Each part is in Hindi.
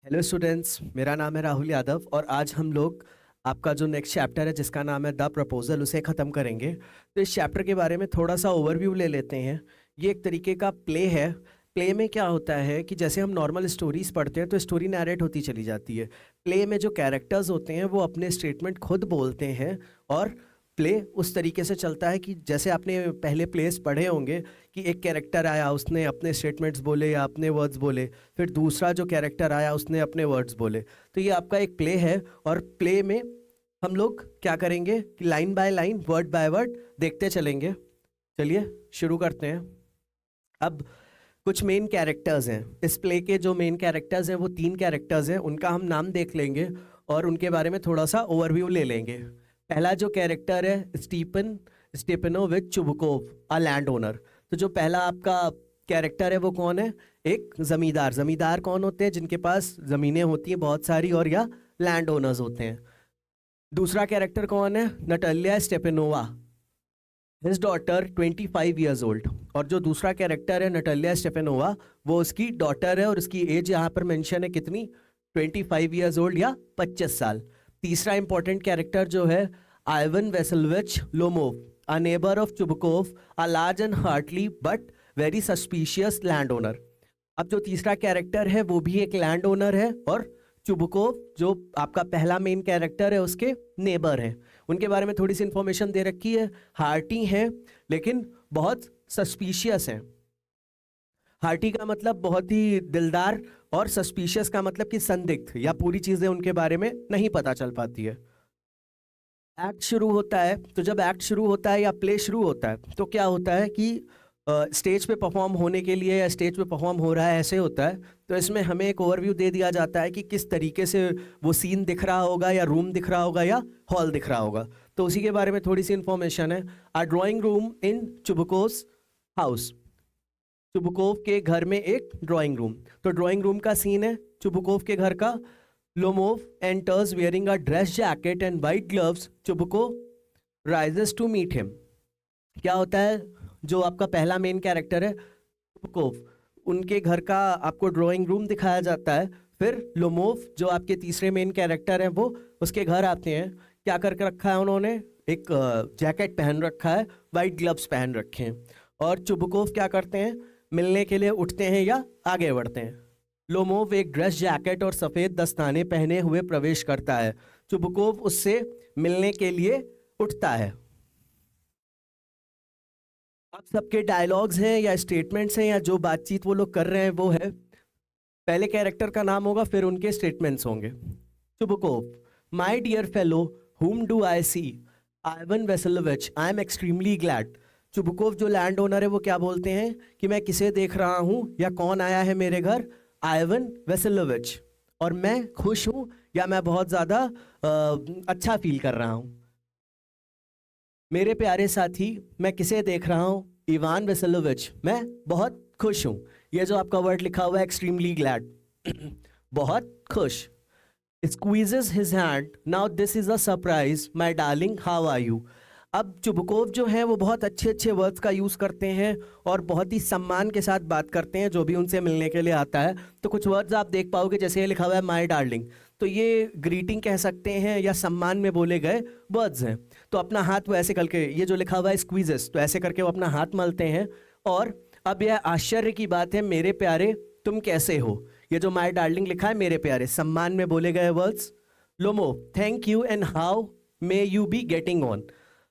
हेलो स्टूडेंट्स, मेरा नाम है राहुल यादव और आज हम लोग आपका जो नेक्स्ट चैप्टर है जिसका नाम है द प्रपोजल उसे ख़त्म करेंगे। तो इस चैप्टर के बारे में थोड़ा सा ओवरव्यू ले लेते हैं। ये एक तरीके का प्ले है। प्ले में क्या होता है कि जैसे हम नॉर्मल स्टोरीज पढ़ते हैं तो स्टोरी नैरेट होती चली जाती है। प्ले में जो कैरेक्टर्स होते हैं वो अपने स्टेटमेंट खुद बोलते हैं और प्ले उस तरीके से चलता है कि जैसे आपने पहले प्लेस पढ़े होंगे कि एक कैरेक्टर आया, उसने अपने स्टेटमेंट्स बोले या अपने वर्ड्स बोले, फिर दूसरा जो कैरेक्टर आया उसने अपने वर्ड्स बोले। तो ये आपका एक प्ले है और प्ले में हम लोग क्या करेंगे कि line by line, word by word देखते चलेंगे। चलिए शुरू करते हैं। अब कुछ मेन कैरेक्टर्स हैं इस प्ले के। जो मेन कैरेक्टर्स हैं वो 3 कैरेक्टर्स हैं, उनका हम नाम देख लेंगे और उनके बारे में थोड़ा सा ओवरव्यू ले लेंगे। पहला जो कैरेक्टर है Stepan Stepanovich Chubukov, a landowner. तो जो पहला आपका कैरेक्टर है वो कौन है? एक जमींदार। जमींदार कौन होते हैं? जिनके पास जमीनें होती हैं बहुत सारी और या लैंड ओनर्स होते हैं। दूसरा कैरेक्टर कौन है? Natalia Stepanova, his daughter 25 years old. और जो दूसरा कैरेक्टर है नटालिया स्टेपनोवा, वो उसकी डॉटर है और उसकी एज यहाँ पर मेंशन है कितनी? 25 ईयर्स ओल्ड या 25 साल। तीसरा इंपॉर्टेंट कैरेक्टर जो है Ivan Vassilevitch Lomov, a neighbour of Chubukov, a large and heartily but very suspicious landowner. अब जो तीसरा कैरेक्टर है वो भी एक लैंड ओनर है और चुबकोव जो आपका पहला मेन कैरेक्टर है उसके नेबर हैं। उनके बारे में थोड़ी सी इंफॉर्मेशन दे रखी है। हार्टी हैं लेकिन बहुत सस्पिशियस हैं। हार्टी का मतलब बहुत ही दिलदार और सस्पिशियस का मतलब कि संदिग्ध या पूरी चीजें उनके बारे में नहीं पता चल पाती है। एक्ट शुरू होता है तो जब एक्ट शुरू होता है या प्ले शुरू होता है तो क्या होता है कि स्टेज पे परफॉर्म होने के लिए या स्टेज पे परफॉर्म हो रहा है ऐसे होता है। तो इसमें हमें एक ओवरव्यू दे दिया जाता है कि किस तरीके से वो सीन दिख रहा होगा या रूम दिख रहा होगा या हॉल दिख रहा होगा। तो उसी के बारे में थोड़ी सी इंफॉर्मेशन है। A drawing room in Chubukov's house. Chubukov के घर में एक ड्राइंग रूम। तो ड्राइंग रूम का सीन है चुबकोव के घर का। Lomov enters wearing a dress jacket and white gloves. Chubukov rises to meet him. क्या होता है? जो आपका पहला मेन कैरेक्टर है चुबकोव, उनके घर का आपको ड्राइंग रूम दिखाया जाता है। फिर लोमोव जो आपके तीसरे मेन कैरेक्टर हैं वो उसके घर आते हैं। क्या करके रखा है उन्होंने? एक जैकेट पहन रखा है, वाइट ग्लव्स पहन रखे हैं। और चुबकोव क्या करते हैं? मिलने के लिए उठते हैं या आगे बढ़ते हैं। लोमोव एक ड्रेस जैकेट और सफ़ेद दस्ताने पहने हुए प्रवेश करता है। चुबकोव उससे मिलने के लिए उठता है। अब सबके डायलॉग्स हैं या स्टेटमेंट्स हैं या जो बातचीत वो लोग कर रहे हैं वो है, पहले कैरेक्टर का नाम होगा फिर उनके स्टेटमेंट्स होंगे। Chubukov, my dear fellow, whom do I see? Ivan Vasilevich, I am extremely glad. Chubukov जो लैंड ओनर है वो क्या बोलते हैं कि मैं किसे देख रहा हूं या कौन आया है मेरे घर? आइवन वेसिलोविच। और मैं खुश हूं या मैं बहुत ज्यादा अच्छा फील कर रहा हूं। मेरे प्यारे साथी, मैं किसे देख रहा हूं? इवान वेसिलोविच, मैं बहुत खुश हूं। ये जो आपका वर्ड लिखा हुआ है एक्सट्रीमली ग्लैड, बहुत खुश। Squeezes his hand. Now this is a surprise, my darling. How are you? अब चुबकोव जो है वो बहुत अच्छे अच्छे वर्ड्स का यूज़ करते हैं और बहुत ही सम्मान के साथ बात करते हैं जो भी उनसे मिलने के लिए आता है। तो कुछ वर्ड्स आप देख पाओगे, जैसे ये लिखा हुआ है माय डार्लिंग, तो ये ग्रीटिंग कह सकते हैं या सम्मान में बोले गए वर्ड्स हैं। तो अपना हाथ वो ऐसे करके, ये जो लिखा हुआ है स्क्वीजेस, तो ऐसे करके वो अपना हाथ मलते हैं। और अब यह आश्चर्य की बात है, मेरे प्यारे तुम कैसे हो? ये जो माय डार्लिंग लिखा है मेरे प्यारे, सम्मान में बोले गए words. Lomov, thank you and how may you be getting on.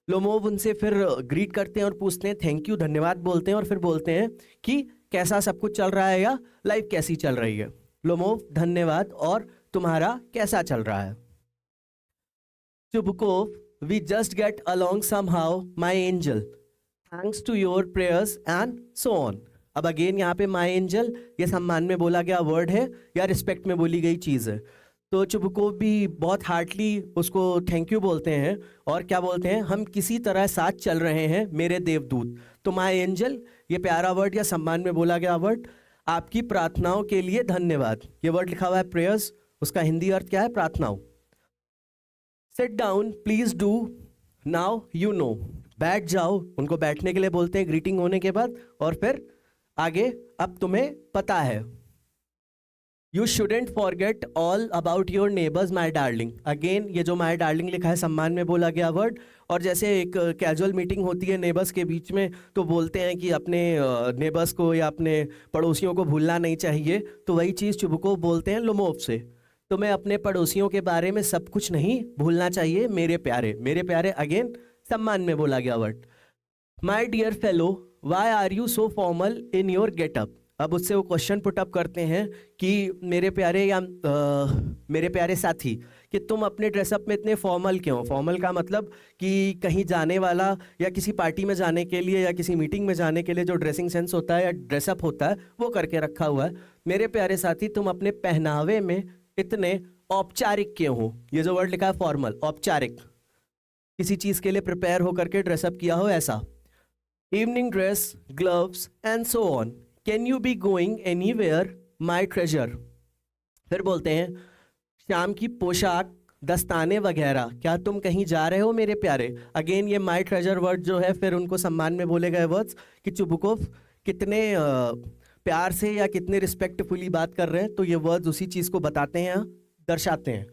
Lomov उनसे फिर ग्रीट करते हैं और पूछते हैं, थैंक यू, धन्यवाद बोलते हैं और फिर बोलते हैं कि कैसा सब कुछ चल रहा है या लाइफ कैसी चल रही है। लोमोव, धन्यवाद, और तुम्हारा कैसा चल रहा है? Chubukov, we just get along somehow my angel, thanks to your prayers and so on. अब अगेन यहाँ पे माय एंजल, ये सम्मान में बोला गया वर्ड है या रिस्पेक्ट में बोली गई चीज़ है। तो चुबकोव भी बहुत हार्टली उसको थैंक यू बोलते हैं और क्या बोलते हैं? हम किसी तरह साथ चल रहे हैं मेरे देवदूत। तो माय एंजल, ये प्यारा वर्ड या सम्मान में बोला गया वर्ड, आपकी प्रार्थनाओं के लिए धन्यवाद। ये वर्ड लिखा हुआ है प्रेयर्स, उसका हिंदी अर्थ क्या है? प्रार्थनाओं। Sit down please do, now you know. बैठ जाओ, उनको बैठने के लिए बोलते हैं ग्रीटिंग होने के बाद। और फिर आगे, अब तुम्हें पता है। You shouldn't forget all about your neighbours my darling. Again ये जो माई डार्लिंग लिखा है सम्मान में बोला गया वर्ड, और जैसे एक कैजुअल मीटिंग होती है नेबर्स के बीच में तो बोलते हैं कि अपने नेबर्स को या अपने पड़ोसियों को भूलना नहीं चाहिए, तो वही चीज़ चुबुकोव बोलते हैं लोमोव से। तो मैं अपने पड़ोसियों के बारे में सब कुछ नहीं भूलना चाहिए मेरे प्यारे। मेरे प्यारे अगेन सम्मान में बोला गया word. My dear fellow why are you so formal in your getup. अब उससे वो क्वेश्चन पुट अप करते हैं कि मेरे प्यारे या मेरे प्यारे साथी कि तुम अपने ड्रेसअप में इतने फॉर्मल क्यों। फॉर्मल का मतलब कि कहीं जाने वाला या किसी पार्टी में जाने के लिए या किसी मीटिंग में जाने के लिए जो ड्रेसिंग सेंस होता है या ड्रेसअप होता है वो करके रखा हुआ है। मेरे प्यारे साथी तुम अपने पहनावे में इतने औपचारिक क्यों हो। ये जो वर्ड लिखा है फॉर्मल, औपचारिक, किसी चीज़ के लिए प्रिपेयर होकर के ड्रेसअप किया हो ऐसा। Evening dress, gloves and so on. Can you be going anywhere my treasure. फिर बोलते हैं शाम की पोशाक, दस्ताने वगैरह, क्या तुम कहीं जा रहे हो मेरे प्यारे। अगेन ये माई ट्रेजर वर्ड जो है फिर उनको सम्मान में बोले गए वर्ड्स कि चुबुकोव कितने प्यार से या कितने रिस्पेक्टफुली बात कर रहे हैं, तो ये वर्ड्स उसी चीज़ को बताते हैं, दर्शाते हैं।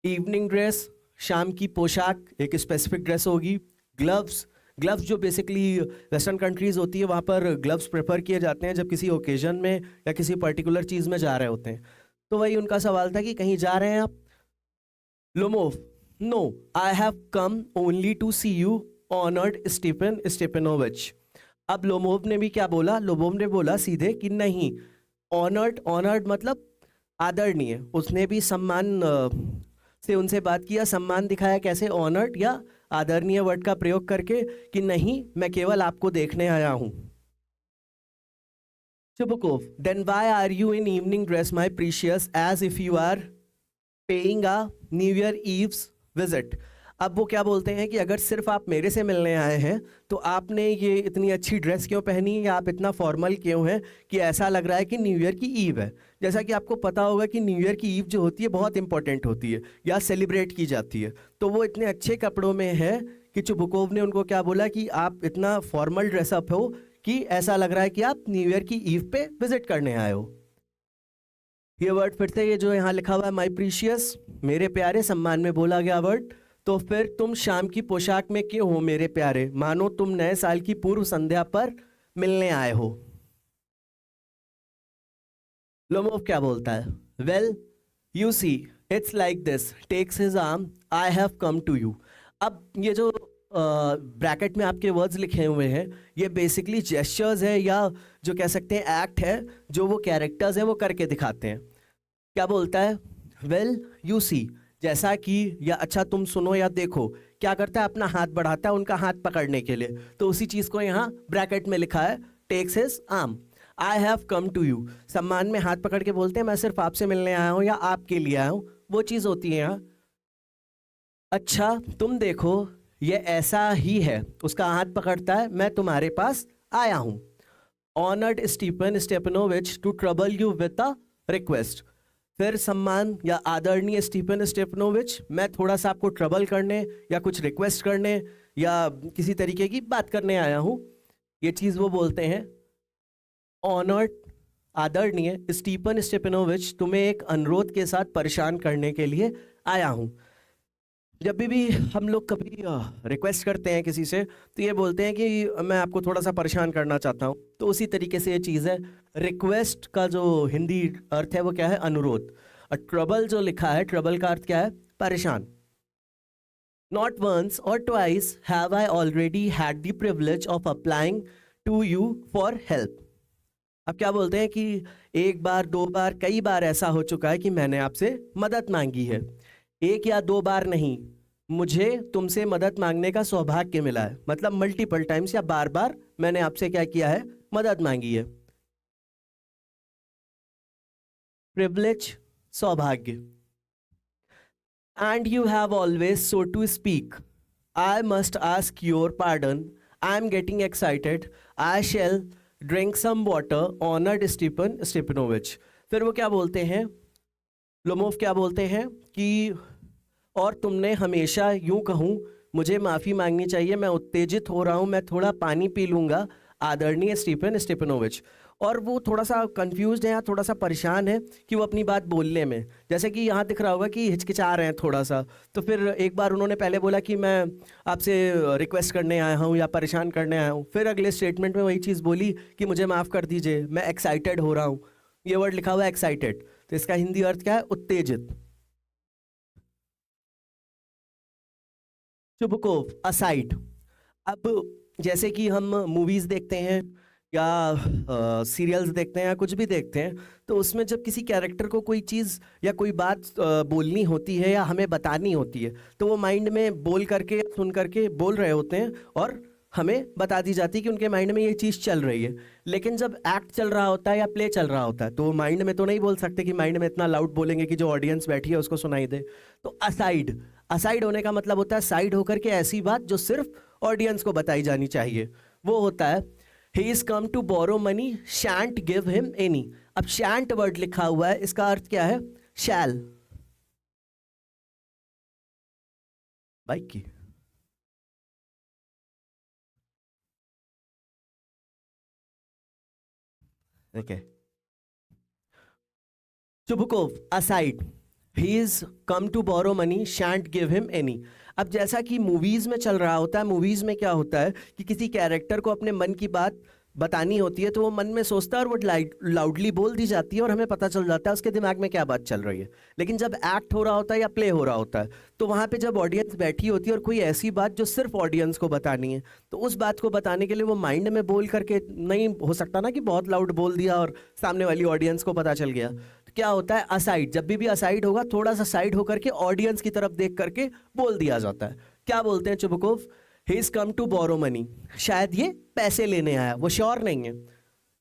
इवनिंग ड्रेस, शाम की पोशाक, एक स्पेसिफिक ड्रेस होगी। ग्लव्स, ग्लव्स जो बेसिकली वेस्टर्न कंट्रीज़ होती है वहाँ पर ग्लव्स प्रेफर किए जाते हैं जब किसी ओकेजन में या किसी पर्टिकुलर चीज़ में जा रहे होते हैं। तो वही उनका सवाल था कि कहीं जा रहे हैं आप। Lomov, no I have come only to see you honoured Stephen Stepanovich. अब लोमोव ने भी क्या बोला, लोमोव ने बोला सीधे कि नहीं, ऑनर्ड, ऑनर्ड मतलब आदरणीय। उसने भी सम्मान से उनसे बात किया, सम्मान दिखाया कैसे, ऑनर्ड या आदरणीय वर्ड का प्रयोग करके कि नहीं मैं केवल आपको देखने आया हूं। Chubukov, then why are you in evening dress my precious as if you are paying a New Year eve's visit. अब वो क्या बोलते हैं कि अगर सिर्फ आप मेरे से मिलने आए हैं तो आपने ये इतनी अच्छी ड्रेस क्यों पहनी या आप इतना फॉर्मल क्यों हैं कि ऐसा लग रहा है कि न्यू ईयर की ईव है। जैसा कि आपको पता होगा कि न्यू ईयर की ईव जो होती है बहुत इंपॉर्टेंट होती है या सेलिब्रेट की जाती है, तो वो इतने अच्छे कपड़ों में है कि चुबुकोव ने उनको क्या बोला कि आप इतना फॉर्मल ड्रेसअप हो कि ऐसा लग रहा है कि आप न्यू ईयर की ईव पे विजिट करने आए हो। ये वर्ड फिर से ये जो यहाँ लिखा हुआ है माई प्रीशियस, मेरे प्यारे, सम्मान में बोला गया वर्ड। तो फिर तुम शाम की पोशाक में क्यों हो मेरे प्यारे, मानो तुम नए साल की पूर्व संध्या पर मिलने आए हो। लोमोव क्या बोलता है, well you see it's like this, takes his arm, I have come to you. अब ये जो ब्रैकेट में आपके वर्ड्स लिखे हुए हैं ये बेसिकली जेस्चर्स है या जो कह सकते हैं एक्ट है जो वो कैरेक्टर्स हैं वो करके दिखाते हैं। क्या बोलता है, वेल यू सी, जैसा कि या अच्छा तुम सुनो या देखो, क्या करता है अपना हाथ बढ़ाता है उनका हाथ पकड़ने के लिए, तो उसी चीज़ को यहाँ ब्रैकेट में लिखा है takes his arm, I have come to you. सम्मान में हाथ पकड़ के बोलते हैं मैं सिर्फ आपसे मिलने आया हूँ या आपके लिए आया हूँ, वो चीज़ होती है यहाँ। अच्छा तुम देखो ये ऐसा ही है, उसका हाथ पकड़ता है मैं तुम्हारे पास आया हूँ। Honoured Stephen Stepanovich to trouble you with a request. फिर सम्मान या आदरणीय स्टीफन स्टेपनोविच, मैं थोड़ा सा आपको ट्रबल करने या कुछ रिक्वेस्ट करने या किसी तरीके की बात करने आया हूँ। ये चीज़ वो बोलते हैं। ऑनर्ड, आदरणीय स्टीफन स्टेपनोविच, तुम्हें एक अनुरोध के साथ परेशान करने के लिए आया हूँ। जब भी हम लोग कभी रिक्वेस्ट करते हैं किसी से तो ये बोलते हैं कि मैं आपको थोड़ा सा परेशान करना चाहता हूँ, तो उसी तरीके से ये चीज़ है। रिक्वेस्ट का जो हिंदी अर्थ है वो क्या है, अनुरोध। और ट्रबल जो लिखा है, ट्रबल का अर्थ क्या है, परेशान। Not once or twice have I already had the privilege of applying to you for help. अब क्या बोलते हैं कि एक बार, दो बार, कई बार ऐसा हो चुका है कि मैंने आपसे मदद मांगी है। एक या दो बार नहीं, मुझे तुमसे मदद मांगने का सौभाग्य मिला है, मतलब मल्टीपल टाइम्स या बार बार मैंने आपसे क्या किया है, मदद मांगी है। प्रिविलेज, सौभाग्य। And you have always so to speak, I must ask your pardon, I am getting excited, I shall drink some water, honoured Stephen Stepanovich. फिर वो क्या बोलते हैं, लोमोव क्या बोलते हैं कि और तुमने हमेशा यूं कहूँ, मुझे माफ़ी मांगनी चाहिए, मैं उत्तेजित हो रहा हूँ, मैं थोड़ा पानी पी लूँगा, आदरणीय स्टीफन स्टेपनोविच। और वो थोड़ा सा कंफ्यूज्ड है या थोड़ा सा परेशान है कि वो अपनी बात बोलने में, जैसे कि यहाँ दिख रहा होगा कि हिचकिचा रहे हैं थोड़ा सा। तो फिर एक बार उन्होंने पहले बोला कि मैं आपसे रिक्वेस्ट करने आया हूँ या परेशान करने आया हूँ, फिर अगले स्टेटमेंट में वही चीज़ बोली कि मुझे माफ़ कर दीजिए, मैं एक्साइटेड हो रहा हूँ। ये वर्ड लिखा हुआ है एक्साइटेड, तो इसका हिंदी अर्थ क्या है? उत्तेजित। Chubukov, aside. अब जैसे कि हम मूवीज देखते हैं या सीरियल्स देखते हैं या कुछ भी देखते हैं, तो उसमें जब किसी कैरेक्टर को कोई चीज़ या कोई बात बोलनी होती है या हमें बतानी होती है, तो वो माइंड में बोल करके सुन करके बोल रहे होते हैं और हमें बता दी जाती है कि उनके माइंड में ये चीज़ चल रही है। लेकिन जब एक्ट चल रहा होता है या प्ले चल रहा होता है, तो वो माइंड में तो नहीं बोल सकते कि माइंड में इतना लाउड बोलेंगे कि जो ऑडियंस बैठी है उसको सुनाई दे। तो असाइड, असाइड होने का मतलब होता है साइड होकर के ऐसी बात जो सिर्फ ऑडियंस को बताई जानी चाहिए। वो होता है he is come to borrow money, shan't give him any. अब शैंट वर्ड लिखा हुआ है, इसका अर्थ क्या है? शैल। बाइक की okay. Chubukov, aside, he is come to borrow money, shan't give him any. अब जैसा कि मूवीज में चल रहा होता है, मूवीज में क्या होता है कि किसी कैरेक्टर को अपने मन की बात बतानी होती है, तो वो मन में सोचता है और वो लाउडली बोल दी जाती है और हमें पता चल जाता है उसके दिमाग में क्या बात चल रही है। लेकिन जब एक्ट हो रहा होता है या प्ले हो रहा होता है, तो वहाँ पे जब ऑडियंस बैठी होती है और कोई ऐसी बात जो सिर्फ ऑडियंस को बतानी है, तो उस बात को बताने के लिए वो माइंड में बोल करके नहीं हो सकता ना कि बहुत लाउड बोल दिया और सामने वाली ऑडियंस को पता चल गया। तो क्या होता है? असाइड, जब भी असाइड होगा थोड़ा सा साइड होकर के ऑडियंस की तरफ देख करके बोल दिया जाता है। क्या बोलते हैं Chubukov? He is come to borrow money, शायद ये पैसे लेने आया, वो श्योर नहीं है।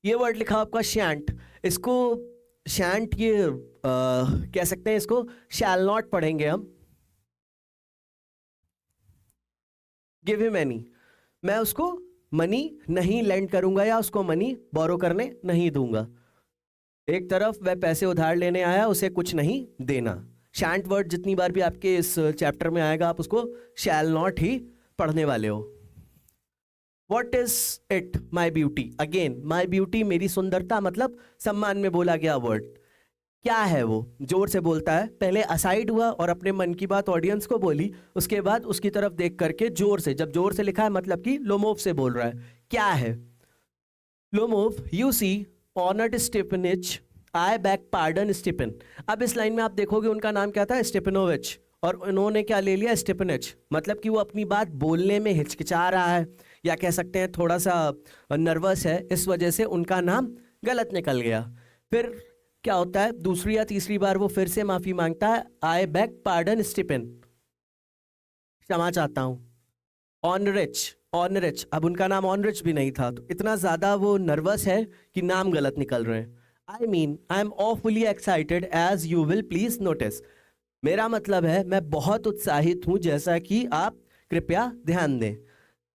ये वर्ड लिखा आपका शैंट, इसको शैंट ये कह सकते हैं, इसको शैल नॉट पढ़ेंगे हम। गिव हिम एनी, मैं उसको मनी नहीं लेंड करूंगा या उसको मनी बोरो करने नहीं दूंगा। एक तरफ वह पैसे उधार लेने आया, उसे कुछ नहीं देना। शैंट वर्ड जितनी बार भी आपके इस चैप्टर में आएगा, आप उसको शैल नॉट ही पढ़ने वाले हो। What is it my beauty? Again my beauty, मेरी सुंदरता, मतलब सम्मान में बोला गया वर्ड। क्या है वो? जोर से बोलता है, पहले असाइड हुआ और अपने मन की बात ऑडियंस को बोली, उसके बाद उसकी तरफ देख करके जोर से, जब जोर से लिखा है मतलब कि लोमोव से बोल रहा है। क्या है? Lomov, you see honoured Stepanitch, I beg pardon Stepan. अब इस लाइन में आप देखोगे उनका नाम क्या था? स्टेफनोविच, और उन्होंने क्या ले लिया? स्टेफनिच। मतलब कि वो अपनी बात बोलने में हिचकिचा रहा है या कह सकते हैं थोड़ा सा नर्वस है, इस वजह से उनका नाम गलत निकल गया। फिर क्या होता है? दूसरी या तीसरी बार वो फिर से माफी मांगता है, आई बैक पार्डन स्टीफन, क्षमा चाहता हूं। ऑनरिच, ऑनरिच, अब उनका नाम ऑनरिच भी नहीं था, तो इतना ज्यादा वो नर्वस है कि नाम गलत निकल रहे हैं। I mean I am awfully excited as you will please notice, मेरा मतलब है मैं बहुत उत्साहित हूं जैसा कि आप कृपया ध्यान दें।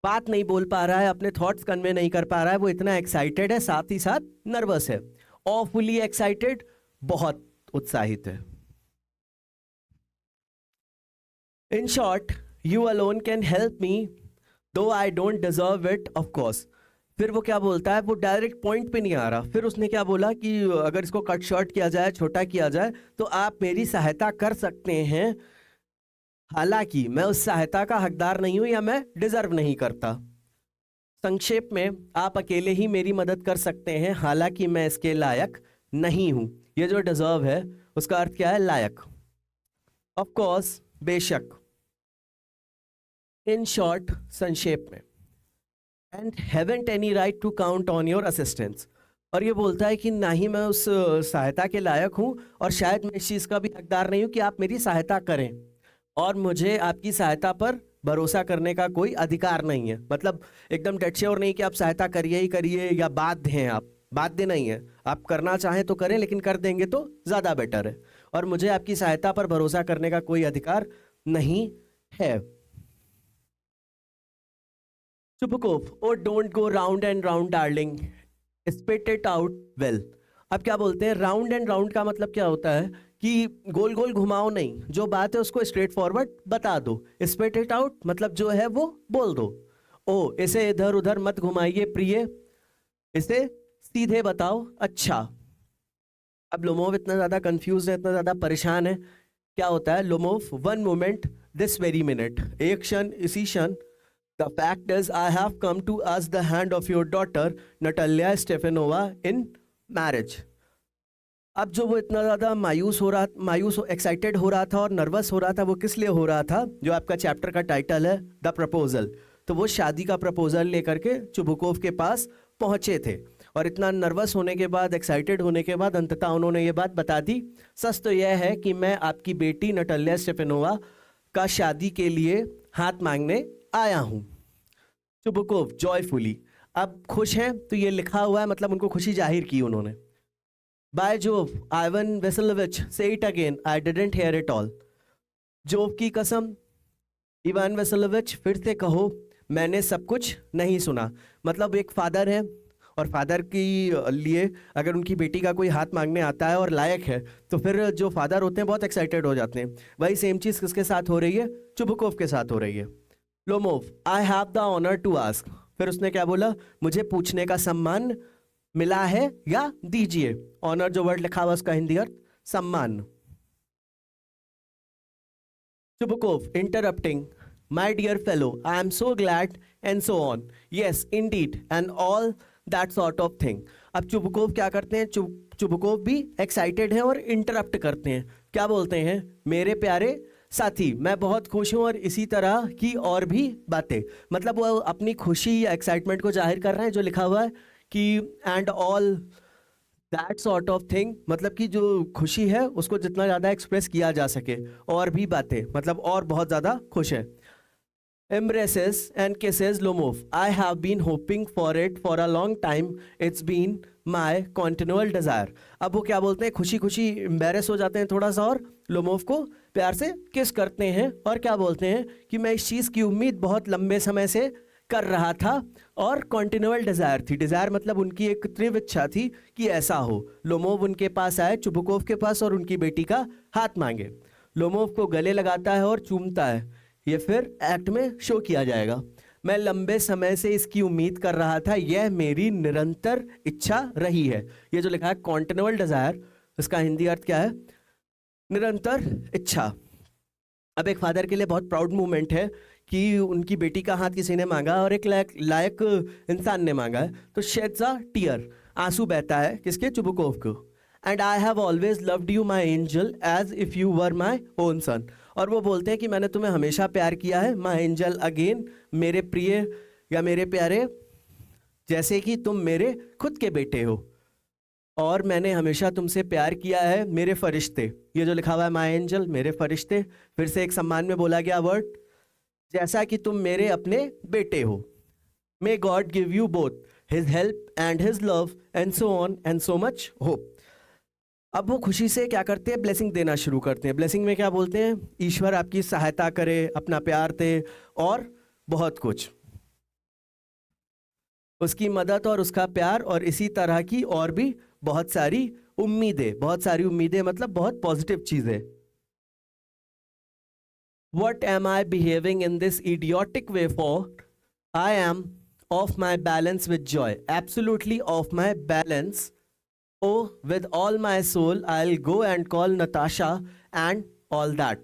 बात नहीं बोल पा रहा है, अपने थॉट्स कन्वे नहीं कर पा रहा है, वो इतना एक्साइटेड है, साथ ही साथ नर्वस है। ऑफुली एक्साइटेड, बहुत उत्साहित है। In short, you alone can help me though I don't deserve it of course. फिर वो क्या बोलता है? वो डायरेक्ट पॉइंट पे नहीं आ रहा। फिर उसने क्या बोला कि अगर इसको कट शॉर्ट किया जाए, छोटा किया जाए, तो आप मेरी सहायता कर सकते हैं, हालांकि मैं उस सहायता का हकदार नहीं हूं या मैं डिजर्व नहीं करता। संक्षेप में, आप अकेले ही मेरी मदद कर सकते हैं, हालांकि मैं इसके लायक नहीं हूं। ये जो डिजर्व है उसका अर्थ क्या है? लायक। ऑफ कोर्स, बेशक। इन शॉर्ट, संक्षेप में। And haven't any right to count on your assistance, और ये बोलता है कि ना ही मैं उस सहायता के लायक हूं और शायद मैं इस चीज़ का भी हकदार नहीं हूं कि आप मेरी सहायता करें, और मुझे आपकी सहायता पर भरोसा करने का कोई अधिकार नहीं है। मतलब एकदम डेड श्योर नहीं कि आप सहायता करिए ही करिए या बाध्य हैं आप, बाध्य नहीं है। आप करना चाहें तो करें, लेकिन कर देंगे तो ज़्यादा बेटर है, और मुझे आपकी सहायता पर भरोसा करने का कोई अधिकार नहीं है। Chubukov, oh don't go round and round darling, spit it out well. अब क्या बोलते हैं? राउंड एंड राउंड का मतलब क्या होता है कि गोल गोल घुमाओ नहीं, जो बात है उसको स्ट्रेट फॉरवर्ड बता दो। स्पिट इट आउट मतलब जो है वो बोल दो। ओ, इसे इधर उधर मत घुमाइए प्रिय, इसे सीधे बताओ। अच्छा, अब लोमोव इतना ज्यादा कंफ्यूज है, इतना ज्यादा परेशान है। क्या होता है Lomov? One moment, this very minute, एक क्षण, इसी क्षण। The fact is I have come to ask the hand of your daughter Natalya Stepanovna in marriage. अब जो वो इतना ज्यादा मायूस एक्साइटेड हो रहा था और नर्वस हो रहा था, वो किस लिए हो रहा था? जो आपका चैप्टर का टाइटल है द प्रपोजल। तो वो शादी का प्रपोजल लेकर के चुबुकोव के पास पहुंचे थे, और इतना नर्वस होने के बाद, एक्साइटेड होने के बाद अंततः उन्होंने ये बात बता दी। सच तो यह है कि मैं आपकी बेटी नटालिया स्टेफेनोवा का शादी के लिए हाथ मांगने आया हूँ। चुबुकोव जॉयफुली, अब खुश हैं, तो ये लिखा हुआ है, मतलब उनको खुशी जाहिर की उन्होंने। बाय जोव, आइवन वेसेलोविच, से it again, I didn't here it all. Jove की कसम, इवान वेसेलोविच, फिर से कहो, मैंने सब कुछ नहीं सुना। मतलब एक फादर है, और फादर की लिए अगर उनकी बेटी का कोई हाथ मांगने आता है और लायक है, तो फिर जो फादर होते हैं बहुत एक्साइटेड हो जाते हैं। वही सेम चीज़ किसके साथ हो रही है? चुबुकोव के साथ हो रही है। Lomov, I have the honour to ask. फिर उसने क्या बोला? मुझे पूछने का सम्मान मिला है या दीजिए। ऑनर जो वर्ड लिखा हुआ उसका हिंदी अर्थ सम्मान। Chubukov interrupting, my dear fellow, I am so glad and so on, yes indeed and all that sort of thing. अब चुबुकोव क्या करते हैं? चुबुकोव भी एक्साइटेड है और इंटरप्ट करते हैं। क्या बोलते हैं? मेरे प्यारे साथी, मैं बहुत खुश हूं, और इसी तरह की और भी बातें। मतलब वो अपनी खुशी या एक्साइटमेंट को जाहिर कर रहे हैं, जो लिखा हुआ है कि and all that sort of thing, मतलब कि जो खुशी है उसको जितना ज़्यादा एक्सप्रेस किया जा सके। और भी बातें, मतलब और बहुत ज़्यादा खुश है। Embraces and kisses Lomov. I have been hoping for it for a long time. It's been my continual desire. अब वो क्या बोलते हैं? खुशी खुशी एम्बेरस हो जाते हैं थोड़ा सा, और लोमोव को प्यार से किस करते हैं, और क्या बोलते हैं कि मैं इस चीज़ की उम्मीद बहुत लंबे समय से कर रहा था, और कॉन्टिन्यूअल डिज़ायर थी। डिज़ायर मतलब उनकी एक तीव्र इच्छा थी कि ऐसा हो। लोमोव उनके पास आए, चुबुकोव के पास, और उनकी बेटी का हाथ मांगे। लोमोव को गले लगाता है और चूमता है। ये फिर एक्ट में शो किया जाएगा। मैं लंबे समय से इसकी उम्मीद कर रहा था, यह मेरी निरंतर इच्छा रही है। ये जो लिखा है कॉन्टिन्यूअल डिज़ायर, इसका हिंदी अर्थ क्या है? निरंतर इच्छा। अब एक फादर के लिए बहुत प्राउड मूवमेंट है कि उनकी बेटी का हाथ किसी ने मांगा, और एक लायक इंसान ने मांगा है। तो शेड्स अ टीयर, आंसू बहता है किसके? चुबुकोव को। And I have always loved you my angel as if you were my own son. और वो बोलते हैं कि मैंने तुम्हें हमेशा प्यार किया है, माई एंजल अगेन, मेरे प्रिय या मेरे प्यारे, जैसे कि तुम मेरे खुद के बेटे हो, और मैंने हमेशा तुमसे प्यार किया है, मेरे फरिश्ते। ये जो लिखा हुआ है माई एंजल, मेरे फरिश्ते, फिर से एक सम्मान में बोला गया वर्ड, जैसा कि तुम मेरे अपने बेटे हो। May God give you both his help and his love and so on and so much hope. अब वो खुशी से क्या करते हैं? ब्लेसिंग देना शुरू करते हैं। ब्लेसिंग में क्या बोलते हैं? ईश्वर आपकी सहायता करे, अपना प्यार दे, और बहुत कुछ, उसकी मदद और उसका प्यार, और इसी तरह की और भी बहुत सारी उम्मीदें। बहुत सारी उम्मीदें मतलब बहुत पॉजिटिव चीजें। What am I behaving in this idiotic way for? I am off my balance with joy, absolutely off my balance. Oh, with all my soul, I'll go and call Natasha and all that.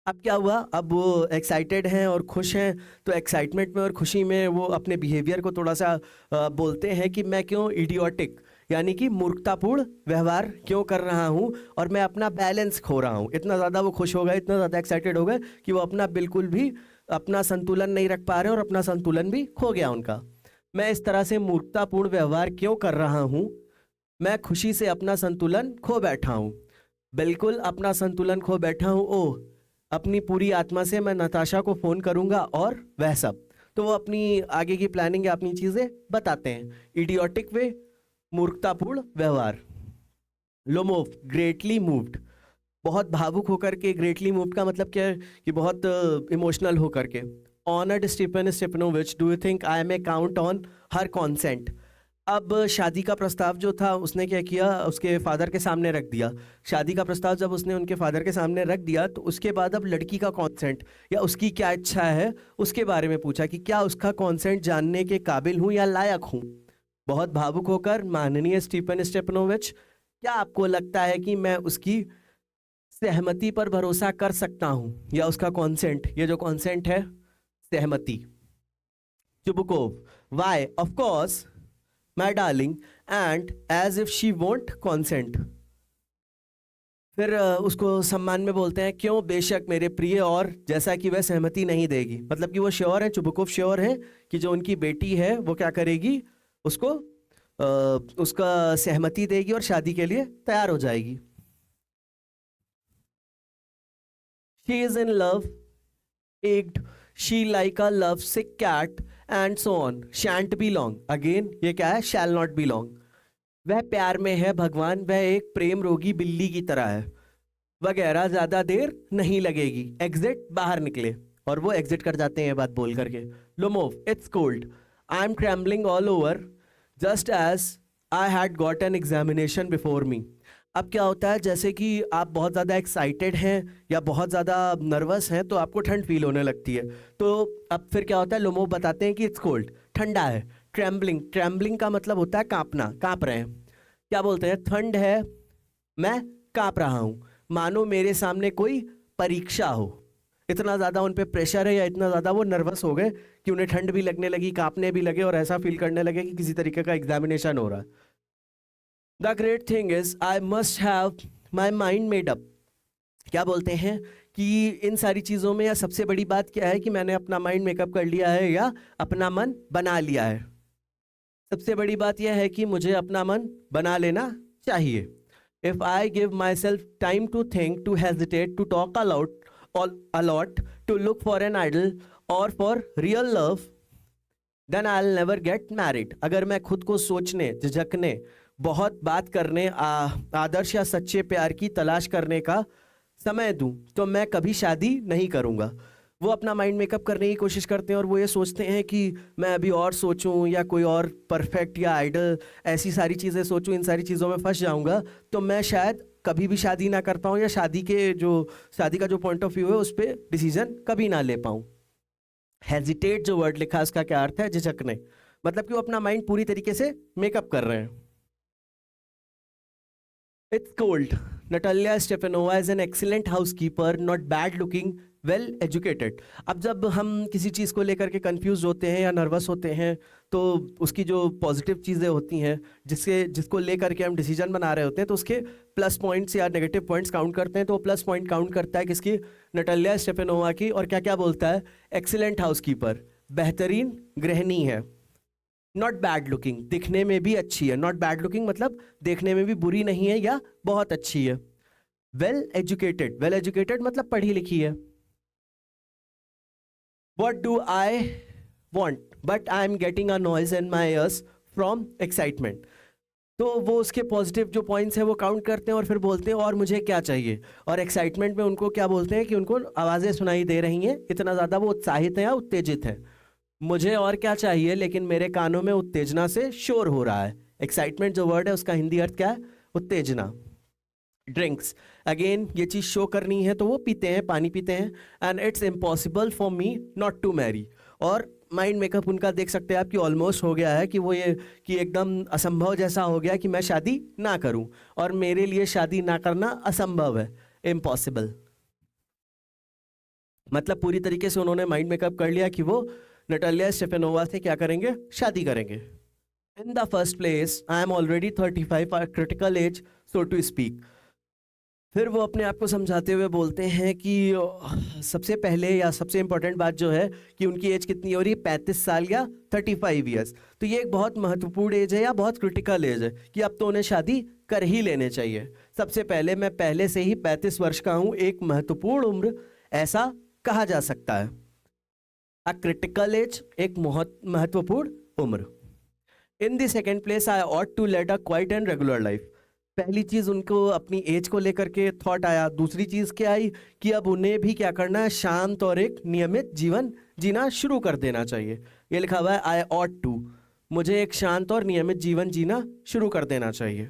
अब क्या हुआ? अब वो एक्साइटेड हैं और खुश हैं, तो एक्साइटमेंट में और खुशी में वो अपने बिहेवियर को थोड़ा सा बोलते हैं कि मैं क्यों इडियोटिक, यानी कि मूर्खतापूर्ण व्यवहार क्यों कर रहा हूँ, और मैं अपना बैलेंस खो रहा हूँ। इतना ज़्यादा वो खुश हो गए, इतना ज़्यादा एक्साइटेड हो गए कि वो अपना बिल्कुल भी अपना संतुलन नहीं रख पा रहे, और अपना संतुलन भी खो गया उनका। मैं इस तरह से मूर्खतापूर्ण व्यवहार क्यों कर रहा हूँ? मैं खुशी से अपना संतुलन खो बैठा हूँ, बिल्कुल अपना संतुलन खो बैठा हूँ। ओह, अपनी पूरी आत्मा से मैं नताशा को फ़ोन करूँगा, और वह सब। तो वो अपनी आगे की प्लानिंग या अपनी चीज़ें बताते हैं। इडियोटिक वे, मूर्खतापूर्ण व्यवहार। लोमोव ग्रेटली मूव्ड, बहुत भावुक होकर के। ग्रेटली मूव्ड का मतलब क्या है? कि बहुत इमोशनल होकर के। Honoured Stepan Stepanovich, do you think I may count on her consent? अब शादी का प्रस्ताव जो था उसने क्या किया? उसके फादर के सामने रख दिया। शादी का प्रस्ताव जब उसने उनके फादर के सामने रख दिया, तो उसके बाद अब लड़की का कॉन्सेंट या उसकी क्या इच्छा है उसके बारे में पूछा कि क्या उसका कॉन्सेंट जानने के काबिल हूँ या लायक हूँ। बहुत भावुक होकर, माननीय स्टीफन स्टेपनोविच, क्या आपको लगता है कि मैं उसकी सहमति पर भरोसा कर सकता हूं या उसका कॉन्सेंट? ये जो कॉन्सेंट है, सहमति। Chubukov, why of course my darling, and as if she won't consent. फिर उसको सम्मान में बोलते हैं, क्यों, बेशक मेरे प्रिय, और जैसा कि वह सहमति नहीं देगी। मतलब कि वो श्योर है, चुबुकोव श्योर है कि जो उनकी बेटी है वो क्या करेगी, उसको उसका सहमति देगी और शादी के लिए तैयार हो जाएगी। She is in love, egged, she like a love sick cat, and so on. Shan't be long. Again, ये क्या है? Shall not be long. वह प्यार में है भगवान, वह एक प्रेम रोगी बिल्ली की तरह है, वगैरह, ज्यादा देर नहीं लगेगी। एग्जिट, बाहर निकले, और वो एग्जिट कर जाते हैं ये बात बोल करके। Lomov, it's cold, I am trembling all over, just as I had got an examination before me. अब क्या होता है, जैसे कि आप बहुत ज़्यादा एक्साइटेड हैं या बहुत ज़्यादा नर्वस हैं तो आपको ठंड फील होने लगती है। तो अब फिर क्या होता है, लोमोव बताते हैं कि इट्स कोल्ड, ठंडा है। ट्रेम्बलिंग, ट्रेम्बलिंग का मतलब होता है कांपना, कांप रहे हैं। क्या बोलते हैं, ठंड है, मैं कांप रहा हूँ, मानो मेरे सामने कोई परीक्षा हो। इतना ज़्यादा उन पे प्रेशर है या इतना ज़्यादा वो नर्वस हो गए कि उन्हें ठंड भी लगने लगी, कांपने भी लगे और ऐसा फील करने लगे कि किसी तरीके का एग्जामिनेशन हो रहा है। The great thing is I must have my mind made up. क्या बोलते हैं कि इन सारी चीज़ों में या सबसे बड़ी बात क्या है कि मैंने अपना माइंड मेकअप कर लिया है या अपना मन बना लिया है। सबसे बड़ी बात यह है कि मुझे अपना मन बना लेना चाहिए। If I give myself time to think, to hesitate, to talk a lot, to look for an idol और for real love, then I will never get married. अगर मैं खुद को सोचने, झिझकने, बहुत बात करने, आदर्श या सच्चे प्यार की तलाश करने का समय दूं तो मैं कभी शादी नहीं करूंगा। वो अपना माइंड मेकअप करने की कोशिश करते हैं और वो ये सोचते हैं कि मैं अभी और सोचूं या कोई और परफेक्ट या आइडल ऐसी सारी चीज़ें सोचूं, इन सारी चीज़ों में फंस जाऊंगा तो मैं शायद कभी भी शादी ना कर पाऊँ या शादी का जो पॉइंट ऑफ व्यू है उस पर डिसीजन कभी ना ले पाऊँ। हेजिटेट जो वर्ड लिखा है उसका क्या अर्थ है, झिझकने। मतलब कि वो अपना माइंड पूरी तरीके से मेकअप कर रहे हैं। It's cold. Natalia Stepanova is an excellent housekeeper, not bad looking, well educated. अब जब हम किसी चीज़ को लेकर के कंफ्यूज होते हैं या नर्वस होते हैं तो उसकी जो पॉजिटिव चीज़ें होती हैं जिसको लेकर के हम डिसीजन बना रहे होते हैं तो उसके प्लस पॉइंट्स या नेगेटिव पॉइंट्स काउंट करते हैं। तो प्लस पॉइंट काउंट करता है किसकी, नटालिया स्टेफेनोवा की। और क्या क्या बोलता है, एक्सीलेंट हाउसकीपर, बेहतरीन गृहिणी है। नॉट बैड लुकिंग, दिखने में भी अच्छी है। नॉट बैड लुकिंग मतलब देखने में भी बुरी नहीं है या बहुत अच्छी है। वेल एजुकेटेड, वेल एजुकेटेड मतलब पढ़ी लिखी है। What do I want but I am getting a noise in my years from excitement. तो वो उसके पॉजिटिव जो पॉइंट्स हैं वो काउंट करते हैं और फिर बोलते हैं और मुझे क्या चाहिए। और एक्साइटमेंट में उनको क्या बोलते हैं कि उनको आवाज़ें सुनाई दे रही हैं, इतना ज़्यादा वो उत्साहित हैं या उत्तेजित हैं। मुझे और क्या चाहिए, लेकिन मेरे कानों में उत्तेजना से शोर हो रहा है। एक्साइटमेंट जो वर्ड है उसका हिंदी अर्थ क्या है, उत्तेजना। ड्रिंक्स, अगेन ये चीज़ शो करनी है तो वो पीते हैं, पानी पीते हैं। And it's impossible for me not to marry. और माइंड मेकअप उनका देख सकते हैं आप कि ऑलमोस्ट हो गया है कि वो ये कि एकदम असंभव जैसा हो गया कि मैं शादी ना करूं, और मेरे लिए शादी ना करना असंभव है, इम्पॉसिबल। मतलब पूरी तरीके से उन्होंने माइंड मेकअप कर लिया कि वो नटालिया स्टेफेनोवा से क्या करेंगे, शादी करेंगे। In the first place I am already 35, critical age so to speak. फिर वो अपने आप को समझाते हुए बोलते हैं कि सबसे पहले या सबसे इंपॉर्टेंट बात जो है कि उनकी एज कितनी हो रही है, 35 साल या 35 ईयर्स। तो ये एक बहुत महत्वपूर्ण एज है या बहुत क्रिटिकल एज है कि अब तो उन्हें शादी कर ही लेने चाहिए। सबसे पहले मैं पहले से ही 35 वर्ष का हूँ, एक महत्वपूर्ण उम्र ऐसा कहा जा सकता है। अ क्रिटिकल एज, एक महत्वपूर्ण उम्र। In the second place I ought to lead a quiet and regular life. पहली चीज उनको अपनी एज को लेकर के थॉट आया। दूसरी चीज क्या आई कि अब उन्हें भी क्या करना है, शांत और एक नियमित जीवन जीना शुरू कर देना चाहिए। ये लिखा हुआ है आई ऑट टू, मुझे एक शांत और नियमित जीवन जीना शुरू कर देना चाहिए।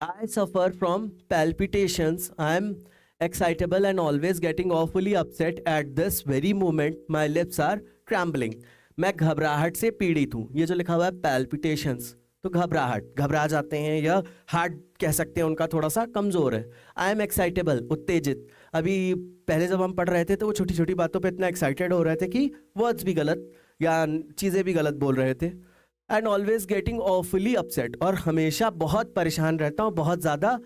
I suffer from palpitations, I am excitable and always getting awfully upset at this very moment my lips are trembling। मैं घबराहट से पीड़ित हूँ, ये जो लिखा हुआ है पैल्पिटेशंस, तो घबराहट, घबरा जाते हैं, या हार्ट कह सकते हैं उनका थोड़ा सा कमज़ोर है। आई एम एक्साइटेबल, उत्तेजित। अभी पहले जब हम पढ़ रहे थे तो वो छोटी छोटी बातों पे इतना एक्साइटेड हो रहे थे कि वर्ड्स भी गलत या चीज़ें भी गलत बोल रहे थे। And always getting awfully upset, और हमेशा बहुत परेशान रहता हूँ, बहुत ज़्यादा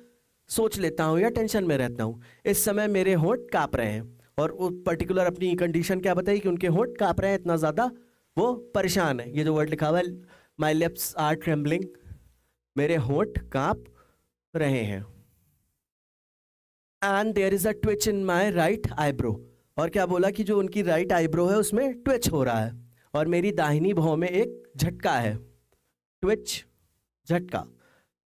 सोच लेता हूँ या टेंशन में रहता हूँ। इस समय मेरे होंठ काँप रहे हैं, और वो पर्टिकुलर अपनी कंडीशन क्या बताई कि उनके होंठ काँप रहे हैं, इतना ज़्यादा वो परेशान है। ये जो वर्ड लिखा हुआ है, माई लिप्स आर ट्रेम्बलिंग, मेरे होंठ काँप रहे हैं। And there is a twitch in my right eyebrow, और क्या बोला कि जो उनकी राइट आईब्रो है उसमें ट्विच हो रहा है, और मेरी दाहिनी भौं में एक झटका है, ट्विच, झटका।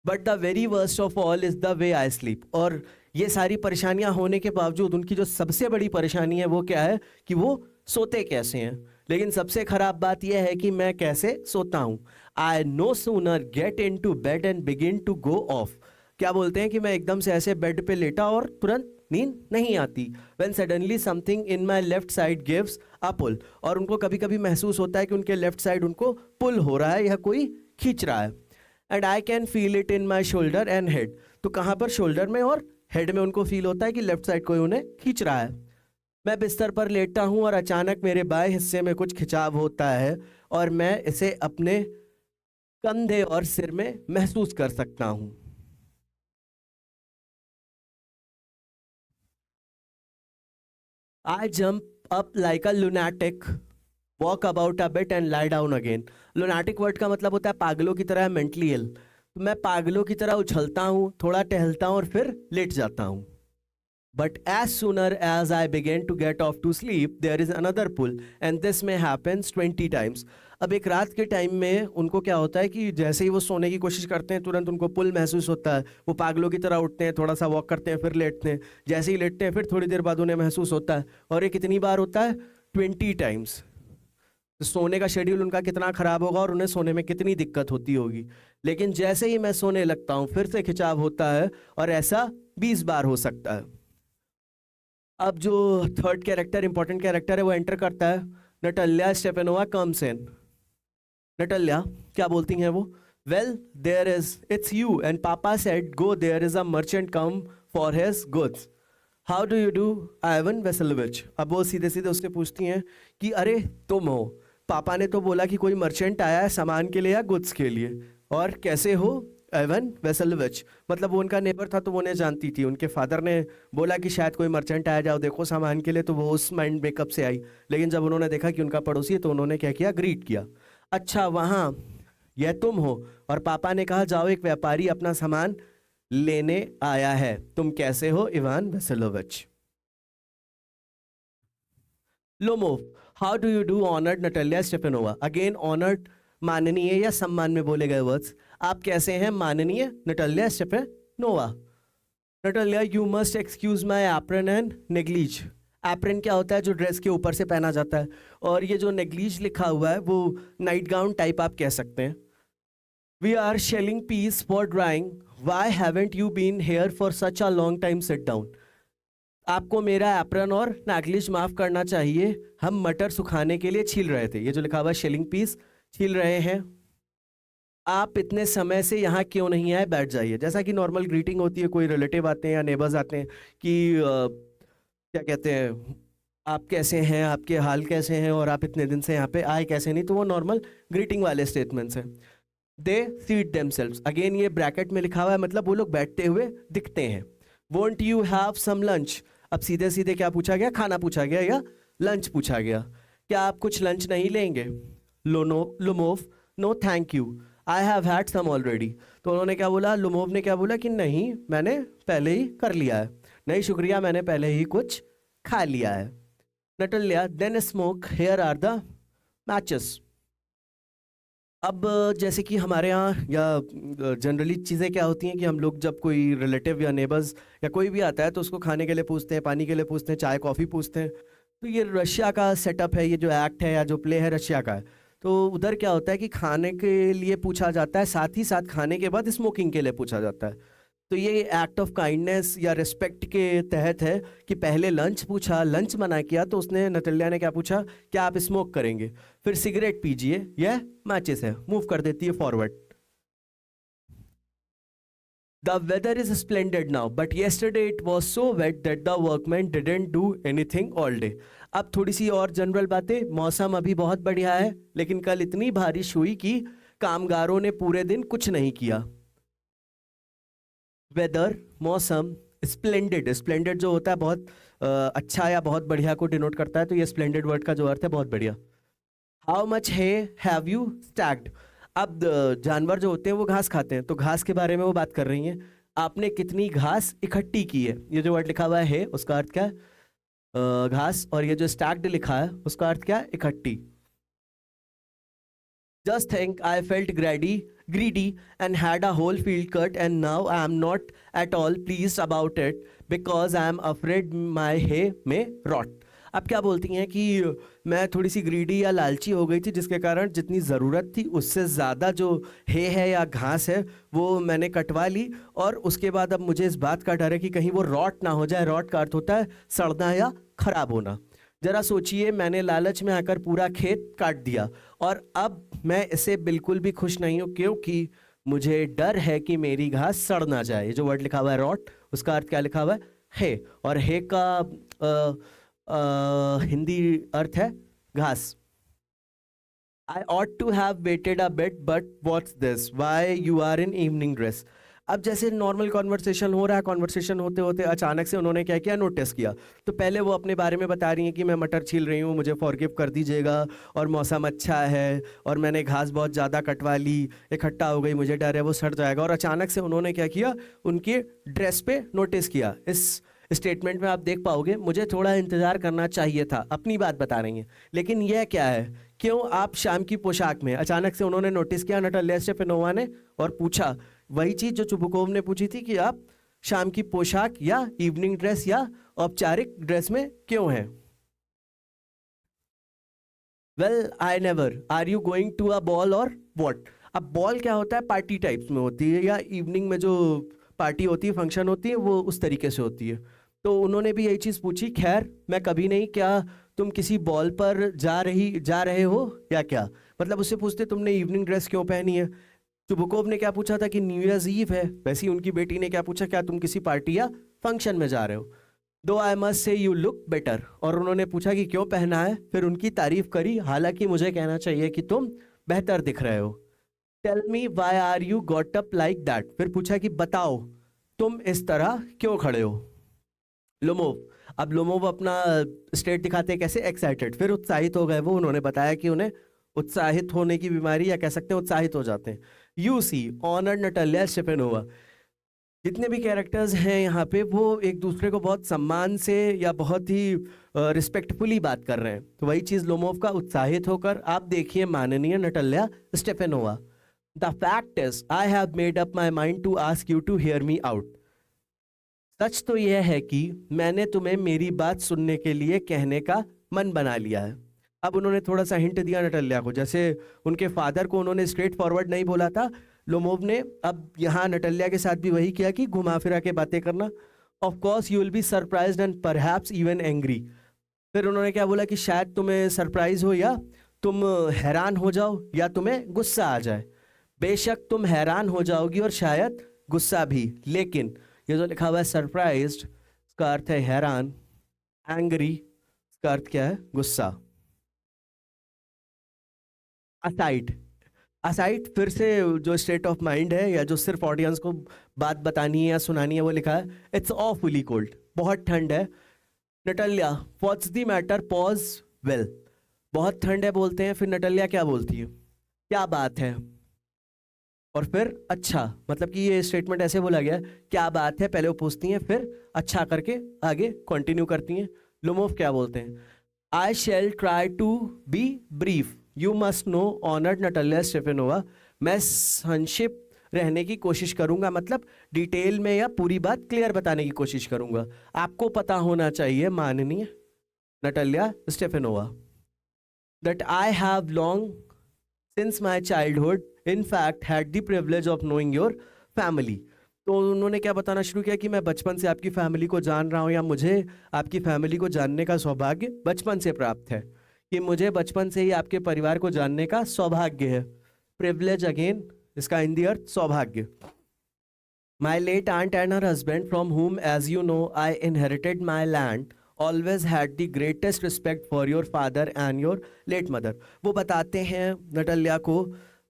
But the very worst of all is the way I sleep, और ये सारी परेशानियां होने के बावजूद उनकी जो सबसे बड़ी परेशानी है वो क्या है कि वो सोते कैसे हैं। लेकिन सबसे खराब बात यह है कि मैं कैसे सोता हूँ। I no sooner get into bed and begin to go off, क्या बोलते हैं कि मैं एकदम से ऐसे बेड पे लेटा और तुरंत नींद नहीं आती। When suddenly something in my left side gives a pull, और उनको कभी कभी महसूस होता है कि उनके लेफ्ट साइड उनको पुल हो रहा है या कोई खींच रहा है। And I can feel it in my shoulder and head, तो कहाँ पर, शोल्डर में और हेड में उनको फील होता है कि लेफ्ट साइड कोई उन्हें खींच रहा है। मैं बिस्तर पर लेटता हूँ और अचानक मेरे बाएं हिस्से में कुछ खिंचाव होता है, और मैं इसे अपने कंधे और सिर में महसूस कर सकता हूँ। I jump up like a lunatic, walk about a bit and lie down again. Lunatic word का मतलब होता है पागलों की तरह, मेंटली इल। तो मैं पागलों की तरह उछलता हूँ, थोड़ा टहलता हूँ और फिर लेट जाता हूँ। But as sooner as I begin to get off to sleep, there is another pull, and this may happens 20 times. अब एक रात के टाइम में उनको क्या होता है कि जैसे ही वो सोने की कोशिश करते हैं तुरंत उनको पुल महसूस होता है, वो पागलों की तरह उठते हैं, थोड़ा सा वॉक करते हैं, फिर लेटते हैं, जैसे ही लेटते हैं फिर थोड़ी देर बाद उन्हें महसूस होता है। और ये कितनी बार होता है? 20 टाइम्स। तो सोने का शेड्यूल उनका कितना खराब होगा और उन्हें सोने में कितनी दिक्कत होती होगी। लेकिन जैसे ही मैं सोने लगता हूँ फिर से खिंचाव होता है, और ऐसा 20 बार हो सकता है। अब जो थर्ड कैरेक्टर, इंपॉर्टेंट कैरेक्टर है, वो एंटर करता है। Natalya Stepanovna comes in. Natalya क्या बोलती हैं वो? Well there is, it's you, and papa said go, there is a merchant come for his goods. How do you do Ivan Vassilevitch. अब वो सीधे सीधे उससे पूछती हैं कि अरे तुम हो, पापा ने तो बोला कि कोई मर्चेंट आया है सामान के लिए या गुड्स के लिए, और कैसे हो आइवन वेसेलोविच। मतलब वो उनका नेबर था तो वो उन्हें जानती थी। उनके फादर ने बोला कि शायद कोई मर्चेंट आया, जाओ देखो सामान के लिए, तो वो उस माइंड मेकअप से आई। लेकिन जब उन्होंने देखा कि उनका पड़ोसी है तो उन्होंने क्या किया, ग्रीट किया। अच्छा वहाँ यह तुम हो, और पापा ने कहा जाओ एक व्यापारी अपना सामान लेने आया है, तुम कैसे हो Ivan Vassilevitch. Lomov, how do you do honoured Natalya Stepanovna. Again honoured माननीय या सम्मान में बोले गए वर्ड्स। आप कैसे हैं माननीय Natalya Stepanovna. Natalya you must excuse my apron and negligee. Apron क्या होता है? जो ड्रेस के ऊपर से पहना जाता है, और ये जो नेग्लीज लिखा हुआ है वो नाइट गाउन टाइप आप कह सकते हैं। We are shelling peas for drying, why haven't you been here for such a long time, sit down. आपको मेरा एप्रन और नेग्लिज माफ करना चाहिए, हम मटर सुखाने के लिए छील रहे थे। ये जो लिखा हुआ है शेलिंग पीस, छील रहे हैं। आप इतने समय से यहाँ क्यों नहीं आए, बैठ जाइए। जैसा कि नॉर्मल ग्रीटिंग होती है, कोई रिलेटिव आते हैं या नेबर्स आते हैं कि क्या कहते हैं, आप कैसे हैं, आपके हाल कैसे हैं, और आप इतने दिन से यहाँ पे आए कैसे नहीं, तो वो नॉर्मल ग्रीटिंग वाले स्टेटमेंट्स हैं। दे सीट देमसेल्व्स, अगेन ये ब्रैकेट में लिखा हुआ है, मतलब वो लोग बैठते हुए दिखते हैं। Won't you have some lunch. अब सीधे सीधे क्या पूछा गया, खाना पूछा गया या लंच पूछा गया। क्या आप कुछ लंच नहीं लेंगे। Lomov, no thank you, I have had some already. तो उन्होंने क्या बोला, लुमोव ने क्या बोला कि नहीं मैंने पहले ही कर लिया है, नहीं शुक्रिया मैंने पहले ही कुछ खा लिया है। Natalia, then smoke, here are the matches. अब जैसे कि हमारे यहाँ या जनरली चीज़ें क्या होती हैं कि हम लोग जब कोई रिलेटिव या नेबर्स या कोई भी आता है तो उसको खाने के लिए पूछते हैं, पानी के लिए पूछते हैं, चाय कॉफ़ी पूछते हैं। तो ये रशिया का सेटअप है, ये जो एक्ट है या जो प्ले है रशिया का है। तो उधर क्या होता है कि खाने के लिए पूछा जाता है, साथ ही साथ खाने के बाद स्मोकिंग के लिए पूछा जाता है। तो ये एक्ट ऑफ काइंडनेस या रिस्पेक्ट के तहत है कि पहले लंच पूछा, लंच मना किया, तो उसने नटल्या ने क्या पूछा, क्या आप स्मोक करेंगे, फिर सिगरेट पीजिए, यह मैचेस है, मूव कर देती है forward. The weather is splendid now, but yesterday it was so wet that the workmen didn't do anything all day. अब थोड़ी सी और जनरल बातें, मौसम अभी बहुत बढ़िया है, लेकिन कल इतनी बारिश हुई कि कामगारों ने पूरे दिन कुछ नहीं किया। वेदर, मौसम, स्प्लेंडेड, स्प्लेंडेड जो होता है बहुत अच्छा या बहुत बढ़िया को डिनोट करता है, तो ये स्प्लेंडेड वर्ड का जो अर्थ है बहुत बढ़िया। हाउ मच है हैव यू स्टैक्ड। अब जानवर जो होते हैं वो घास खाते हैं, तो घास के बारे में वो बात कर रही हैं। आपने कितनी घास इकट्ठी की है, ये जो वर्ड लिखा हुआ है उसका अर्थ क्या है, घास, और ये जो स्टैक्ड लिखा है उसका अर्थ क्या है, इकट्ठी। Just think, I felt greedy and had a whole field cut, and now I am not at all pleased about it because I am afraid my hay may rot. अब क्या बोलती हैं कि मैं थोड़ी सी ग्रीडी या लालची हो गई थी, जिसके कारण जितनी ज़रूरत थी उससे ज़्यादा जो हे है या घास है वो मैंने कटवा ली, और उसके बाद अब मुझे इस बात का डर है कि कहीं वो रॉट ना हो जाए। रॉट का अर्थ होता है सड़ना या खराब होना। जरा सोचिए, मैंने लालच में आकर पूरा खेत काट दिया और अब मैं इसे बिल्कुल भी खुश नहीं हूँ, क्योंकि मुझे डर है कि मेरी घास सड़ ना जाए। जो वर्ड लिखा हुआ है रॉट, उसका अर्थ क्या लिखा हुआ है, हे, और हे का हिंदी अर्थ है घास। I ought to have waited a bit, but what's this? Why you are in evening dress? अब जैसे नॉर्मल कॉन्वर्सेशन हो रहा है, कॉन्वर्सेशन होते होते अचानक से उन्होंने क्या किया, नोटिस किया। तो पहले वो अपने बारे में बता रही हैं कि मैं मटर छील रही हूँ, मुझे फॉरगिव कर दीजिएगा, और मौसम अच्छा है, और मैंने घास बहुत ज़्यादा कटवा ली, इकट्ठा हो गई, मुझे डर है वो सड़ जाएगा। और अचानक से उन्होंने क्या किया, उनके ड्रेस पे नोटिस किया। इस स्टेटमेंट में आप देख पाओगे, मुझे थोड़ा इंतज़ार करना चाहिए था, अपनी बात बता रही हैं। लेकिन यह क्या है, क्यों आप शाम की पोशाक में, अचानक से उन्होंने नोटिस किया नटालिया स्टेफानोवा ने, और पूछा वही चीज़ जो चुबुकोव ने पूछी थी कि आप शाम की पोशाक या इवनिंग ड्रेस या औपचारिक ड्रेस में क्यों हैं। Well I never, are you going to a ball or what. अब बॉल क्या होता है, पार्टी टाइप्स में होती है, या इवनिंग में जो पार्टी होती है, फंक्शन होती है, वो उस तरीके से होती है। तो उन्होंने भी यही चीज़ पूछी, खैर मैं कभी नहीं, क्या तुम किसी बॉल पर जा रहे हो या क्या। मतलब उससे पूछते तुमने इवनिंग ड्रेस क्यों पहनी है। चुबुकोव ने क्या पूछा था कि न्यू ईयर्स ईव है, वैसे ही उनकी बेटी ने क्या पूछा, क्या तुम किसी पार्टी या फंक्शन में जा रहे हो। दो I must say you look better, और उन्होंने पूछा कि क्यों पहना है, फिर उनकी तारीफ करी, हालांकि मुझे कहना चाहिए कि तुम बेहतर दिख रहे हो। Tell me why are you got up like that, फिर पूछा कि बताओ तुम इस तरह क्यों खड़े हो। लोमोव, अब लोमोव अपना स्टेट दिखाते हैं कैसे, एक्साइटेड, फिर उत्साहित हो गए वो। उन्होंने बताया कि उन्हें उत्साहित होने की बीमारी, या कह सकते हैं उत्साहित हो जाते हैं। यू सी ऑनर्ड नटालिया स्टेफानोवा, जितने भी कैरेक्टर्स हैं यहाँ पे वो एक दूसरे को बहुत सम्मान से या बहुत ही रिस्पेक्टफुली बात कर रहे हैं। तो वही चीज़ लोमोव का, उत्साहित होकर। आप देखिए माननीय Natalya Stepanovna, the fact is I have made up my mind to ask you to hear me out. सच तो यह है कि मैंने तुम्हें मेरी बात सुनने के लिए कहने का मन बना लिया है। अब उन्होंने थोड़ा सा हिंट दिया नटालिया को, जैसे उनके फादर को उन्होंने स्ट्रेट फॉरवर्ड नहीं बोला था लोमोव ने, अब यहाँ नटालिया के साथ भी वही किया कि घुमा फिरा के बातें करना। Of course you will be surprised and perhaps even angry, फिर उन्होंने क्या बोला कि शायद तुम्हें सरप्राइज हो, या तुम हैरान हो जाओ, या तुम्हें गुस्सा आ जाए। बेशक तुम हैरान हो जाओगी और शायद गुस्सा भी, लेकिन ये जो लिखा हुआ है सरप्राइज्ड, इसका अर्थ है हैरान, एंग्री इसका अर्थ क्या है, गुस्सा। असाइड, असाइड फिर से जो स्टेट ऑफ माइंड है, या जो सिर्फ ऑडियंस को बात बतानी है या सुनानी है, वो लिखा है इट्स ऑफुली कोल्ड, बहुत ठंड है। Natalia, what's the matter, pause, well, बहुत ठंड है बोलते हैं, फिर नटालिया क्या बोलती है, क्या बात है, और फिर अच्छा, मतलब कि ये स्टेटमेंट ऐसे बोला गया, क्या बात है, पहले वो पूछती हैं, फिर अच्छा करके आगे कंटिन्यू करती हैं। लोमोव क्या बोलते हैं, I shall try to be brief, you must know honoured Natalya Stepanovna, मैं संक्षिप्त रहने की कोशिश करूंगा, मतलब डिटेल में या पूरी बात क्लियर बताने की कोशिश करूंगा। आपको पता होना चाहिए माननीय Natalya Stepanovna, that I have long since my childhood in fact had the privilege of knowing your family, तो उन्होंने क्या बताना शुरू किया कि मैं बचपन से आपकी फैमिली को जान रहा हूँ, या मुझे आपकी फैमिली को जानने का सौभाग्य बचपन से प्राप्त है, कि मुझे बचपन से ही आपके परिवार को जानने का सौभाग्य है। प्रिविलेज अगेन, इसका हिंदी अर्थ सौभाग्य। My late aunt and her husband, from whom, as you know, I inherited my land, always had the greatest respect for your father and your late mother. वो बताते हैं नटल्या को,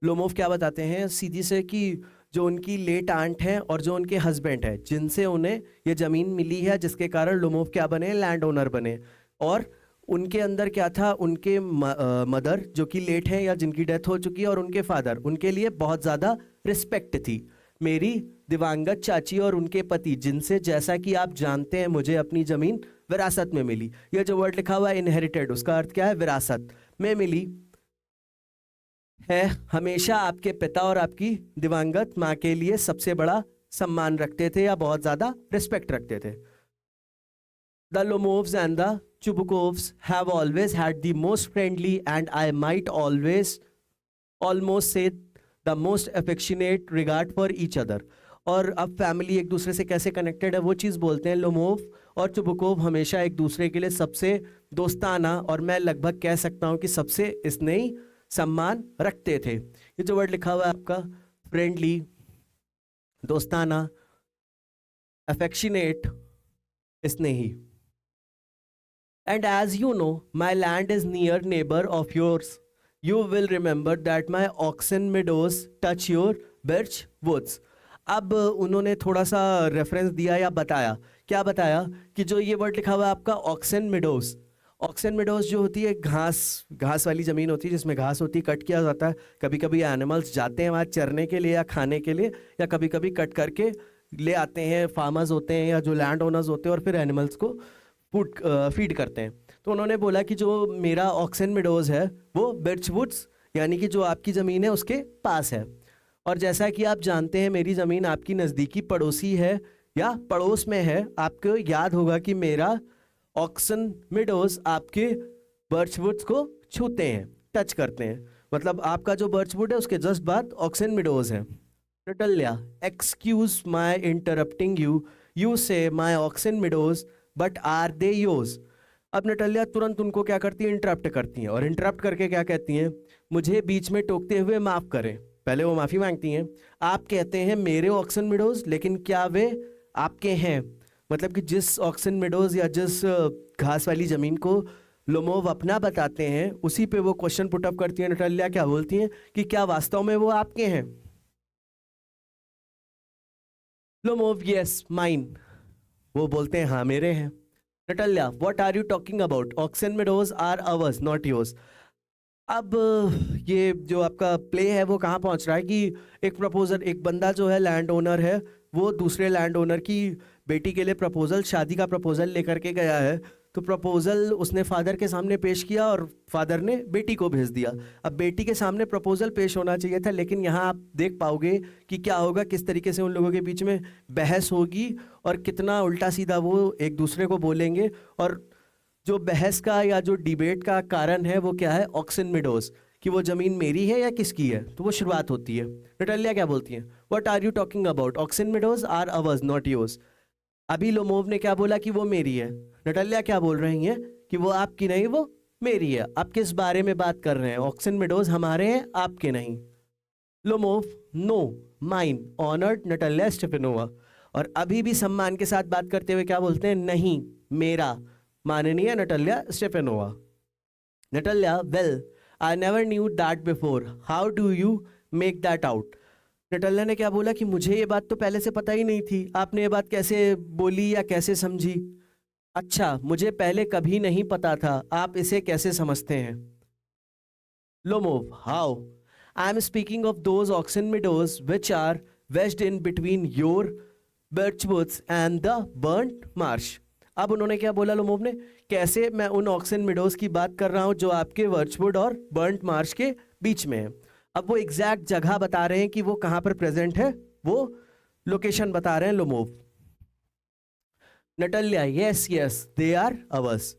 लोमोव क्या बताते हैं सीधी से, कि जो उनकी लेट आंट हैं और जो उनके हस्बैंड हैं, जिनसे उन्हें ये ज़मीन मिली है, जिसके कारण लोमोव क्या बने, लैंड ओनर बने। और उनके अंदर क्या था, उनके मदर जो कि लेट हैं या जिनकी डेथ हो चुकी है, और उनके फादर, उनके लिए बहुत ज़्यादा रिस्पेक्ट थी। मेरी दिवंगत चाची और उनके पति, जिनसे जैसा कि आप जानते हैं मुझे अपनी ज़मीन विरासत में मिली। यह जो वर्ड लिखा हुआ है इनहेरिटेड, उसका अर्थ क्या है, विरासत में मिली है। हमेशा आपके पिता और आपकी दिवंगत माँ के लिए सबसे बड़ा सम्मान रखते थे, या बहुत ज़्यादा रिस्पेक्ट रखते थे। The Lomovs and the Chubukovs have always had the most friendly and I might almost say the most affectionate regard for each other. और अब फैमिली एक दूसरे से कैसे कनेक्टेड है वो चीज़ बोलते हैं। लोमोव और चुबुकोव हमेशा एक दूसरे के लिए सबसे दोस्ताना, और मैं लगभग कह सकता हूँ कि सबसे स्नेही सम्मान रखते थे। ये जो वर्ड लिखा हुआ है आपका, फ्रेंडली, दोस्ताना, affectionate, Snehi. And as you know, my land is near neighbor of yours. You will remember that my oxen meadows touch your birch woods. अब उन्होंने थोड़ा सा रेफरेंस दिया या बताया, क्या बताया, कि जो ये वर्ड लिखा हुआ है आपका ऑक्सन मिडोज, ऑक्सन मिडोज जो होती है घास वाली ज़मीन होती है जिसमें घास होती है, कट किया जाता है। कभी कभी एनिमल्स जाते हैं वहाँ चरने के लिए या खाने के लिए, या कभी कभी कट करके ले आते हैं, फार्मर्स होते हैं या जो लैंड ओनर्स होते हैं, और फिर एनिमल्स को फीड करते हैं। तो उन्होंने बोला कि जो मेरा ऑक्सन मिडोज है वो बिर्च वुड्स, यानी कि जो आपकी ज़मीन है उसके पास है। और जैसा कि आप जानते हैं मेरी ज़मीन आपकी नज़दीकी पड़ोसी है या पड़ोस में है। आपको याद होगा कि मेरा ऑक्सन मिडोज आपके बर्च वुड्स को छूते हैं, टच करते हैं। मतलब आपका जो बर्च वुड है उसके जस्ट बाद ऑक्सन मिडोज है। Natalya, excuse my interrupting you, you say my Oxen Meadows but are they yours. अब नटल्या तुरंत उनको क्या करती है, इंटरप्ट करती हैं, और इंटरप्ट करके क्या कहती हैं, मुझे बीच में टोकते हुए माफ़ करें। पहले वो माफ़ी मांगती हैं। आप कहते हैं मेरे ऑक्सन मिडोज, लेकिन क्या वे आपके हैं? मतलब कि जिस ऑक्सन मिडोज या जिस घास वाली ज़मीन को लोमोव अपना बताते हैं, उसी पे वो क्वेश्चन पुटअप करती है नटल्या। क्या बोलती हैं कि क्या वास्तव में वो आपके हैं? Lomov, yes mine. वो बोलते हैं हाँ मेरे हैं। Natalya, what are you talking about, Oxen meadows are ours not yours. अब ये जो आपका प्ले है वो कहाँ पहुँच रहा है कि एक प्रपोजल, एक बंदा जो है लैंड ओनर है, वो दूसरे लैंड ओनर की बेटी के लिए प्रपोजल, शादी का प्रपोजल लेकर के गया है। तो प्रपोजल उसने फादर के सामने पेश किया और फादर ने बेटी को भेज दिया। अब बेटी के सामने प्रपोजल पेश होना चाहिए था, लेकिन यहाँ आप देख पाओगे कि क्या होगा, किस तरीके से उन लोगों के बीच में बहस होगी और कितना उल्टा सीधा वो एक दूसरे को बोलेंगे। और जो बहस का या जो डिबेट का कारण है वो क्या है, ऑक्सन मिडोज, कि वो ज़मीन मेरी है या किसकी है। तो वो शुरुआत होती है। नटल्या क्या बोलती है, what are you talking about, Oxen meadows are ours not yours. अभी लोमोव ने क्या बोला कि वो मेरी है। नटल्या क्या बोल रही हैं कि वो आपकी नहीं, वो मेरी है। आप किस बारे में बात कर रहे हैं, ऑक्सन मिडोज हमारे हैं, आपके नहीं। Lomov, no mine, honoured Natalya स्टेफेनोवा। और अभी भी सम्मान के साथ बात करते हुए क्या बोलते हैं, नहीं मेरा, माननीय Natalya Stepanovna. Natalya, well I never knew that before, how do you make that out. Natalya ने क्या बोला कि मुझे ये बात तो पहले से पता ही नहीं थी, आपने ये बात कैसे बोली या कैसे समझी? अच्छा, मुझे पहले कभी नहीं पता था, आप इसे कैसे समझते हैं? Lomov, how, I am speaking of those Oxen Meadows which are wedged in between your birchwoods and the burnt marsh. अब उन्होंने क्या बोला लोमोव ने, कैसे मैं उन ऑक्सन मिडोज की बात कर रहा हूं जो आपके बर्चवुड और बर्न्ट मार्श के बीच में है। अब वो एग्जैक्ट जगह बता रहे हैं कि वो कहां पर प्रेजेंट है, वो लोकेशन बता रहे हैं Lomov. Natalya, yes yes they are ours,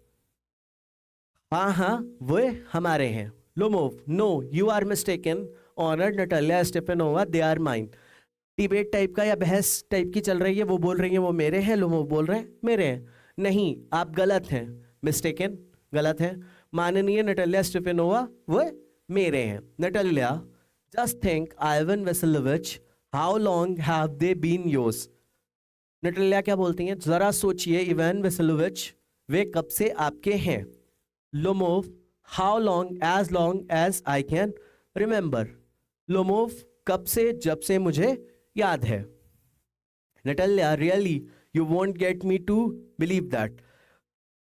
हाँ हाँ वो हमारे हैं। Lomov, no you are mistaken honoured Natalya Stepanovna, they are mine. Debate type का या बहस टाइप की चल रही है, वो बोल रही है वो मेरे हैं, लोग बोल रहे हैं मेरे हैं। नहीं, आप गलत हैं, मिस्टेकन, गलत हैं। माननीय नटालिया स्टेफानोवा वो मेरे हैं। Natalya, just think Ivan Vassilevitch, how long have they been yours? Natalya क्या बोलती हैं, जरा सोचिए इवान वेसेलोविच, वे कब से आपके हैं? Lomov, how long as I can remember? Lomov, कब से, जब से मुझे याद है। Natalia, really you won't get me to believe that?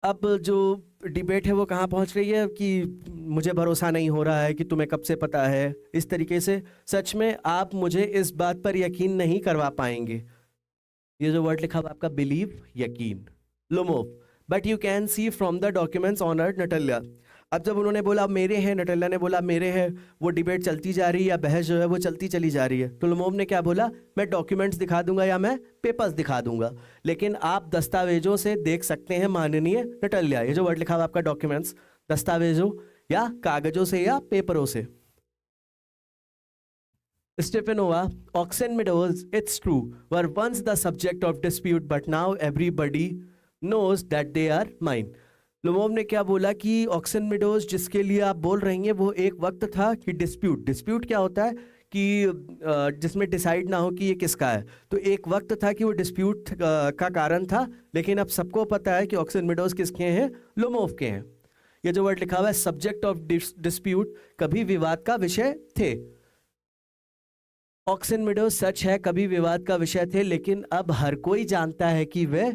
अब जो डिबेट है वो कहाँ पहुँच रही है कि मुझे भरोसा नहीं हो रहा है कि तुम्हें कब से पता है, इस तरीके से। सच में आप मुझे इस बात पर यकीन नहीं करवा पाएंगे। ये जो वर्ड लिखा हुआ आपका बिलीव, यकीन। Lomov, but you can see from the documents honoured Natalia. अब जब उन्होंने बोला मेरे हैं, नटालिया ने बोला मेरे हैं, वो डिबेट चलती जा रही है या बहस जो है वो चलती चली जा रही है। तो लोमोव ने क्या बोला, मैं डॉक्यूमेंट्स दिखा दूंगा या मैं पेपर्स दिखा दूंगा, लेकिन आप दस्तावेजों से देख सकते हैं माननीय नटालिया। ये जो वर्ड लिखा हुआ आपका डॉक्यूमेंट्स, दस्तावेजों या कागजों से या पेपरों से। Stepanova, Oxen Meadows, it's true, were once the subject of dispute, but now everybody knows that they are mine. Lomov ने क्या बोला कि ऑक्सन मिडोज जिसके लिए आप बोल रही हैं वो एक वक्त था कि डिस्प्यूट क्या होता है कि जिसमें डिसाइड ना हो कि ये किसका है। तो एक वक्त था कि वो डिस्प्यूट का कारण था, लेकिन अब सबको पता है कि ऑक्सन मिडोज किसके हैं, लोमोव के हैं। ये जो वर्ड लिखा हुआ है सब्जेक्ट ऑफ डिस्प्यूट, कभी विवाद का विषय थे। ऑक्सन मिडोज सच है कभी विवाद का विषय थे, लेकिन अब हर कोई जानता है कि वे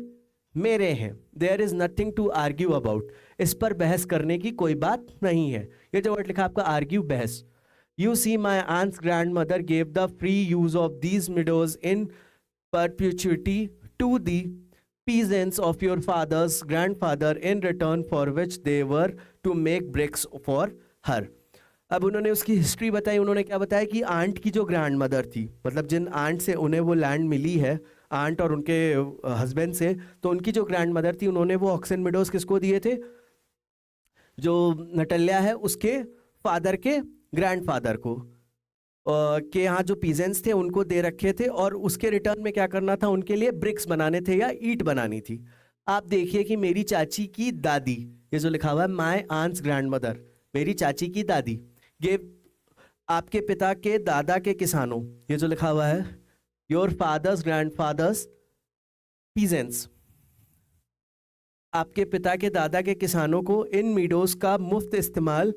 मेरे हैं। There is nothing to argue about, इस पर बहस करने की कोई बात नहीं है। ये जो वर्ड लिखा आपका आर्ग्यू, बहस। You see my aunt's grandmother gave the free use of these meadows in perpetuity to the peasants of your father's grandfather in return for which they were to make bricks for her. अब उन्होंने उसकी हिस्ट्री बताई। उन्होंने क्या बताया कि आंट की जो ग्रैंड मदर थी, मतलब जिन आंट से उन्हें वो लैंड मिली है, आंट और उनके हस्बैंड से, तो उनकी जो ग्रैंड मदर थी उन्होंने वो ऑक्सन मिडोज किसको दिए थे, जो नटालिया है उसके फादर के ग्रैंडफादर को के यहाँ जो पीजेंट्स थे उनको दे रखे थे, और उसके रिटर्न में क्या करना था, उनके लिए ब्रिक्स बनाने थे या ईंट बनानी थी। आप देखिए कि मेरी चाची की दादी, ये जो लिखा हुआ है माय आंट्स ग्रैंड मदर, मेरी चाची की दादी, ये आपके पिता के दादा के किसानों, ये जो लिखा हुआ है योर फादर्स ग्रैंडफादर्स पीजेंट्स, आपके पिता के दादा के किसानों को इन मीडोज का मुफ्त इस्तेमाल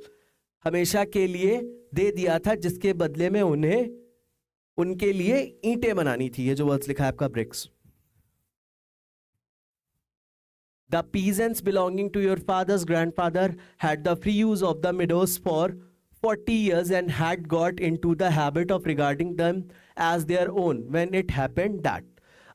हमेशा के लिए दे दिया था, जिसके बदले में उन्हें उनके लिए ईंटें बनानी थी। ये जो वर्ड्स लिखा है आपका bricks. The peasants belonging to your father's grandfather had the free use of the meadows for 40 years and had got into the habit of regarding them as their own when it happened that.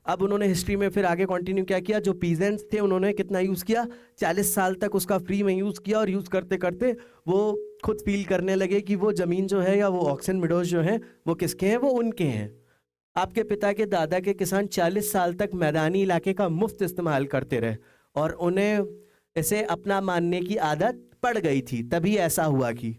अब उन्होंने हिस्ट्री में फिर आगे कंटिन्यू क्या किया, जो पीजेंट्स थे उन्होंने कितना यूज़ किया, 40 साल तक उसका फ्री में यूज़ किया, और यूज़ करते करते वो खुद फील करने लगे कि वो ज़मीन जो है या वो ऑक्सन मिडोज जो हैं वो किसके हैं, वो उनके हैं। आपके पिता के दादा के किसान 40 साल तक मैदानी इलाके का मुफ्त इस्तेमाल करते रहे, और उन्हें इसे अपना मानने की आदत पड़ गई थी, तभी ऐसा हुआ कि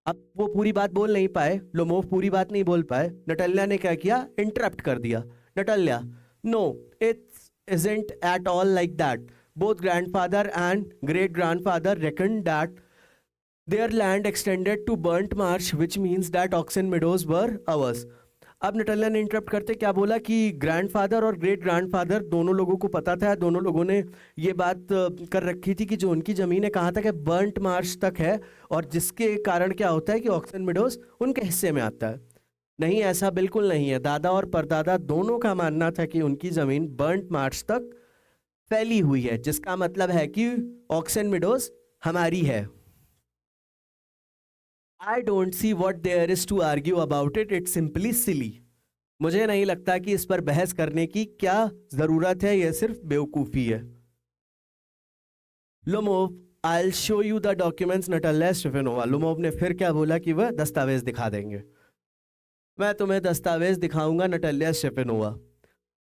अब वो पूरी बात बोल नहीं पाए, लोमोव पूरी बात नहीं बोल पाए। नटालिया ने क्या किया, इंटरप्ट कर दिया। Natalia, no it's isn't at all like that, both grandfather and great grandfather reckoned that their land extended to burnt marsh, which means that oxen meadows were ours. अब नटालिया ने इंटरप्ट करते क्या बोला कि ग्रैंडफादर और ग्रेट ग्रैंडफादर दोनों लोगों को पता था, दोनों लोगों ने ये बात कर रखी थी कि जो उनकी ज़मीन है कहाँ तक है, बर्ंट मार्श तक है, और जिसके कारण क्या होता है कि ऑक्सन मिडोज उनके हिस्से में आता है। नहीं, ऐसा बिल्कुल नहीं है। दादा और परदादा दोनों का मानना था कि उनकी ज़मीन बर्ंट मार्श तक फैली हुई है, जिसका मतलब है कि ऑक्सन मिडोज हमारी है। I don't see what there is to argue about it. It's simply silly. मुझे नहीं लगता कि इस पर बहस करने की क्या जरूरत है, यह सिर्फ बेवकूफी है। Lomov, I'll show you the documents, Natalya स्टेफानोवा। Lomov ने फिर क्या बोला कि वह दस्तावेज दिखा देंगे। मैं तुम्हें दस्तावेज दिखाऊंगा, Natalya Stepanovna.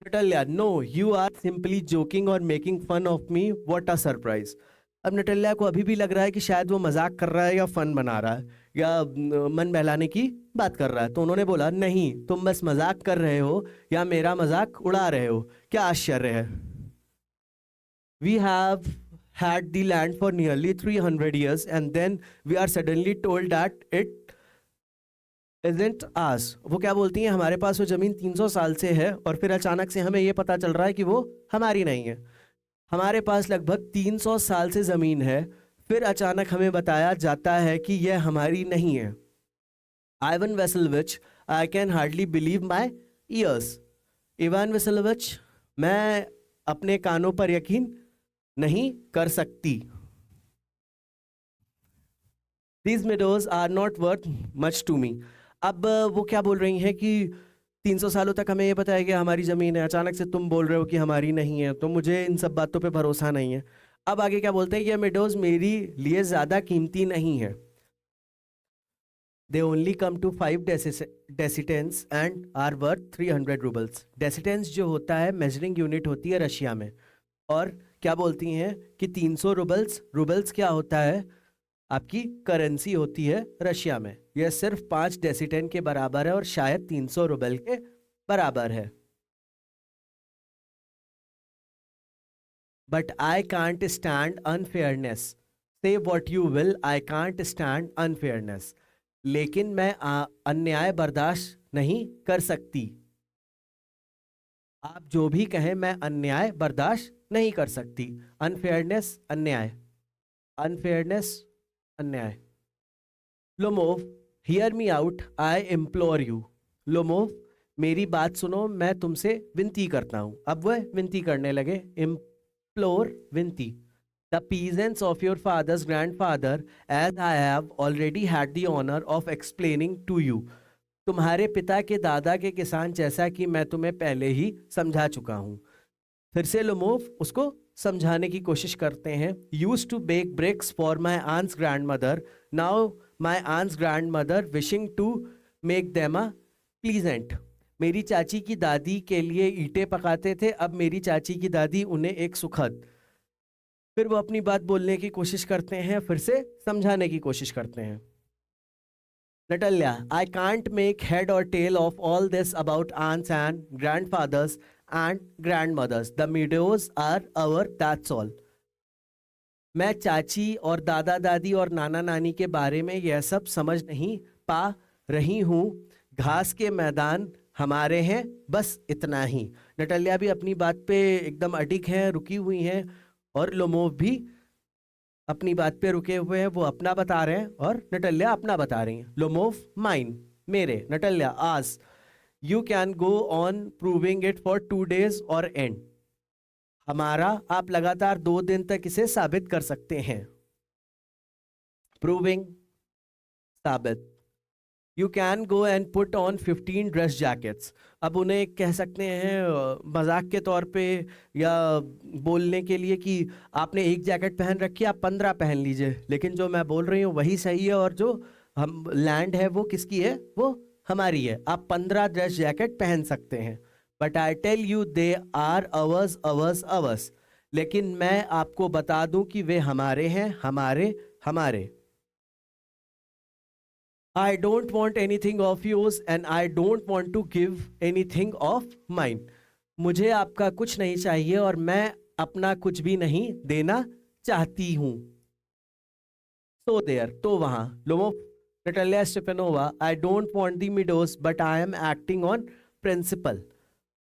Natalya, no you are simply joking और making fun of me, what a surprise. अब नटालिया को अभी भी लग रहा है कि शायद वो मजाक कर रहा है या फन बना रहा है। या मन बहलाने की बात कर रहा है। तो उन्होंने बोला नहीं, तुम बस मजाक कर रहे हो या मेरा मजाक उड़ा रहे हो, क्या आश्चर्य है। We have had the land for nearly 300 years and then we are suddenly told that it isn't ours। वो क्या बोलती हैं, हमारे पास वो जमीन 300 साल से है और फिर अचानक से हमें ये पता चल रहा है कि वो हमारी नहीं है। हमारे पास लगभग 300 साल से जमीन है, फिर अचानक हमें बताया जाता है कि यह हमारी नहीं है। Ivan Vasilevich, I can hardly believe my ears। Ivan Vassilevitch, मैं अपने कानों पर यकीन नहीं कर सकती। These meadows are not worth much to me। अब वो क्या बोल रही हैं कि 300 सालों तक हमें ये बताया गया हमारी जमीन है, अचानक से तुम बोल रहे हो कि हमारी नहीं है, तो मुझे इन सब बातों पे भरोसा नहीं है। अब आगे क्या बोलते हैं, ये मेडोज मेरी लिए ज्यादा कीमती नहीं है। They only come to 5 dessiatins and are worth 300 roubles. Dessiatins जो होता है मेजरिंग यूनिट होती है रशिया में, और क्या बोलती हैं कि 300 रूबल्स, रूबल्स क्या होता है, आपकी करेंसी होती है रशिया में। यह सिर्फ 5 डेसिटेन के बराबर है और शायद 300 रूबल के बराबर है। But I can't stand unfairness. Say what you will, I can't stand unfairness. लेकिन मैं अन्याय बर्दाश्त नहीं कर सकती। आप जो भी कहें, मैं अन्याय बर्दाश्त नहीं कर सकती। अनफेयरनेस, अन्याय, अनफेयरनेस, अन्याय। Lomov, here me out, I implore you. Lomov, मेरी बात सुनो, मैं तुमसे विनती करता हूं। अब वह विनती करने लगे, इम्प्लोर, विनती। The peasants of your father's grandfather, as I have already had the honor of explaining to you। तुम्हारे पिता के दादा के किसान, जैसा कि मैं तुम्हें पहले ही समझा चुका हूं। फिर से लोमोव उसको समझाने की कोशिश करते हैं। Used to bake bricks for my aunt's grandmother, now my aunt's grandmother wishing to make them a pleasant. मेरी चाची की दादी के लिए ईंटें पकाते थे, अब मेरी चाची की दादी उन्हें एक सुखद। फिर वो अपनी बात बोलने की कोशिश करते हैं, फिर से समझाने की कोशिश करते हैं। Natalia, I can't make head or tail of all this about aunts and grandfathers and grandmothers। The meadows are our, that's all। मैं चाची और दादा दादी और नाना नानी के बारे में यह सब समझ नहीं पा रही हूँ। घास के मैदान हमारे हैं, बस इतना ही। नटल्या भी अपनी बात पे एकदम अडिग हैं, रुकी हुई हैं, और लोमोव भी अपनी बात पे रुके हुए हैं। वो अपना बता रहे हैं और नटल्या अपना बता रही हैं। लोमोव, माइन, मेरे। Natalya, as, you can go on proving it for 2 days और एंड। हमारा, आप लगातार 2 दिन तक इसे साबित कर सकते हैं। प्रूविंग, साबित। You can go and put on 15 dress jackets. अब उन्हें कह सकते हैं मजाक के तौर पे या बोलने के लिए कि आपने एक जैकेट पहन रखी है, आप 15 पहन लीजिए। लेकिन जो मैं बोल रही हूँ वही सही है, और जो हम लैंड है वो किसकी है, वो हमारी है। आप 15 ड्रेस जैकेट पहन सकते हैं। But I tell you they are ours, ours, ours. लेकिन मैं आपको बता दूं कि वे हमारे हैं, हमारे, हमारे। I don't want anything of yours and I don't want to give anything of mine। मुझे आपका कुछ नहीं चाहिए और मैं अपना कुछ भी नहीं देना चाहती हूं। So there, तो वहां। Lomov, Natalia Stepanova, I don't want the meadows but I am acting on principle।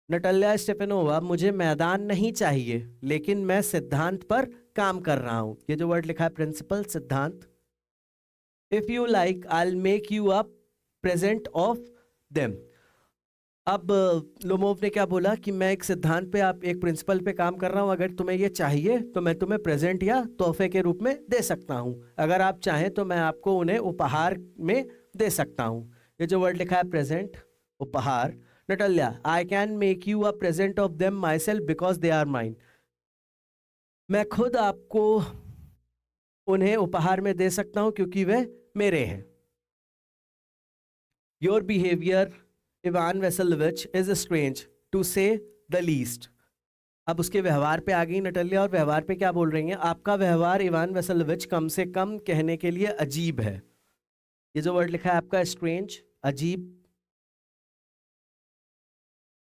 Natalia Stepanova, मुझे मैदान नहीं चाहिए लेकिन मैं सिद्धांत पर काम कर रहा हूं। ये जो वर्ड लिखा है प्रिंसिपल, सिद्धांत। If you like, I'll make you a present of them। अब लोमोव ने क्या बोला कि मैं एक सिद्धांत पे, आप एक प्रिंसिपल पे काम कर रहा हूं। अगर तुम्हें ये चाहिए तो मैं तुम्हें प्रेजेंट या तोहफे के रूप में दे सकता हूं। अगर आप चाहें तो मैं आपको उन्हें उपहार में दे सकता हूं। ये जो वर्ड लिखा है प्रेजेंट, उपहार। Natalya, I can make you a present of them myself because they are mine. मैं खुद आपको उन्हें उपहार में दे सकता हूं क्योंकि वे मेरे हैं। Your behaviour Ivan Vasilevich is strange to say the least. अब उसके व्यवहार पे आ गई नटल्या, और व्यवहार पे क्या बोल रही हैं, आपका व्यवहार इवान वेसेलोविच कम से कम कहने के लिए अजीब है। ये जो वर्ड लिखा है आपका स्ट्रेंज, अजीब।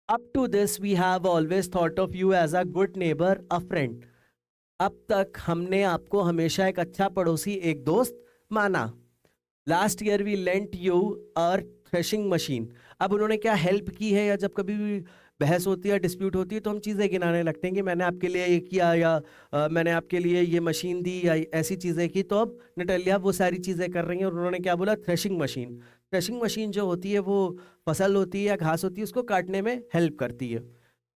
Up to this we have always thought of you as a good neighbor, a friend. अब तक हमने आपको हमेशा एक अच्छा पड़ोसी, एक दोस्त माना। Last year we lent you our threshing machine. अब उन्होंने क्या हेल्प की है, या जब कभी भी बहस होती है, डिस्प्यूट होती है, तो हम चीज़ें गिनाने लगते हैं कि मैंने आपके लिए ये किया, या मैंने आपके लिए ये मशीन दी, या ऐसी चीज़ें की। तो अब नटालिया वो सारी चीज़ें कर रही हैं, और उन्होंने क्या बोला, थ्रेशिंग मशीन। थ्रेशिंग मशीन जो होती है वो फसल होती है या घास होती है, उसको काटने में हेल्प करती है।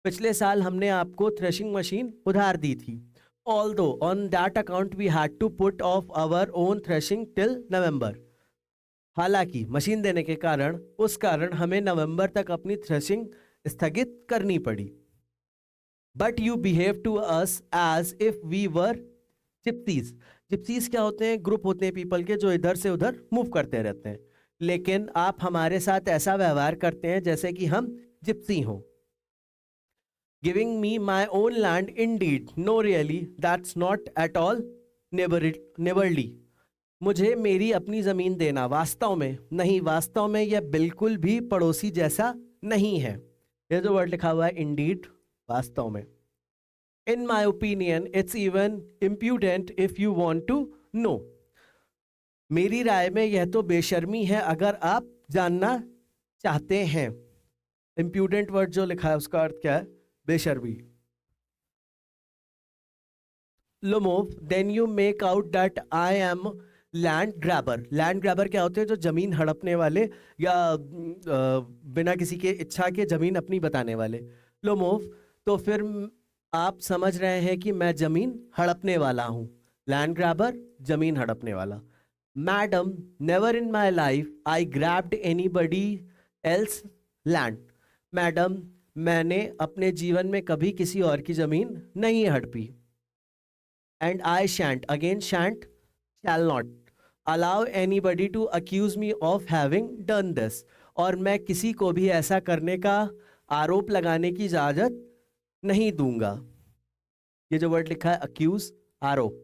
पिछले साल हमने आपको थ्रेशिंग मशीन उधार दी थी। Although on that account we had to put off our own threshing till November. हालांकि मशीन देने के कारण, उस कारण हमें नवंबर तक अपनी थ्रेशिंग स्थगित करनी पड़ी। But you behave to us as if we were gypsies. Gypsies क्या होते हैं? ग्रुप होते हैं पीपल के जो इधर से उधर मूव करते रहते हैं। लेकिन आप हमारे साथ ऐसा व्यवहार करते हैं जैसे कि हम जिप्सी हों। Giving me my own land, indeed. No, really, that's not at all neighborly. मुझे मेरी अपनी जमीन देना वास्तव में नहीं, वास्तव में यह बिल्कुल भी पड़ोसी जैसा नहीं है। ये जो वर्ड लिखा हुआ है indeed, वास्तव में। In my opinion, it's even impudent if you want to know. मेरी राय में यह तो बेशर्मी है अगर आप जानना चाहते हैं। Impudent वर्ड जो लिखा है उसका अर्थ क्या है? बेशर्मी। Lomov, then you make out that I am land grabber. Land grabber क्या होते हैं? जो जमीन हड़पने वाले या बिना किसी के इच्छा के जमीन अपनी बताने वाले। लोमोव, तो फिर आप समझ रहे हैं कि मैं जमीन हड़पने वाला हूं। लैंड ग्रैबर, जमीन हड़पने वाला। Madam, never in my life I grabbed anybody else land. Madam, मैंने अपने जीवन में कभी किसी और की जमीन नहीं हड़पी। And I shan't, again shan't, shall not allow anybody to accuse me of having done this. और मैं किसी को भी ऐसा करने का आरोप लगाने की इजाजत नहीं दूंगा। ये जो वर्ड लिखा है अक्यूज, आरोप।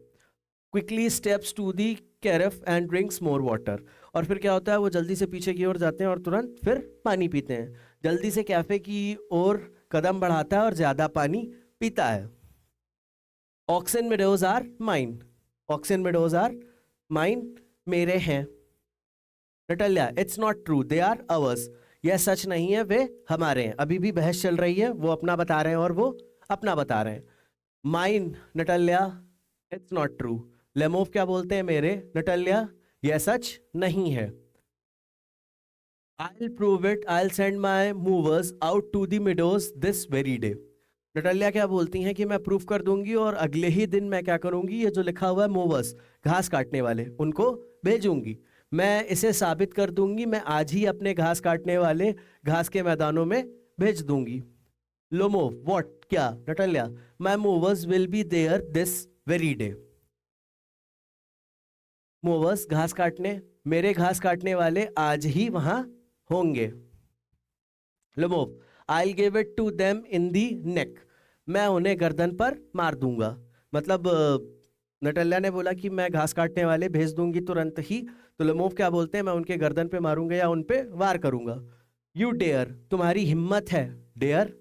Quickly steps to the carafe and drinks more water. और फिर क्या होता है? वो जल्दी से पीछे की ओर जाते हैं और तुरंत फिर पानी पीते हैं। जल्दी से कैफे की ओर कदम बढ़ाता है और ज्यादा पानी पीता है। Oxen Meadows are mine. Oxen Meadows are mine, मेरे हैं। Natalia, it's not true, they are ours. यह सच नहीं है, वे हमारे हैं। अभी भी बहस चल रही है, वो अपना बता रहे हैं और वो अपना बता रहे हैं। Mine, Natalia, it's not true. Lomov क्या बोलते हैं? मेरे। नटालिया, यह सच नहीं है। I'll prove it. I'll send my movers out to the meadows this very day. Natalia क्या बोलती हैं कि मैं प्रूफ कर दूंगी और अगले ही दिन मैं क्या करूंगी? ये जो लिखा हुआ है मूवर्स, घास काटने वाले, उनको भेजूंगी। मैं इसे साबित कर दूंगी, मैं आज ही अपने घास काटने वाले घास के मैदानों में भेज दूंगी। लोमोव, व्हाट, क्या? Natalia, my mowers will be there this very day. Mowers, घास काटने, मेरे घास काटने वाले आज ही वहां होंगे। Lomov, I'll give it to them in the neck. मैं उन्हें गर्दन पर मार दूंगा। मतलब नटालिया ने बोला कि मैं घास काटने वाले भेज दूंगी तुरंत ही, तो लोमोव क्या बोलते हैं? मैं उनके गर्दन पे मारूंगा या उन पे वार करूंगा। You dare, तुम्हारी हिम्मत है। डेयर,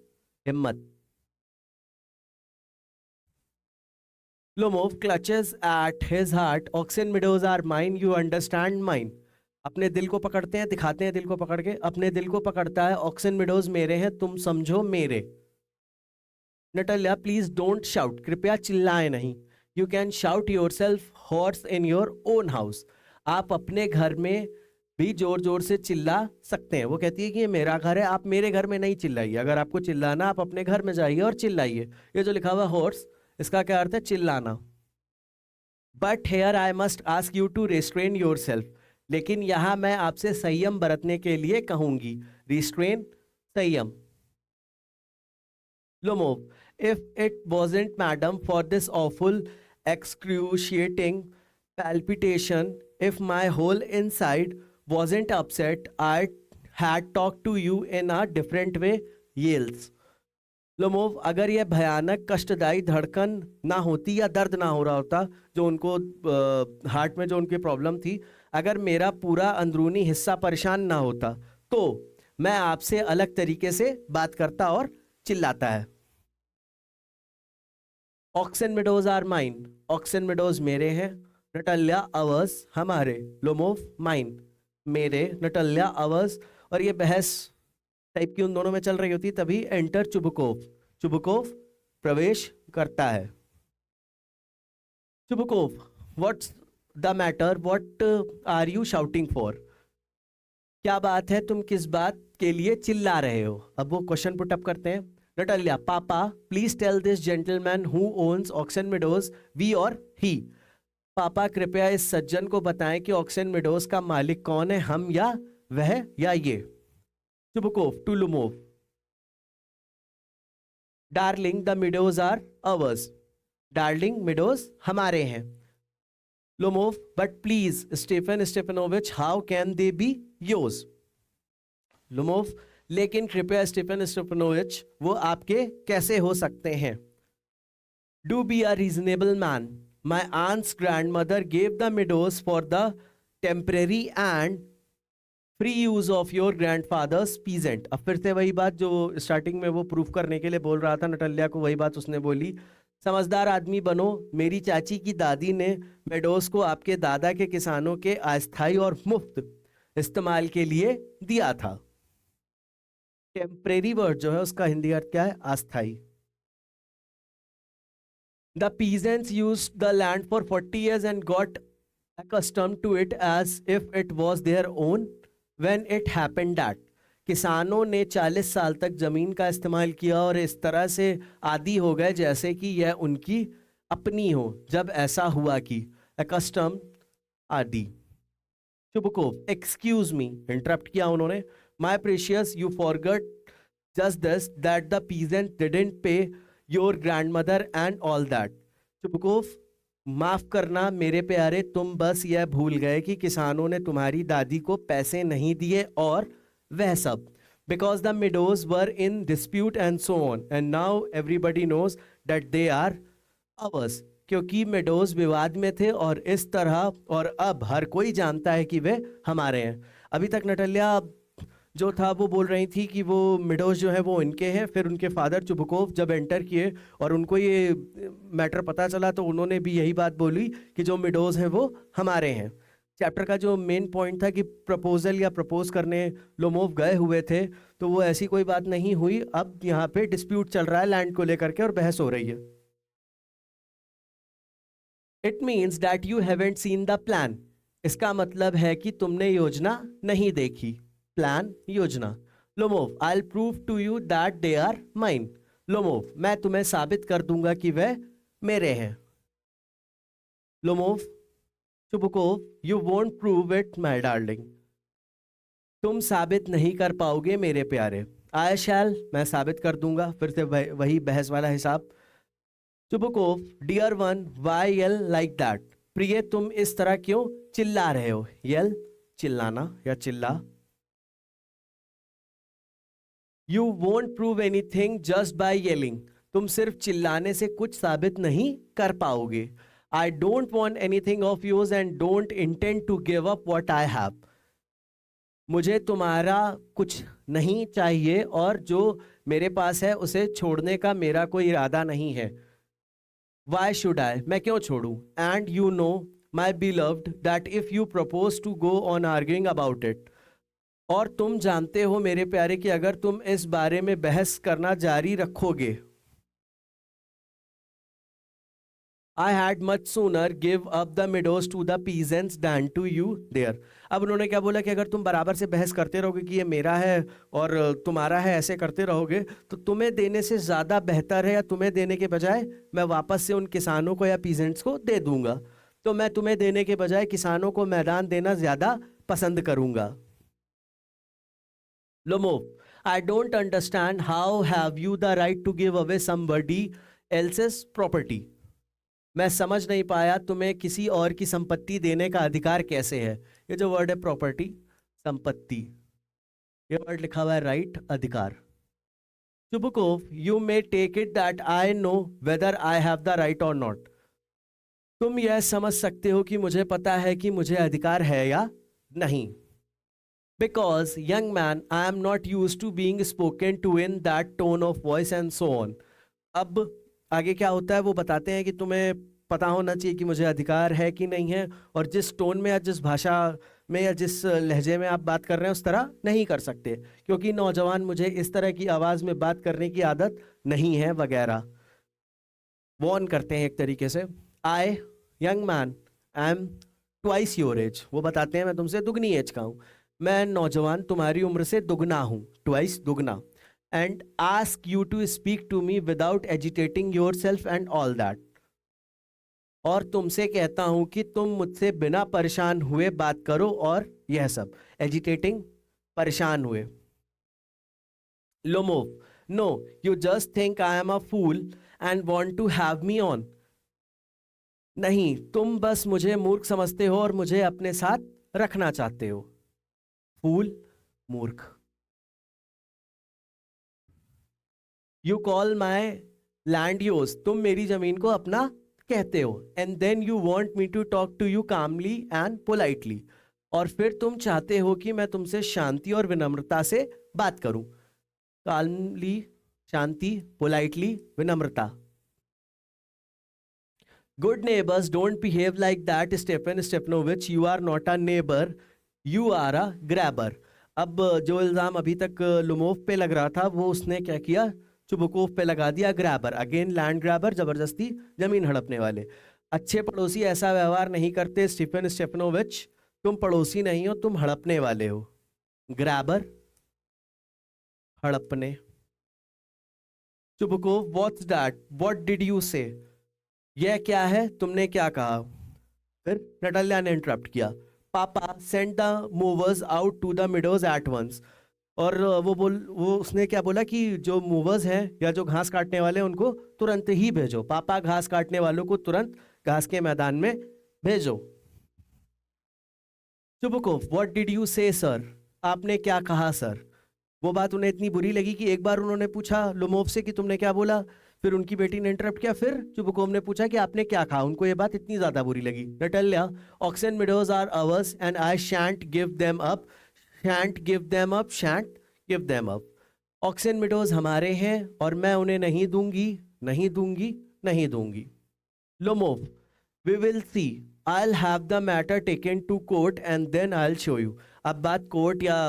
हिम्मत। Lomov clutches at his heart. Oxen meadows are mine, you understand mine. अपने दिल को पकड़ते हैं, दिखाते हैं दिल को पकड़ के। अपने दिल को पकड़ता है। ऑक्सन मिडोज मेरे हैं, तुम समझो मेरे। नटालिया, प्लीज डोंट शाउट, कृपया चिल्लाएं नहीं। You can shout your self horse in your own house. आप अपने घर में भी जोर जोर से चिल्ला सकते हैं। वो कहती है कि ये मेरा घर है, आप मेरे घर में नहीं चिल्लाइए। अगर आपको चिल्लाना, आप अपने घर में जाइए और चिल्लाइए। ये जो लिखा हुआ हॉर्स, इसका क्या अर्थ है? चिल्लाना। But here I must ask you to restrain yourself. लेकिन यहां मैं आपसे संयम बरतने के लिए कहूंगी। रिस्ट्रेन, संयम। Lomov, if it wasn't madam for this awful excruciating palpitation, if my whole inside wasn't upset, I had talked to you in a different way, yells. Lomov, अगर यह भयानक कष्टदायी धड़कन ना होती या दर्द ना हो रहा होता जो उनको हार्ट में जो उनकी प्रॉब्लम थी, अगर मेरा पूरा अंदरूनी हिस्सा परेशान ना होता तो मैं आपसे अलग तरीके से बात करता और चिल्लाता है। Oxen Meadows are mine, Oxen Meadows मेरे हैं। नटल्या अवर्स हमारे, लोमोव माइन मेरे, नटल्या अवर्स। और ये बहस टाइप की उन दोनों में चल रही होती, तभी एंटर चुबुकोव, चुबुकोव प्रवेश करता है। Chubukov, what's the matter, what are you shouting for? क्या बात है, तुम किस बात के लिए चिल्ला रहे हो? अब वो क्वेश्चन पुट अप करते हैं। Natalya, papa please tell this gentleman who owns Oxen Meadows, we or he. पापा कृपया इस सज्जन को बताएं कि ऑक्सन मेडोज का मालिक कौन है, हम या वह या ये। Chubukov to Lomov, darling the meadows are ours, darling meadows हमारे हैं। Lomov, but please Stefan Stefanovich how can they be yours? Lomov, लेकिन कृपया स्टीफन स्टेफनोविच वो आपके कैसे हो सकते हैं? Do be a reasonable man, my aunt's grandmother gave the meadows for the temporary and free use of your grandfather's peasant. अब फिर से वही बात जो स्टार्टिंग में वो प्रूफ करने के लिए बोल रहा था नटल्या को, वही बात उसने बोली। समझदार आदमी बनो, मेरी चाची की दादी ने मेडोज को आपके दादा के किसानों के अस्थायी और मुफ्त इस्तेमाल के लिए दिया था। टेम्परेरी वर्ड जो है उसका हिंदी अर्थ क्या है? अस्थायी। The peasants used the land for 40 years and got accustomed to it as if it was their own when it happened that। किसानों ने 40 साल तक जमीन का इस्तेमाल किया और इस तरह से आदी हो गए जैसे कि यह उनकी अपनी हो जब ऐसा हुआ कि। accustomed आदि। चुबुकोव, एक्सक्यूज मी, इंटरप्ट किया उन्होंने। My precious, you forgot just this that the peasant didn't pay your grandmother and all that. Chubukov, माफ करना मेरे प्यारे, तुम बस यह भूल गए कि किसानों ने तुम्हारी दादी को पैसे नहीं दिए और वह सब। Because the meadows were in dispute and so on and now everybody knows that they are ours. क्योंकि मेडोज विवाद में थे और इस तरह, और अब हर कोई जानता है कि वे हमारे हैं। अभी तक नटल्या जो था वो बोल रही थी कि वो मिडोज जो है वो इनके हैं। फिर उनके फादर चुबुकोव जब एंटर किए और उनको ये मैटर पता चला तो उन्होंने भी यही बात बोली कि जो मिडोज हैं वो हमारे हैं। चैप्टर का जो मेन पॉइंट था कि प्रपोजल या प्रपोज करने लोमोव गए हुए थे, तो वो ऐसी कोई बात नहीं हुई। अब यहाँ पे डिस्प्यूट चल रहा है लैंड को लेकर के और बहस हो रही है। It means that you haven't seen the plan, इसका मतलब है कि तुमने योजना नहीं देखी। प्लान, योजना। Lomov, I will prove to you that they are mine. Lomov, मैं तुम्हें साबित कर दूंगा कि वह मेरे हैं। Lomov, Chubukov, you won't prove it my darling, तुम साबित नहीं कर पाओगे मेरे प्यारे। आई शैल, मैं साबित कर दूंगा। फिर से वही बहस वाला हिसाब। Chubukov, dear one why yell like that, प्रिय तुम इस तरह क्यों चिल्ला रहे हो? येल, चिल्लाना या चिल्ला। You won't prove anything just by yelling, तुम सिर्फ चिल्लाने से कुछ साबित नहीं कर पाओगे। I don't want anything of yours and don't intend to give up what I have, मुझे तुम्हारा कुछ नहीं चाहिए और जो मेरे पास है उसे छोड़ने का मेरा कोई इरादा नहीं है। Why should I? मैं क्यों छोड़ूं? And you know, my beloved, that if you propose to go on arguing about it, और तुम जानते हो मेरे प्यारे कि अगर तुम इस बारे में बहस करना जारी रखोगे, I had much sooner give up the meadows to the peasants than to you there। अब उन्होंने क्या बोला कि अगर तुम बराबर से बहस करते रहोगे कि ये मेरा है और तुम्हारा है, ऐसे करते रहोगे, तो तुम्हें देने से ज़्यादा बेहतर है, या तुम्हें देने के बजाय मैं वापस से उन किसानों को या पीजेंट्स को दे दूंगा। तो मैं तुम्हें देने के बजाय किसानों को मैदान देना ज़्यादा पसंद करूंगा। Lomov, I don't understand how have you the right to give away somebody else's property, मैं समझ नहीं पाया तुम्हें किसी और की संपत्ति देने का अधिकार कैसे है। ये जो वर्ड है प्रॉपर्टी, संपत्ति, ये वर्ड लिखा हुआ है राइट, अधिकार। Chubukov, you may take it that I know whether I have the right or not. तुम यह समझ सकते हो कि मुझे पता है कि मुझे अधिकार है या नहीं. Because, young man, I am not used to being spoken to in that tone of voice and so on. अब आगे क्या होता है वो बताते हैं कि तुम्हें पता होना चाहिए कि मुझे अधिकार है कि नहीं है, और जिस टोन में या जिस भाषा में या जिस लहजे में आप बात कर रहे हैं उस तरह नहीं कर सकते, क्योंकि नौजवान मुझे इस तरह की आवाज़ में बात करने की आदत नहीं है वगैरह. वॉर्न करते हैं एक तरीके से. I young man I am twice your age. वो बताते हैं मैं तुमसे दुगनी एज का हूँ. मैं नौजवान तुम्हारी उम्र से दुगना हूँ, ट्वाइस दुगना. And ask you to speak to me without agitating yourself and all that. और तुमसे कहता हूं कि तुम मुझसे बिना परेशान हुए बात करो और यह सब. एजिटेटिंग, परेशान हुए. Lomov, no you just think I am a fool and want to have me on. नहीं, तुम बस मुझे मूर्ख समझते हो और मुझे अपने साथ रखना चाहते हो. फूल, मूर्ख. You call my land yours. तुम मेरी जमीन को अपना कहते हो. And then you want me to talk to you calmly and politely. और फिर तुम चाहते हो कि मैं तुमसे शांति और विनम्रता से बात करूं. कामली, शांति, पोलाइटली, विनम्रता. Good neighbours don't behave like that Stefan Stefanovich. You are not a neighbour, you are a grabber. अब जो इल्जाम अभी तक लुमोव पे लग रहा था वो उसने क्या किया, चुबुकोव पे लगा दिया, ग्रैबर. अगेन लैंड ग्रैबर, जबरदस्ती जमीन हड़पने वाले. अच्छे पड़ोसी ऐसा व्यवहार नहीं करते स्टीफन स्टेफनोविच. तुम पड़ोसी नहीं हो, तुम हड़पने वाले हो. ग्रैबर, हड़पने. Chubukov, what's that, what did you से. यह क्या है, तुमने क्या कहा. फिर नटाल्या ने इंटरप्ट किया. Papa send the mowers out to the meadows at once. और वो उसने क्या बोला कि जो मूवर्स हैं या जो घास काटने वाले हैं उनको तुरंत ही भेजो. पापा घास काटने वालों को तुरंत घास के मैदान में भेजो. चुबुकोव, व्हाट डिड यू से सर. आपने क्या कहा सर. वो बात उन्हें इतनी बुरी लगी कि एक बार उन्होंने पूछा लुमोव से कि तुमने क्या बोला. फिर उनकी बेटी ने इंटरप्ट किया. फिर चुबुकोव ने पूछा कि आपने क्या कहा. उनको ये बात इतनी ज्यादा बुरी लगी. Natalya, oxen meadows are ours and I shan't give them up. Shan't give them up, shan't give them up. Oxen meadows हमारे हैं और मैं उन्हें नहीं दूंगी, नहीं दूंगी, नहीं दूंगी. Lomov, we will see. I'll have the matter taken to court and then I'll show you. अब बात कोर्ट या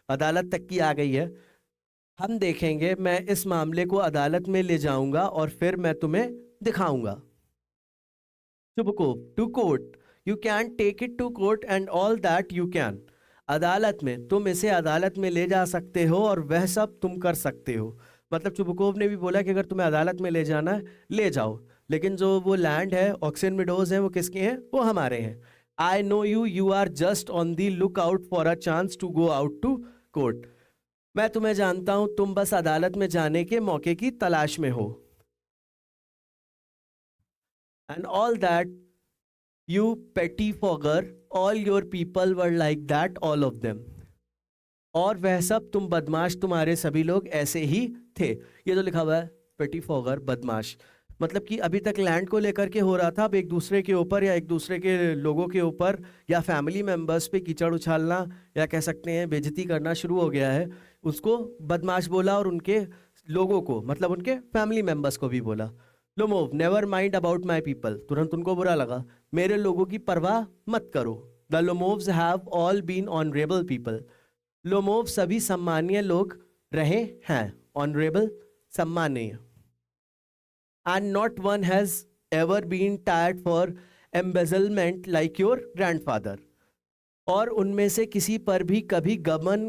अदालत तक की आ गई है. हम देखेंगे. मैं इस मामले को अदालत में ले जाऊंगा और फिर मैं तुम्हें दिखाऊंगा. Chubukov, to court. You can take it to court and all that you can. अदालत में, तुम इसे अदालत में ले जा सकते हो और वह सब तुम कर सकते हो. मतलब चुबुकोव ने भी बोला कि अगर तुम्हें अदालत में ले जाना है ले जाओ, लेकिन जो वो लैंड है, ऑक्सन मिडोज है, वो किसके हैं, वो हमारे हैं. I know you, you are just on the lookout for a chance to go out to court. मैं तुम्हें जानता हूं, तुम बस अदालत में जाने के मौके की तलाश में हो. And all that you pettifogger, all your people were like that, all of them. और वह सब तुम बदमाश, तुम्हारे सभी लोग ऐसे ही थे. ये जो लिखा हुआ है पेटीफॉगर, बदमाश, मतलब कि अभी तक लैंड को लेकर के हो रहा था, अब एक दूसरे के ऊपर या एक दूसरे के लोगों के ऊपर या फैमिली मेंबर्स पे कीचड़ उछालना या कह सकते हैं बेइज्जती करना शुरू हो गया है. उसको बदमाश बोला और उनके लोगों को, मतलब उनके फैमिली मेंबर्स को भी बोला. Lomov, never mind about my people. तुरंत उनको बुरा लगा. मेरे लोगों की परवाह मत करो. The Lomovs have all been honourable people. Lomov सभी सम्मानीय लोग रहे हैं. ऑनरेबल, सम्मानीय. And not one has ever been tried for embezzlement like your grandfather. और उनमें से किसी पर भी कभी गबन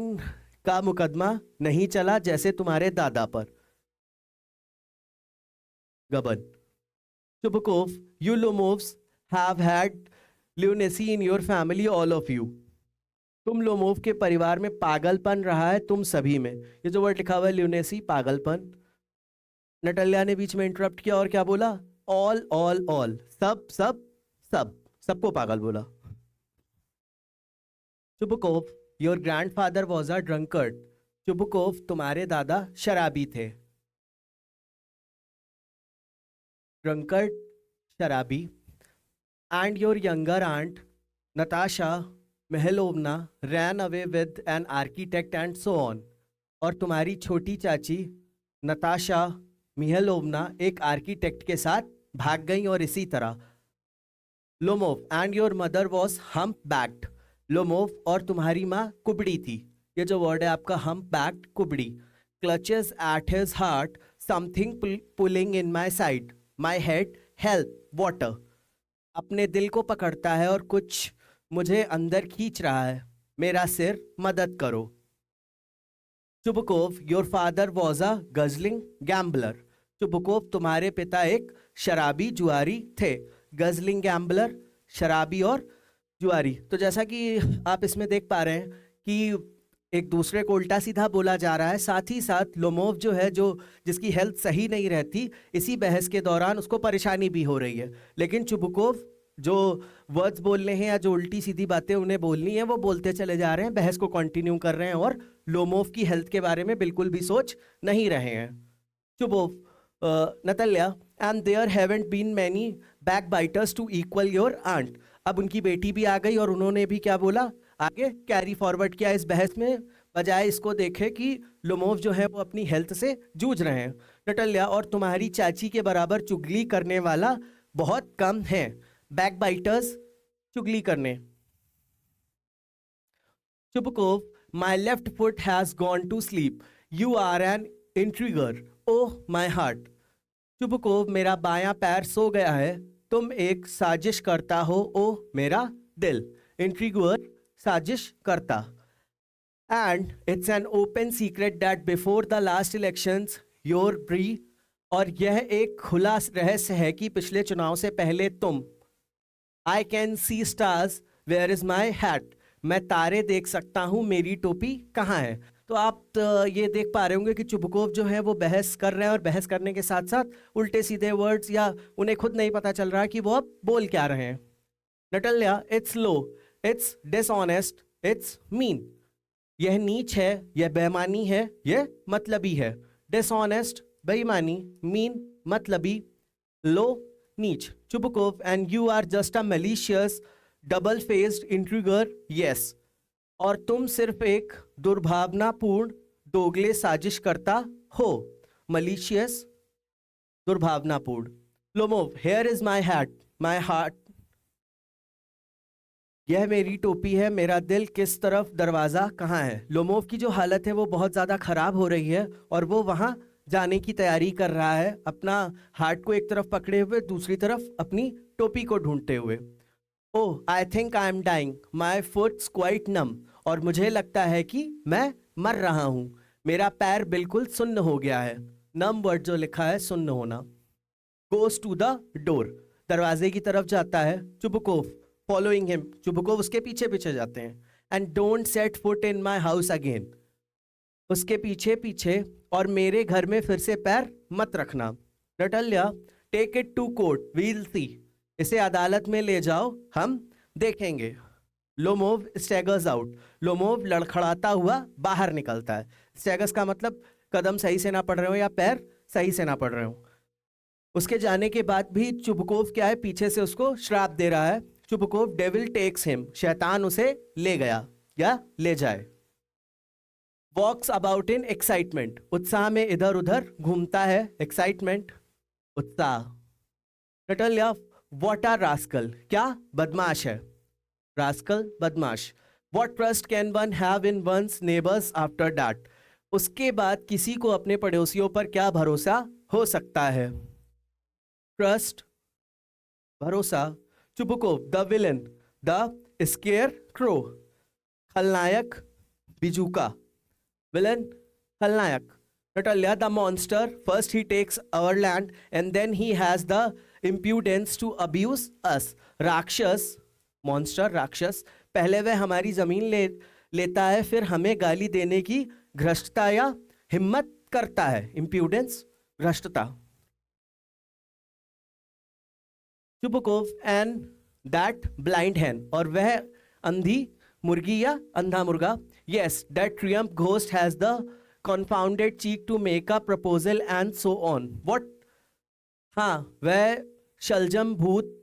का मुकदमा नहीं चला जैसे तुम्हारे दादा पर. गबन. Chubukov, you Lomovs have had lunacy in your family, all of you. तुम लोमोव के परिवार में पागलपन रहा है, तुम सभी में. ये जो वर्ड लिखा हुआ है ल्यूनेसी, पागलपन. नटाल्या ने बीच में इंटरप्ट किया और क्या बोला, ऑल ऑल ऑल, सब सब सब, सबको पागल बोला. Chubukov, your grandfather was a drunkard. Chubukov, तुम्हारे दादा शराबी थे। ड्रंकर्ड, शराबी। And your younger aunt Natasha Mihailovna ran away with an architect and so on. और तुम्हारी छोटी चाची नताशा मिहाइलोवना एक आर्किटेक्ट के साथ भाग गई और इसी तरह। Lomov, and your mother was hump backed. Lomov, और तुम्हारी माँ कुबड़ी थी। ये जो वर्ड है आपका हम्प बैक्ड, कुबड़ी। Clutches at his heart something pulling in my side my head help water. अपने दिल को पकड़ता है और कुछ मुझे अंदर खींच रहा है, मेरा सिर, मदद करो। Chubukov, your father was a guzzling gambler. Chubukov, तुम्हारे पिता एक शराबी जुआरी थे। गजलिंग गैम्बलर, शराबी और जुआरी। तो जैसा कि आप इसमें देख पा रहे हैं कि एक दूसरे को उल्टा सीधा बोला जा रहा है। साथ ही साथ लोमोव जो है, जो जिसकी हेल्थ सही नहीं रहती, इसी बहस के दौरान उसको परेशानी भी हो रही है। लेकिन चुबुकोव जो वर्ड्स बोलने हैं या जो उल्टी सीधी बातें उन्हें बोलनी है वो बोलते चले जा रहे हैं, बहस को कंटिन्यू कर रहे हैं और लोमोव की हेल्थ के बारे में बिल्कुल भी सोच नहीं रहे हैं। Chubukov, Natalya, and there haven't been many backbiters to equal your aunt. अब उनकी बेटी भी आ गई और उन्होंने भी क्या बोला, आगे कैरी फॉरवर्ड किया इस बहस में, बजाय इसको देखे कि लोमोव जो है वो अपनी हेल्थ से जूझ रहे हैं। नटल्या, और तुम्हारी चाची के बराबर चुगली करने वाला बहुत कम है। बैक बाइटर्स, चुगली करने। Chubukov, my left foot has gone to sleep, you are an intriguer, oh my heart. Chubukov, मेरा बायां पैर सो गया है, तुम एक साजिश करता हो, ओह मेरा दिल। इंट्रीगर, साजिश करता। And it's an open secret that before the last elections your ब्री, और यह एक खुला रहस्य है कि पिछले चुनाव से पहले तुम। I can see stars, where is my hat, मैं तारे देख सकता हूँ, मेरी टोपी कहाँ है। तो आप ये देख पा रहे होंगे कि चुबकोव जो है वो बहस कर रहे हैं और बहस करने के साथ साथ उल्टे सीधे वर्ड्स, या उन्हें खुद नहीं पता चल रहा कि वो अब बोल क्या रहे हैं। Natalya, it's low, it's dishonest, it's mean. यह नीच है, यह बेईमानी है, यह मतलबी है। डिसऑनेस्ट, बेईमानी, मीन, मतलबी, लो, नीच। Chubukov, and you are just a malicious double faced intriguer, yes, और तुम सिर्फ एक दुर्भावनापूर्ण दोगले साजिश करता हो। मलिशियस, दुर्भावनापूर्ण। Lomov, here is my hat, my heart, यह मेरी टोपी है, मेरा दिल किस तरफ, दरवाजा कहाँ है। लोमोव की जो हालत है वो बहुत ज़्यादा खराब हो रही है और वो वहाँ जाने की तैयारी कर रहा है, अपना हार्ट को एक तरफ पकड़े हुए, दूसरी तरफ अपनी टोपी को ढूंढते हुए। Oh I think I am dying, my foot's quite numb, और मुझे लगता है कि मैं मर रहा हूँ, मेरा पैर बिल्कुल सुन्न हो गया है। नम वर्ड जो लिखा है, सुन्न होना। गोस टू द डोर, दरवाजे की तरफ जाता है। चुबकोव, फॉलोइंग हिम, चुबकोव उसके पीछे पीछे जाते हैं। And don't set foot in my house again, उसके पीछे पीछे, और मेरे घर में फिर से पैर मत रखना। Natalya, take it to court, we'll see, इसे अदालत में ले जाओ, हम देखेंगे। लोमोव स्टैगर्स आउट, लोमोव लड़खड़ाता हुआ बाहर निकलता है। स्टैगर्स का मतलब कदम सही से ना पड़ रहे हो या पैर सही से ना पड़ रहे हो। उसके जाने के बाद भी चुबकोव क्या है, पीछे से उसको श्राप दे रहा है। चुबकोव, डेविल टेक्स हिम, शैतान उसे ले गया या ले जाए। वॉक्स अबाउट इन एक्साइटमेंट, उत्साह में इधर उधर घूमता है। एक्साइटमेंट, उत्साह। नटल्या, व्हाट आर रास्कल, क्या बदमाश है। रास्कल, बदमाश। What trust can one have in one's neighbours after that, उसके बाद किसी को अपने पड़ोसियों पर क्या भरोसा हो सकता है। ट्रस्ट, भरोसा। Chubukov, the villain, the square crow, खलनायक, बिजूका। विलन, खलनायक। Natalia, the monster, first he takes our land and then he has the impudence to abuse us. राक्षस, monster, राक्षस, पहले वह हमारी जमीन लेता है, फिर हमें गाली देने की घृष्टता या हिम्मत करता है। impudence, घृष्टता। Chubukov, and that blind hen, और वह अंधी मुर्गी या अंधा मुर्गा। Yes, that triumph ghost has the confounded cheek to make a proposal and so on. What? हाँ, वह शलजम भूत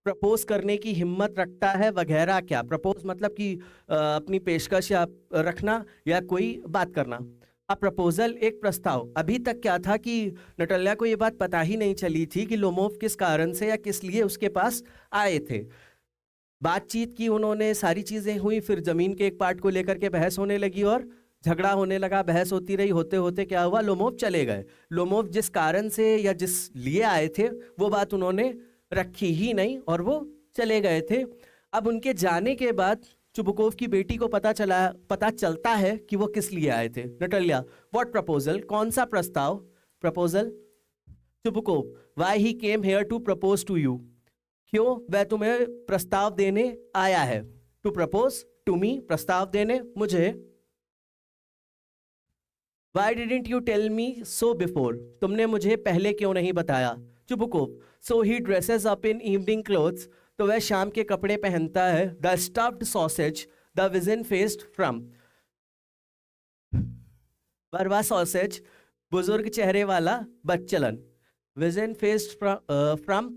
प्रपोज करने की हिम्मत रखता है वगैरह क्या? प्रपोज मतलब कि अपनी पेशकश या रखना या कोई बात करना। अ प्रपोजल एक प्रस्ताव। अभी तक क्या था कि नटालिया को ये बात पता ही नहीं चली थी कि लोमोव किस कारण से या किस लिए उसके पास आए थे। बातचीत की उन्होंने, सारी चीजें हुई, फिर जमीन के एक पार्ट को लेकर के बहस होने लगी और झगड़ा होने लगा, बहस होती रही, होते होते क्या हुआ, लोमोव चले गए। लोमोव जिस कारण से या जिस लिए आए थे वो बात उन्होंने रखी ही नहीं और वो चले गए थे। अब उनके जाने के बाद चुबुकोव की बेटी को पता चलता है कि वो किस लिए आए थे। Natalia, what proposal? कौन सा प्रस्ताव? Proposal. Chubukov, why he came here to propose to you? क्यों वह तुम्हें प्रस्ताव देने आया है? टू प्रपोज टू मी, प्रस्ताव देने मुझे। Why didn't you tell me so before? तुमने मुझे पहले क्यों नहीं बताया? Chubukov, so he dresses up in evening clothes, तो वह शाम के कपड़े पहनता है। The stuffed sausage, the wizen-faced frump. बरवा सॉसेज, बुजुर्ग चेहरे वाला बच्चलन। wizen-faced frump,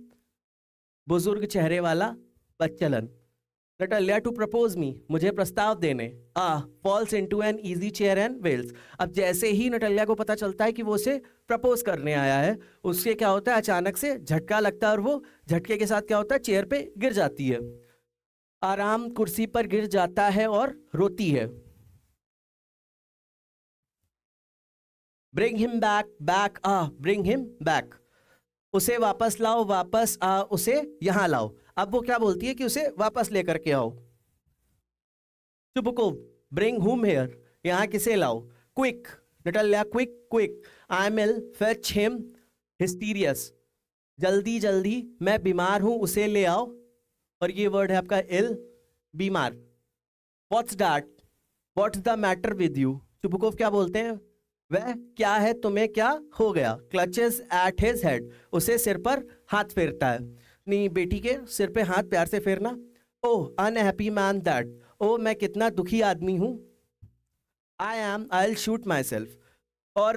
बुजुर्ग चेहरे वाला बच्चलन। नटालिया, टू प्रपोज मी, मुझे प्रस्ताव देने। Falls into an easy chair and wails. अब जैसे ही नटालिया को पता चलता है कि वो उसे प्रपोज करने आया है, उसके क्या होता है, अचानक से झटका लगता है और वो झटके के साथ क्या होता है, चेयर पे गिर जाती है। आराम कुर्सी पर गिर जाता है और रोती है। Bring him back, back bring him back, उसे वापस लाओ, वापस उसे यहां लाओ। अब वो क्या बोलती है कि उसे वापस लेकर के आओ। चुबुकोव, ब्रिंग हुम हियर, यहां किसे लाओ? Quick. Natalia, quick quick, I will fetch him hysterics, जल्दी जल्दी, मैं बीमार हूं, उसे ले आओ। और ये वर्ड है आपका इल, बीमार। What's that? What's the matter with you? Chubukov क्या बोलते हैं, वह क्या है, तुम्हें क्या हो गया? क्लचेस एट हिज हेड, उसे सिर पर हाथ फेरता है। नहीं, बेटी के सिर पे हाथ प्यार से फेरना। ओह अनहैप्पी मैन दैट, ओह मैं कितना दुखी आदमी हूं। आई विल शूट माई सेल्फ। और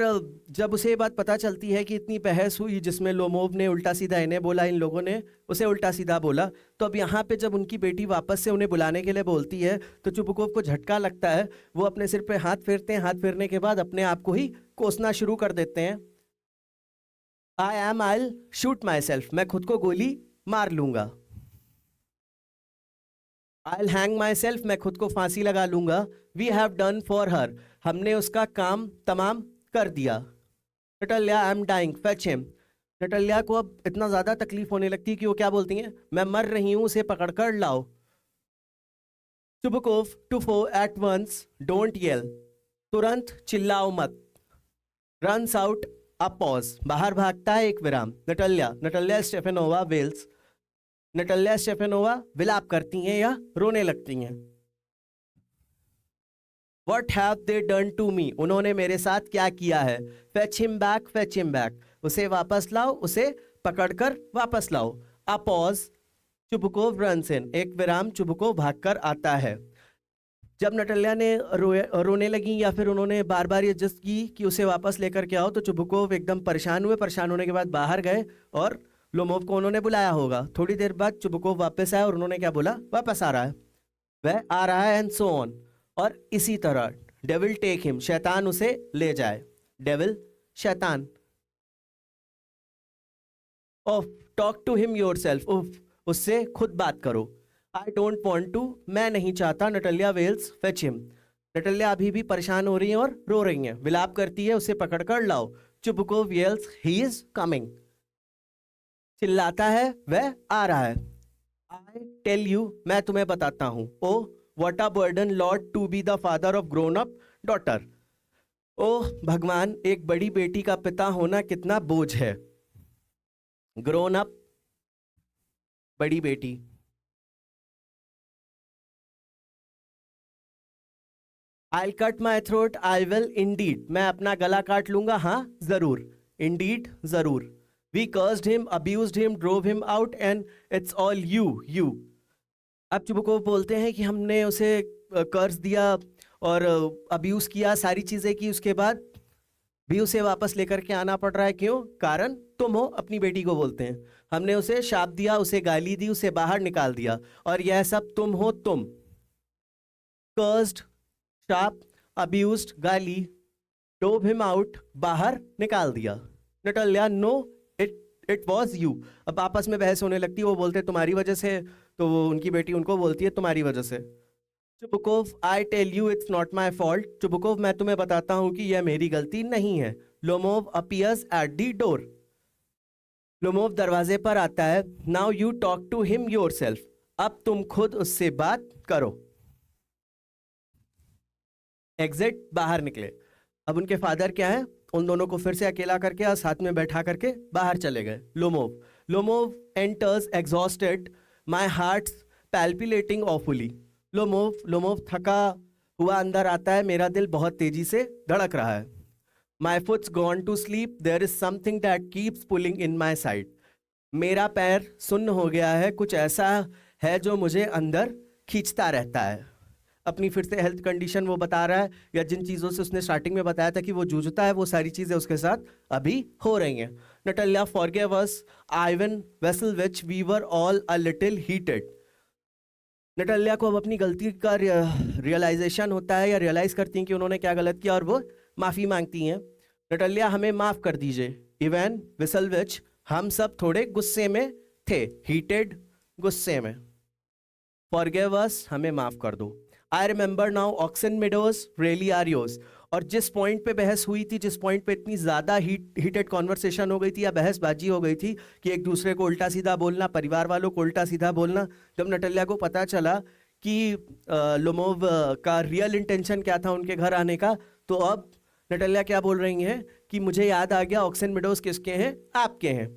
जब उसे ये बात पता चलती है कि इतनी बहस हुई जिसमें लोमोव ने उल्टा सीधा इन्हें बोला, इन लोगों ने उसे उल्टा सीधा बोला, तो अब यहाँ पे जब उनकी बेटी वापस से उन्हें बुलाने के लिए बोलती है तो चुबुकोव को झटका लगता है। वो अपने सिर पे हाथ फेरते हैं, हाथ फेरने के बाद अपने आप को ही कोसना शुरू कर देते हैं। I will shoot myself, मैं खुद को गोली मार लूंगा। I will hang myself, मैं खुद को फांसी लगा लूंगा। We have done for her, हमने उसका काम तमाम कर दिया। Natalia, I am dying, fetch him. Natalia को अब इतना ज्यादा तकलीफ होने लगती है कि वो क्या बोलती हैं, मैं मर रही हूं, उसे पकड़कर लाओ। Chubukov, tfoo at once, don't yell, तुरंत चिल्लाओ मत। रन्स आउट अ पॉज, बाहर भागता है, एक विराम। नटालिया, नटालिया स्टेफेनोवा वेल्स, नटालिया स्टेफेनोवा विलाप करती हैं या रोने लगती हैं। What have they done to me? उन्होंने मेरे साथ क्या किया है? Fetch him back, fetch him back, उसे वापस लाओ, उसे पकड़कर वापस लाओ। A pause, Chubukov runs in, एक विराम, चुबुकोव भागकर आता है। जब नटालिया ने रोने लगी या फिर उन्होंने बार बार ये जिद की कि उसे वापस लेकर के आओ, तो चुबुकोव एकदम परेशान हुए। परेशान होने के बाद बाहर गए और लोमोव को उन्होंने बुलाया होगा। थोड़ी देर बाद चुबुकोव वापस आया और उन्होंने क्या बोला, वापस आ रहा है, वह आ रहा है, एंड सो ऑन। और इसी तरह डेविल टेक हिम, शैतान उसे ले जाए। डेविल, शैतान। ओफ, टॉक टू हिम योरसेल्फ, उफ, उससे खुद बात करो। आई डोंट वांट टू, मैं नहीं चाहता। Natalia wails, fetch him. Natalia अभी भी परेशान हो रही हैं और रो रही हैं, विलाप करती है, उसे पकड़कर लाओ। चुबुकोव येल्स, ही इज कमिंग, चिल्लाता है, वह आ रहा है। आई टेल यू, मैं तुम्हें बताता हूं। ओ What a burden, Lord, to be the father of grown-up daughter. ओह भगवान, एक बड़ी बेटी का पिता होना कितना बोझ है। ग्रोन अप, बड़ी बेटी। I'll cut my throat, I will indeed, मैं अपना गला काट लूंगा, हाँ जरूर। Indeed, जरूर। We cursed him, abused him, drove him out, and it's all you. अब चुबुकोव बोलते हैं कि हमने उसे कर्ज दिया और अब्यूज किया, सारी चीजें की, उसके बाद भी उसे वापस लेकर के आना पड़ रहा है। क्यों? कारण तुम हो, अपनी बेटी को बोलते हैं। हमने उसे शाप दिया, उसे गाली दी, उसे बाहर निकाल दिया, और यह सब तुम हो, तुम। कर्स्ड, शाप, अब्यूज्ड, गाली, डोब हिम आउट, बाहर निकाल दिया। Natalya, no, it it was you. अब आपस में बहस होने लगती है, वो बोलते तुम्हारी वजह से, तो वो उनकी बेटी उनको बोलती है तुम्हारी वजह से। Chubukov, I tell you it's not my fault. Chubukov, मैं तुम्हें बताता हूं कि यह मेरी गलती नहीं है। Lomov appears at the door. Lomov दरवाजे पर आता है। Now you talk to him yourself. अब तुम खुद उससे बात करो। एग्जिट, बाहर निकले। अब उनके फादर क्या है, उन दोनों को फिर से अकेला करके और साथ में बैठा करके बाहर चले गए। Lomov enters exhausted, my heart palpitating awfully. Lomov थका हुआ अंदर आता है। मेरा दिल बहुत तेजी से धड़क रहा है। My foot's gone to sleep, there is something that keeps pulling in my side. मेरा पैर सुन्न हो गया है, कुछ ऐसा है जो मुझे अंदर खींचता रहता है। अपनी फिर से हेल्थ कंडीशन वो बता रहा है, या जिन चीज़ों से उसने स्टार्टिंग में बताया था कि वो जूझता है, वो सारी चीज़ें उसके साथ अभी हो रही हैं। Natalya, forgive us Ivan Vasilevich we were all a little heated. Natalya को अब अपनी गलती का रियलाइजेशन होता है, या रियलाइज करती हैं कि उन्होंने क्या गलत किया, और वो माफ़ी मांगती हैं। नटल्या, हमें माफ़ कर दीजिए। इवन वेसलविच, हम सब थोड़े गुस्से में थे। हीटेड, गुस्से में। फॉरगिव अस, हमें माफ़ कर दो। I remember now Oxen Meadows really are yours. और जिस पॉइंट पे बहस हुई थी, जिस पॉइंट पे इतनी ज़्यादा हीटेड कॉन्वर्सेशन हो गई थी, या बहसबाजी हो गई थी कि एक दूसरे को उल्टा सीधा बोलना, परिवार वालों को उल्टा सीधा बोलना, जब नटल्या को पता चला कि लोमोव का रियल इंटेंशन क्या था उनके घर आने का, तो अब नटल्या क्या बोल रही हैं कि मुझे याद आ गया ऑक्सन मेडोज किसके हैं, आपके हैं।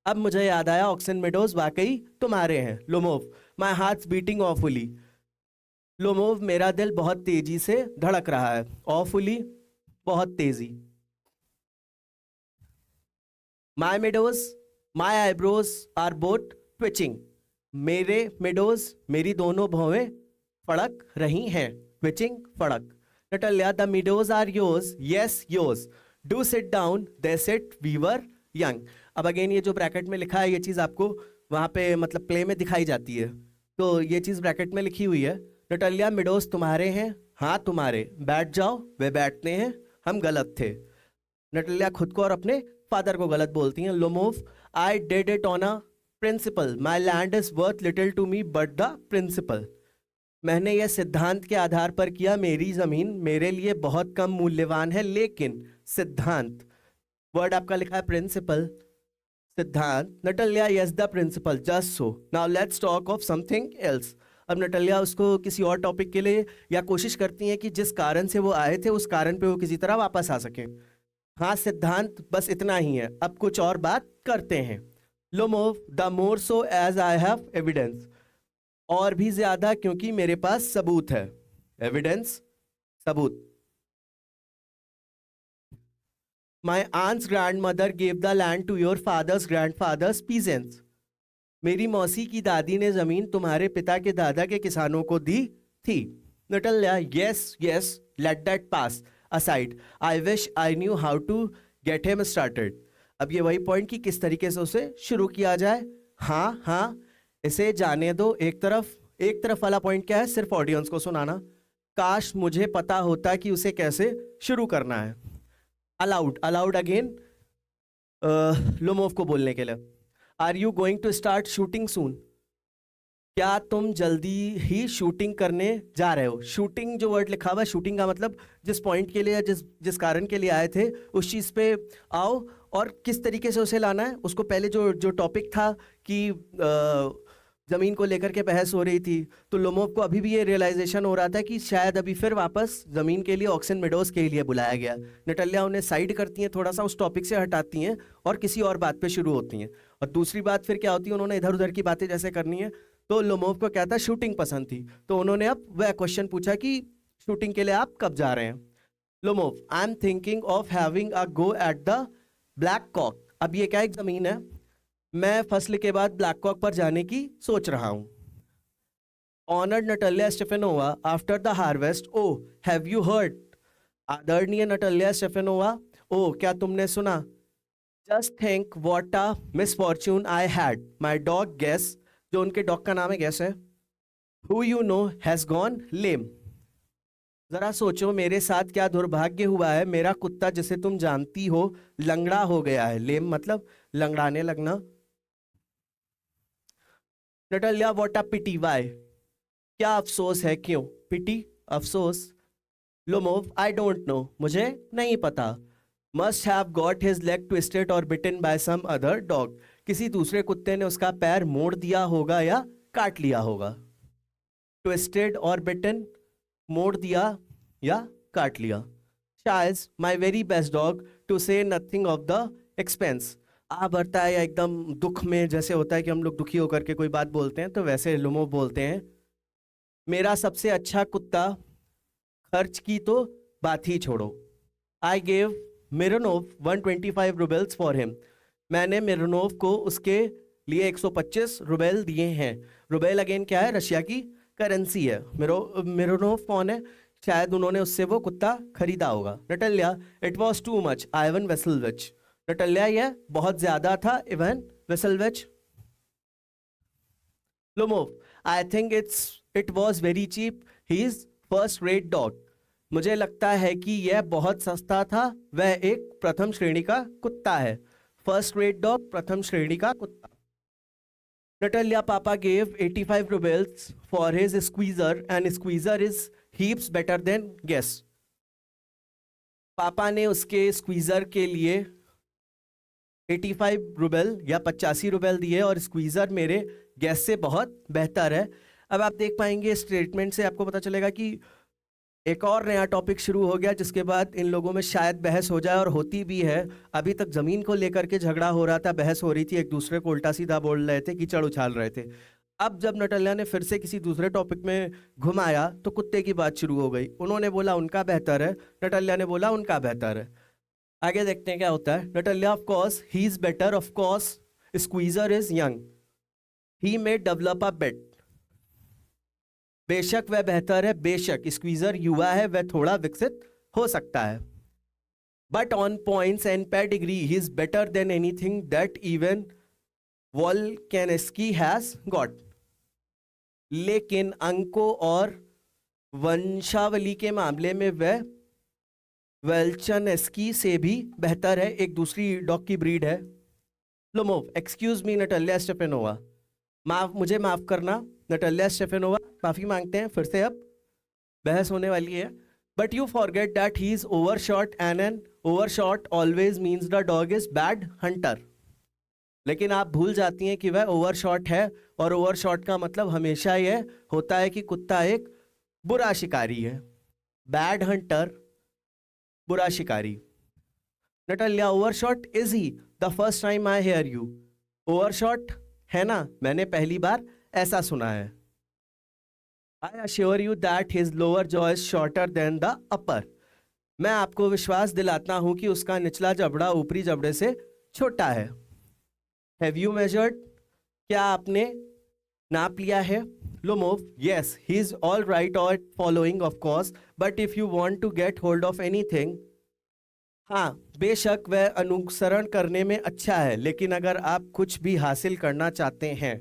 अब मुझे याद आया ऑक्सन मेडोज वाकई तुम्हारे हैं। लोमोव, माई हार्ट्स बीटिंग ऑफुली। लोमोव, मेरा दिल बहुत तेजी से धड़क रहा है। ऑफुली, बहुत तेजी। My meadows, my eyebrows are both twitching. मेरे मेडोज, मेरी दोनों भौवें फड़क रही हैं। ट्विचिंग, फड़क। Natalya, the meadows are yours, yes yours. Do sit down, they sit, we were young. अब अगेन ये जो ब्रैकेट में लिखा है, ये चीज़ आपको वहाँ पे मतलब प्ले में दिखाई जाती है, तो ये चीज़ ब्रैकेट में लिखी हुई है। नटल्या, मिडोज तुम्हारे हैं, हाँ तुम्हारे। बैठ जाओ, वे बैठते हैं, हम गलत थे। नटल्या खुद को और अपने फादर को गलत बोलती हैं। Lomov, I did it on a principle, my land is worth little to me but the principle. मैंने यह सिद्धांत के आधार पर किया, मेरी जमीन मेरे लिए बहुत कम मूल्यवान है, लेकिन सिद्धांत, वर्ड आपका लिखा है प्रिंसिपल, सिद्धांत। Natalya, yes the principle, just so, now let's talk of something else. अब नटल्या उसको किसी और टॉपिक के लिए, या कोशिश करती हैं कि जिस कारण से वो आए थे उस कारण पे वो किसी तरह वापस आ सकें। हाँ सिद्धांत, बस इतना ही है, अब कुछ और बात करते हैं। Lomov, the more so as I have evidence. और भी ज्यादा क्योंकि मेरे पास सबूत है। एविडेंस, सबूत। My aunt's grandmother gave the land to your father's grandfather's peasants. मेरी मौसी की दादी ने जमीन तुम्हारे पिता के दादा के किसानों को दी थी। Natalya, yes yes, let that pass aside, I wish I knew how to get him started. अब ये वही पॉइंट कि किस तरीके से उसे शुरू किया जाए। हाँ हाँ, इसे जाने दो। एक तरफ वाला पॉइंट क्या है, सिर्फ ऑडियंस को सुनाना। काश मुझे पता होता कि उसे कैसे शुरू करना है। अलाउड अगेन लोमोव को बोलने के लिए। Are you going to start shooting soon. क्या तुम जल्दी ही शूटिंग करने जा रहे हो। शूटिंग जो वर्ड लिखा हुआ है, शूटिंग का मतलब जिस पॉइंट के लिए, जिस कारण के लिए आए थे उस चीज़ पे आओ, और किस तरीके से उसे लाना है। उसको पहले जो टॉपिक था कि ज़मीन को लेकर के बहस हो रही थी, तो लोमोव को अभी भी ये रियलाइजेशन हो रहा था कि शायद अभी फिर वापस ज़मीन के लिए, ऑक्सन मेडोज के लिए बुलाया गया। नटल्या उन्हें साइड करती हैं, थोड़ा सा उस टॉपिक से हटाती हैं और किसी और बात पे शुरू होती हैं। और दूसरी बात फिर क्या होती है, उन्होंने इधर उधर की बातें जैसे करनी है, तो लोमोव को क्या था, शूटिंग पसंद थी, तो उन्होंने अब वह क्वेश्चन पूछा कि शूटिंग के लिए आप कब जा रहे हैं। Lomov, I am thinking of having a go at the black cock. अब ये क्या एक ज़मीन है, मैं फसल के बाद ब्लैक कॉक पर जाने की सोच रहा हूं। Honoured Natalya Stefanova, after the harvest, oh have you heard. आदरणीय नटल्या स्टेफेनोवा, ओ क्या तुमने सुना? Just think what a misfortune I had, my dog Guess, जो उनके डॉग का नाम है गेस है, who you know has gone lame. जरा सोचो मेरे साथ क्या दुर्भाग्य हुआ है, मेरा कुत्ता जिसे तुम जानती हो लंगड़ा हो गया है। लेम मतलब लंगड़ाने लगना। नटल्या वॉट अ पिटी, वाई, क्या अफसोस है, क्यों? पिटी अफसोस। लोमोव आई डोंट नो, मुझे नहीं पता। Must have got his leg twisted और बिटन बाय सम अदर डॉग, किसी दूसरे कुत्ते ने उसका पैर मोड़ दिया होगा या काट लिया होगा। ट्विस्टेड और बिटन, मोड़ दिया या काट लिया। शायद my very best dog to say nothing of the expense. आ भरता है या एकदम दुख में, जैसे होता है कि हम लोग दुखी होकर के कोई बात बोलते हैं तो वैसे लोमो बोलते हैं। मेरा सबसे अच्छा कुत्ता, खर्च की तो बात ही छोड़ो। I gave Mironov 125 roubles for him, मैंने मिरोनोव को उसके लिए 125 रूबेल दिए हैं। रूबेल अगेन क्या है? रशिया की करेंसी है। मिरोनोव कौन है? शायद उन्होंने उससे वो कुत्ता खरीदा होगा। Natalya it was too much Ivan Vasilevich, Natalya यह बहुत ज्यादा था Ivan Vasilevich. Lomov I think it was very cheap, he is first rate dog, मुझे लगता है कि यह बहुत सस्ता था, वह एक प्रथम श्रेणी का कुत्ता है। फर्स्ट रेट डॉग, प्रथम श्रेणी का कुत्ता। Natalya papa gave 85 roubles for his Squeezer and Squeezer is heaps better than Guess. पापा ने उसके स्क्वीजर के लिए 85 रूबल या 85 रूबल दिए और स्क्वीजर मेरे गैस से बहुत बेहतर है। अब आप देख पाएंगे स्टेटमेंट से आपको पता चलेगा कि एक और नया टॉपिक शुरू हो गया, जिसके बाद इन लोगों में शायद बहस हो जाए, और होती भी है। अभी तक जमीन को लेकर के झगड़ा हो रहा था, बहस हो रही थी, एक दूसरे को उल्टा सीधा बोल रहे थे, कीचड़ उछाल रहे थे। अब जब नटल्या ने फिर से किसी दूसरे टॉपिक में घुमाया तो कुत्ते की बात शुरू हो गई। उन्होंने बोला उनका बेहतर है, नटल्या ने बोला उनका बेहतर है। आगे देखते हैं क्या होता है। Natalya of course he is better, of course Squeezer is young, he may develop a bit, बेशक वह बेहतर है, बेशक स्क्वीजर युवा है, वह थोड़ा विकसित हो सकता है। But on points and pedigree he is better than anything that even Volkensky has got, लेकिन अंकों और वंशावली के मामले में वह वेल्चनस्की से भी बेहतर है, एक दूसरी डॉग की ब्रीड है। लोमोव एक्सक्यूज मी नटल्या स्टेफेनोवा, मुझे माफ करना नटल्या स्टेफेनोवा, माफी मांगते हैं, फिर से अब बहस होने वाली है। But you forget that he is overshot and an overshot always means the dog is bad hunter, लेकिन आप भूल जाती हैं कि वह ओवरशॉट है, और ओवरशॉट का मतलब हमेशा यह होता है कि कुत्ता एक बुरा शिकारी है। बैड हंटर, बुरा शिकारी। Natalya overshot is he the first time I hear you, overshot है ना, मैंने पहली बार ऐसा सुना है। I assure you that his lower jaw is shorter than the upper, मैं आपको विश्वास दिलाता हूं कि उसका निचला जबड़ा ऊपरी जबड़े से छोटा है। हैव यू मेजर्ड, क्या आपने नाप लिया है? Lomov yes he is all right और following of course, but if you want to get hold of anything, हाँ बेशक वह अनुसरण करने में अच्छा है, लेकिन अगर आप कुछ भी हासिल करना चाहते हैं।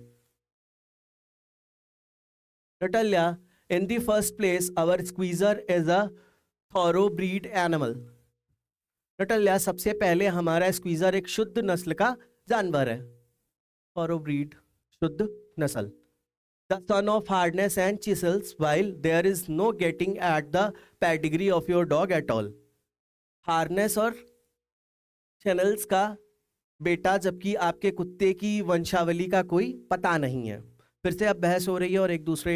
नटल्या in the first place our squeezer is a thoroughbred animal, नटल्या सबसे पहले हमारा स्क्वीजर एक शुद्ध नस्ल का जानवर है। thoroughbred, शुद्ध नस्ल। the son of hardness and chisels, while there is no getting at the pedigree of your dog at all, harness और चैनल्स का बेटा, जबकि आपके कुत्ते की वंशावली का कोई पता नहीं है। फिर से अब बहस हो रही है और एक दूसरे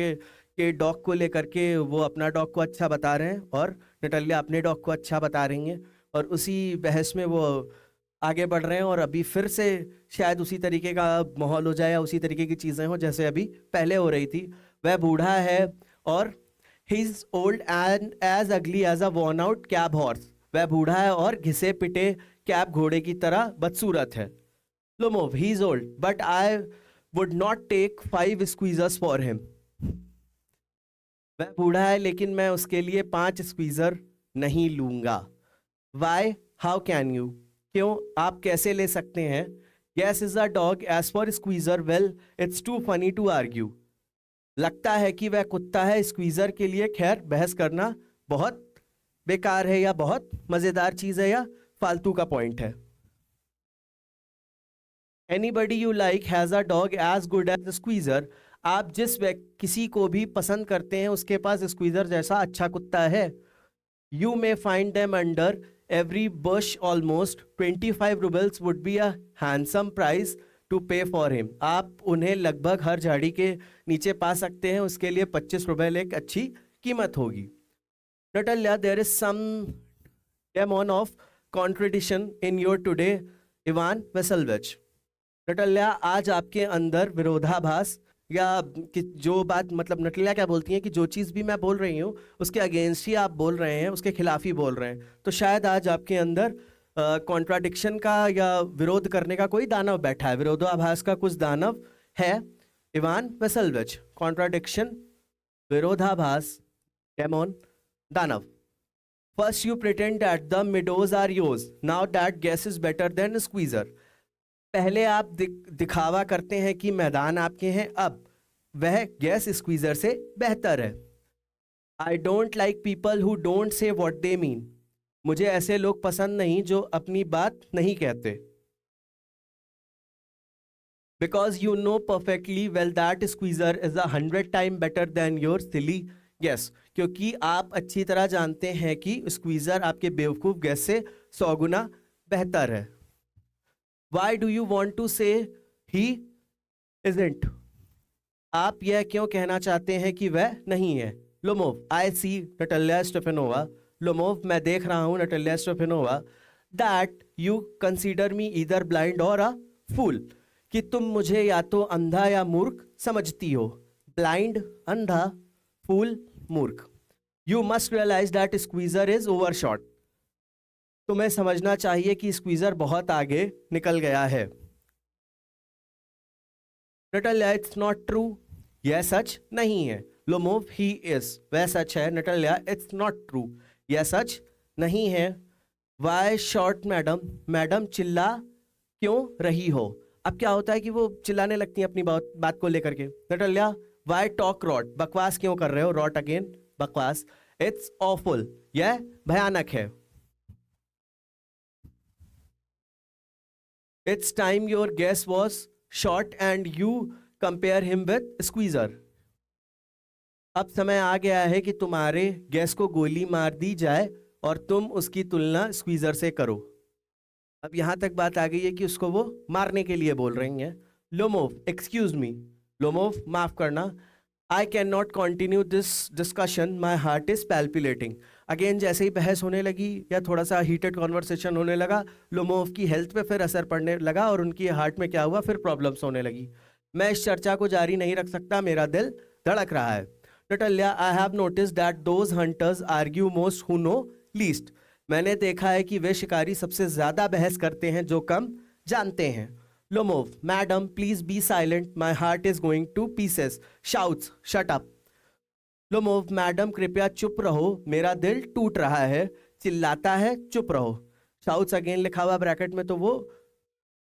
के डॉग को लेकर के वो अपना डॉग को अच्छा बता रहे हैं और नटल्या अपने डॉग को अच्छा बता रही हैं, और उसी बहस में वो आगे बढ़ रहे हैं। और अभी फिर से शायद उसी तरीके का माहौल हो जाए या उसी तरीके की चीज़ें हो जैसे अभी पहले हो रही थी। वह बूढ़ा है और he is old and as ugly as a worn out cab horse, वह बूढ़ा है और घिसे पिटे कैब घोड़े की तरह बदसूरत है। Lomov he is old but I would not take 5 Squeezers for him, वह बूढ़ा है लेकिन मैं उसके लिए 5 स्क्वीजर नहीं लूंगा। वाई, हाउ कैन यू, क्यों, आप कैसे ले सकते हैं। Yes is a dog as for Squeezer, well it's too funny to argue, लगता है कि वह कुत्ता है स्क्वीजर के लिए, खैर बहस करना बहुत बेकार है या बहुत मजेदार चीज है या फालतू का पॉइंट है। Anybody you like has a dog as good as Squeezer, आप जिस किसी को भी पसंद करते हैं उसके पास स्क्वीजर जैसा अच्छा कुत्ता है। You may find them under every bush, almost 25 roubles would be a handsome price to pay for him, आप उन्हें लगभग हर झाड़ी के नीचे पा सकते हैं, उसके लिए 25 रुपए एक अच्छी कीमत होगी। Natalia, there is some demon of contradiction in your today, Ivan Vasilevich. नटल्या, आज आपके अंदर विरोधाभास या जो बात, मतलब नटल्या क्या बोलती हैं कि जो चीज़ भी मैं बोल रही हूँ उसके अगेंस्ट ही आप बोल रहे हैं, उसके खिलाफ ही बोल रहे हैं, तो शायद आज आपके अंदर कॉन्ट्राडिक्शन का या विरोध करने का कोई दानव बैठा है, विरोधाभास का कुछ दानव है। इवान वेसेल्विच, कॉन्ट्राडिक्शन, विरोधाभास, डेमोन, दानव। First you pretend that the meadows are yours. Now that guess is better than squeezer. पहले आप दिखावा करते हैं कि मैदान आपके हैं, अब वह गैस स्क्वीजर से बेहतर है। I don't like people who don't say what they mean. मुझे ऐसे लोग पसंद नहीं जो अपनी बात नहीं कहते। Because you know perfectly well that squeezer is 100 times better than your silly guess. क्योंकि आप अच्छी तरह जानते हैं कि स्क्वीजर आपके बेवकूफ गैस से 100 गुना बेहतर है। Why do you want to say he isn't? आप यह क्यों कहना चाहते हैं कि वह नहीं है। Lomov, I see Natalia स्टेफानोवा, Lomov, मैं देख रहा हूं Natalia Stefanova, that you consider me either blind or a fool, कि तुम मुझे या तो अंधा या मूर्ख समझती हो। ब्लाइंड अंधा, फूल मूर्ख। You must realise that Squeezer is overshot, तुम्हें समझना चाहिए कि स्क्वीजर बहुत आगे निकल गया है। नटालिया, इट्स नॉट ट्रू, यह सच नहीं है। लोमोव, ही इज, वह सच है। नटालिया, इट्स नॉट ट्रू, यह सच नहीं है। वाई शॉर्ट मैडम, मैडम चिल्ला क्यों रही हो। अब क्या होता है कि वो चिल्लाने लगती हैं अपनी बात को लेकर के। नटालिया, वाई टॉक रॉट, बकवास क्यों कर रहे हो। रॉट अगेन, बकवास। इट्स ऑफुल, यह भयानक है। It's time your Guess was short and you compare him with Squeezer, अब समय आ गया है कि तुम्हारे गैस को गोली मार दी जाए और तुम उसकी तुलना स्क्वीजर से करो। अब यहां तक बात आ गई है कि उसको वो मारने के लिए बोल रही हैं। लोमोव, एक्सक्यूज मी, लोमोव माफ करना, I can not continue this discussion, my heart is palpitating. Again जैसे ही बहस होने लगी या थोड़ा सा हीटेड कॉन्वर्सेशन होने लगा, लोमोव की हेल्थ पे फिर असर पड़ने लगा और उनकी हार्ट में क्या हुआ, फिर प्रॉब्लम्स होने लगी। मैं इस चर्चा को जारी नहीं रख सकता, मेरा दिल धड़क रहा है। Natalia, I have notice that those hunters argue most who know least, मैंने देखा है कि वे शिकारी सबसे ज्यादा बहस करते हैं जो कम जानते हैं। Lomov, madam please be silent, my heart is going two pieces. Shouts, shut up. Lomov, madam कृपया चुप रहो, मेरा दिल टूट रहा है। चिल्लाता है, चुप रहो। शाउट्स अगेन लिखा हुआ ब्रैकेट में, तो वो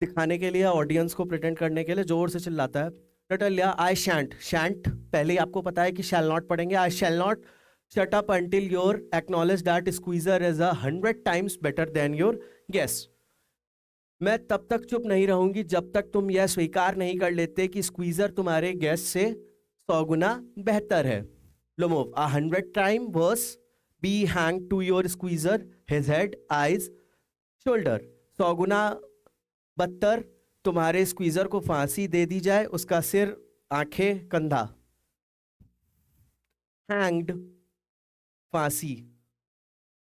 दिखाने के लिए, ऑडियंस को प्रिटेंड करने के लिए जोर से चिल्लाता है। नटालिया, आई शैंट, शैंट पहले ही आपको पता है कि शैल नॉट पढ़ेंगे। I shall not shut up until you acknowledge that squeezer is 100 times better than your guess. मैं तब तक चुप नहीं रहूंगी जब तक तुम यह स्वीकार नहीं कर लेते कि स्क्वीजर तुम्हारे गैस से 100 गुना बेहतर है। Lomov, 100 time worse be hang to your Squeezer, his head, eyes, shoulder, 100 गुना बदतर तुम्हारे स्क्वीजर को फांसी दे दी जाए, उसका सिर, आंखें, कंधा। हैंग्ड, फांसी।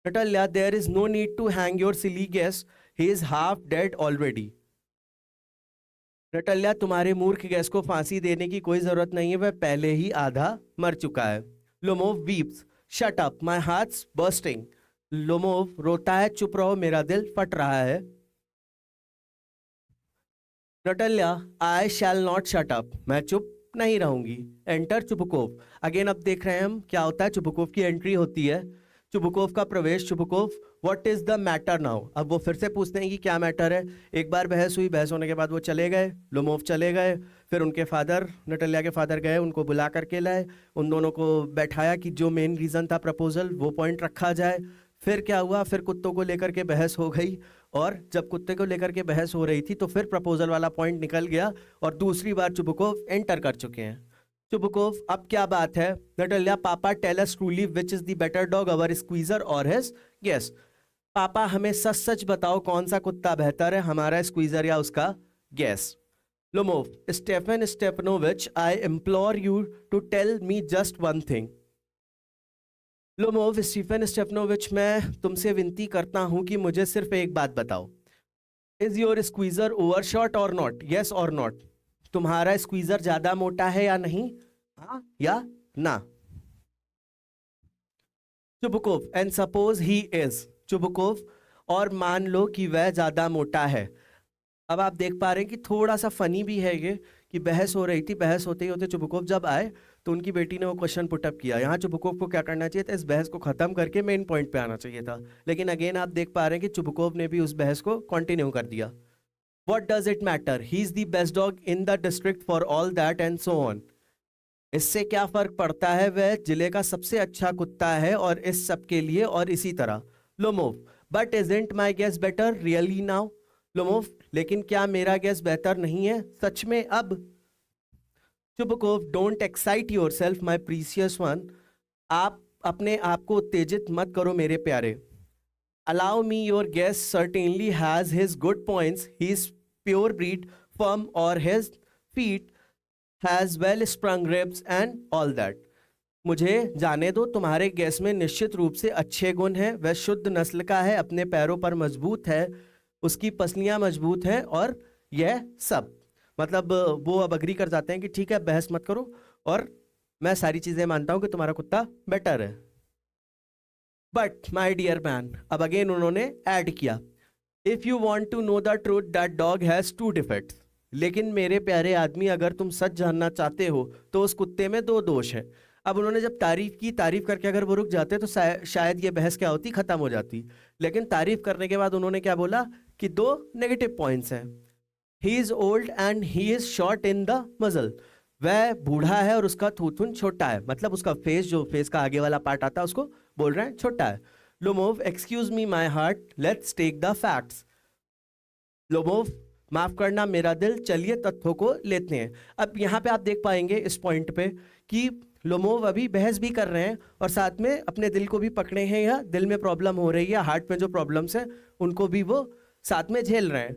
Natalia, there is no need to hang your silly Guess, he is half dead already. Natalia, तुम्हारे मूर्ख गैस को फांसी देने की कोई जरूरत नहीं है, वह पहले ही आधा मर चुका है। Lomov weeps, shut up, my heart's bursting. Lomov रोता है, चुप रहो, मेरा दिल फट रहा है। Natalia, I shall not shut up, मैं चुप नहीं रहूंगी। Enter Chubukov. अगेन अब देख रहे हैं हम क्या होता है, चुबुकोव की एंट्री होती है। चुबुकोव का प्रवेश। Chubukov, what is the matter now? अब वो फिर से पूछते हैं कि क्या मैटर है। एक बार बहस हुई, बहस होने के बाद वो चले गए, लोमोव चले गए। फिर उनके फादर, नटालिया के फादर गए, उनको बुला करके लाए, उन दोनों को बैठाया कि जो मेन रीजन था प्रपोजल वो पॉइंट रखा जाए। फिर क्या हुआ, फिर कुत्तों को लेकर के बहस हो गई, और जब कुत्ते को लेकर के बहस हो रही थी तो फिर प्रपोजल वाला पॉइंट निकल गया और दूसरी बार चुबुकोव एंटर कर चुके हैं। चुबुकोव, अब क्या बात है? Natalia, papa tell us truly which is the better dog, our Squeezer और हिज गेस। पापा हमें सच सच बताओ कौन सा कुत्ता बेहतर है, हमारा स्क्वीजर या उसका Guess. Lomov, Stefan Stefanovich, I implore you to tell me just one thing. Lomov, Stefan Stefanovich, मैं तुमसे विनती करता हूं कि मुझे सिर्फ एक बात बताओ। इज योर स्क्वीजर ओवरशॉट और नॉट, यस और नॉट? तुम्हारा स्क्वीजर ज्यादा मोटा है या नहीं, हाँ या ना? Chubukov, and suppose he is. Chubukov, और मान लो कि वह ज्यादा मोटा है। अब आप देख पा रहे हैं कि थोड़ा सा फनी भी है ये, कि बहस हो रही थी, बहस होते ही होते चुबुकोव जब आए तो उनकी बेटी ने वो क्वेश्चन पुटअप किया। यहाँ चुबुकोव को क्या करना चाहिए था, इस बहस को खत्म करके मेन पॉइंट पे आना चाहिए था, लेकिन अगेन आप देख पा रहे हैं कि चुबुकोव ने भी उस बहस को कंटिन्यू कर दिया। What does it matter? He's the best dog in the district for all that and so on. इससे क्या फर्क पड़ता है, वह जिले का सबसे अच्छा कुत्ता है और इस सब के लिए और इसी तरह। Lomov, but isn't my guess better really now? Lomov, लेकिन क्या मेरा गैस बेहतर नहीं है सच में अब? Chubukov, don't excite your self my precious one. आप अपने आप को उत्तेजित मत करो मेरे प्यारे। Allow me, your guess certainly has his good points. He's pure breed, firm, or his feet has well sprung ribs and all that. मुझे जाने दो, तुम्हारे गैस में निश्चित रूप से अच्छे गुण हैं। वह शुद्ध नस्ल का है, अपने पैरों पर मजबूत है, उसकी पसलियां मजबूत हैं और यह सब। मतलब वो अब अग्री कर जाते हैं कि ठीक है, बहस मत करो और मैं सारी चीजें मानता हूं कि तुम्हारा कुत्ता बेटर है। बट माई डियर मैन, अब अगेन उन्होंने ऐड किया, if you want to know the truth that dog has two defects. लेकिन मेरे प्यारे आदमी, अगर तुम सच जानना चाहते हो तो उस कुत्ते में दो दोष हैं। अब उन्होंने जब तारीफ की, तारीफ करके अगर वो रुक जाते तो शायद ये बहस क्या होती, खत्म हो जाती। लेकिन तारीफ करने के बाद उन्होंने क्या बोला कि दो नेगेटिव पॉइंट्स हैं। ही is old and he is short in the मजल। वह बूढ़ा है और उसका थूथुन छोटा है, मतलब उसका फेस, जो फेस का आगे वाला पार्ट आता है उसको बोल रहे हैं छोटा है। Lomov, excuse me my heart, let's take the facts. Lomov, माफ करना मेरा दिल, चलिए तथ्यों को लेते हैं। अब यहाँ पे आप देख पाएंगे इस पॉइंट पे कि लोमोव अभी बहस भी कर रहे हैं और साथ में अपने दिल को भी पकड़े हैं, या दिल में प्रॉब्लम हो रही है, हार्ट में जो प्रॉब्लम्स हैं उनको भी वो साथ में झेल रहे हैं।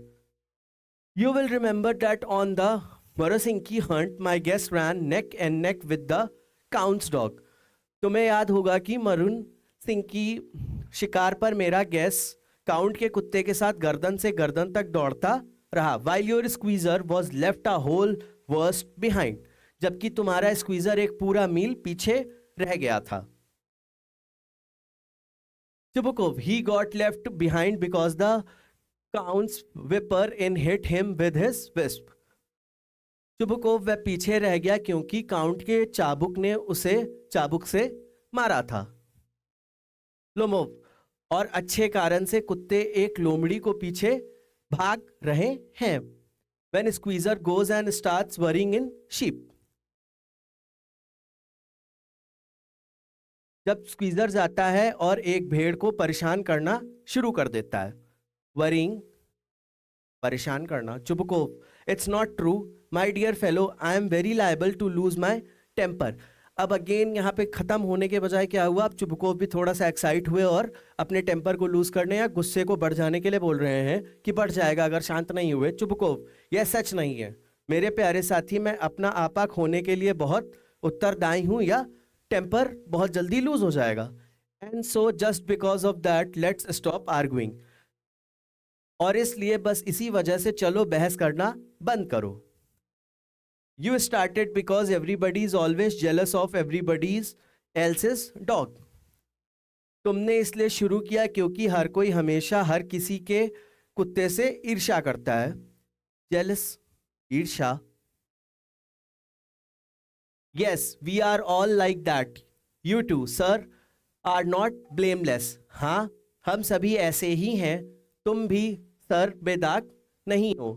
You will remember that on the Murasingki hunt, my guest ran neck and neck with the count's dog. तुम्हें याद होगा कि मरुन सिंह की शिकार पर मेरा गैस काउंट के कुत्ते के साथ गर्दन से गर्दन तक दौड़ता रहा। While your squeezer was left a whole worst behind. जबकि तुम्हारा स्क्वीजर एक पूरा मील पीछे रह गया था। Chubukov, he got left behind because the count's whipper in hit him with his wisp. Chubukov, वह पीछे रह गया क्योंकि काउंट के चाबुक ने उसे चाबुक से मारा था। लोमोव, और अच्छे कारण से कुत्ते एक लोमड़ी को पीछे भाग रहे हैं। When squeezer goes and starts worrying in sheep. जब स्क्वीजर जाता है और एक भेड़ को परेशान करना शुरू कर देता है। वरिंग, परेशान करना। Chubukov, it's not true my dear fellow, I am very liable to lose my temper. अब अगेन यहाँ पे खत्म होने के बजाय क्या हुआ, अब चुबुकोव भी थोड़ा सा एक्साइट हुए और अपने टेम्पर को लूज करने या गुस्से को बढ़ जाने के लिए बोल रहे हैं कि बढ़ जाएगा अगर शांत नहीं हुए। चुबुकोव, यह सच नहीं है मेरे प्यारे साथी, मैं अपना आपा खोने के लिए बहुत उत्तरदायी हूँ, या टेम्पर बहुत जल्दी लूज हो जाएगा। And so just because of that let's stop arguing. और इसलिए बस इसी वजह से चलो बहस करना बंद करो। You started because everybody is always jealous of everybody's else's dog. तुमने इसलिए शुरू किया क्योंकि हर कोई हमेशा हर किसी के कुत्ते से ईर्ष्या करता है। Jealous, ईर्ष्या। Yes, we are all like that. You too, sir. Are not blameless, हाँ हम सभी ऐसे ही हैं, तुम भी सर बेदाग नहीं हो।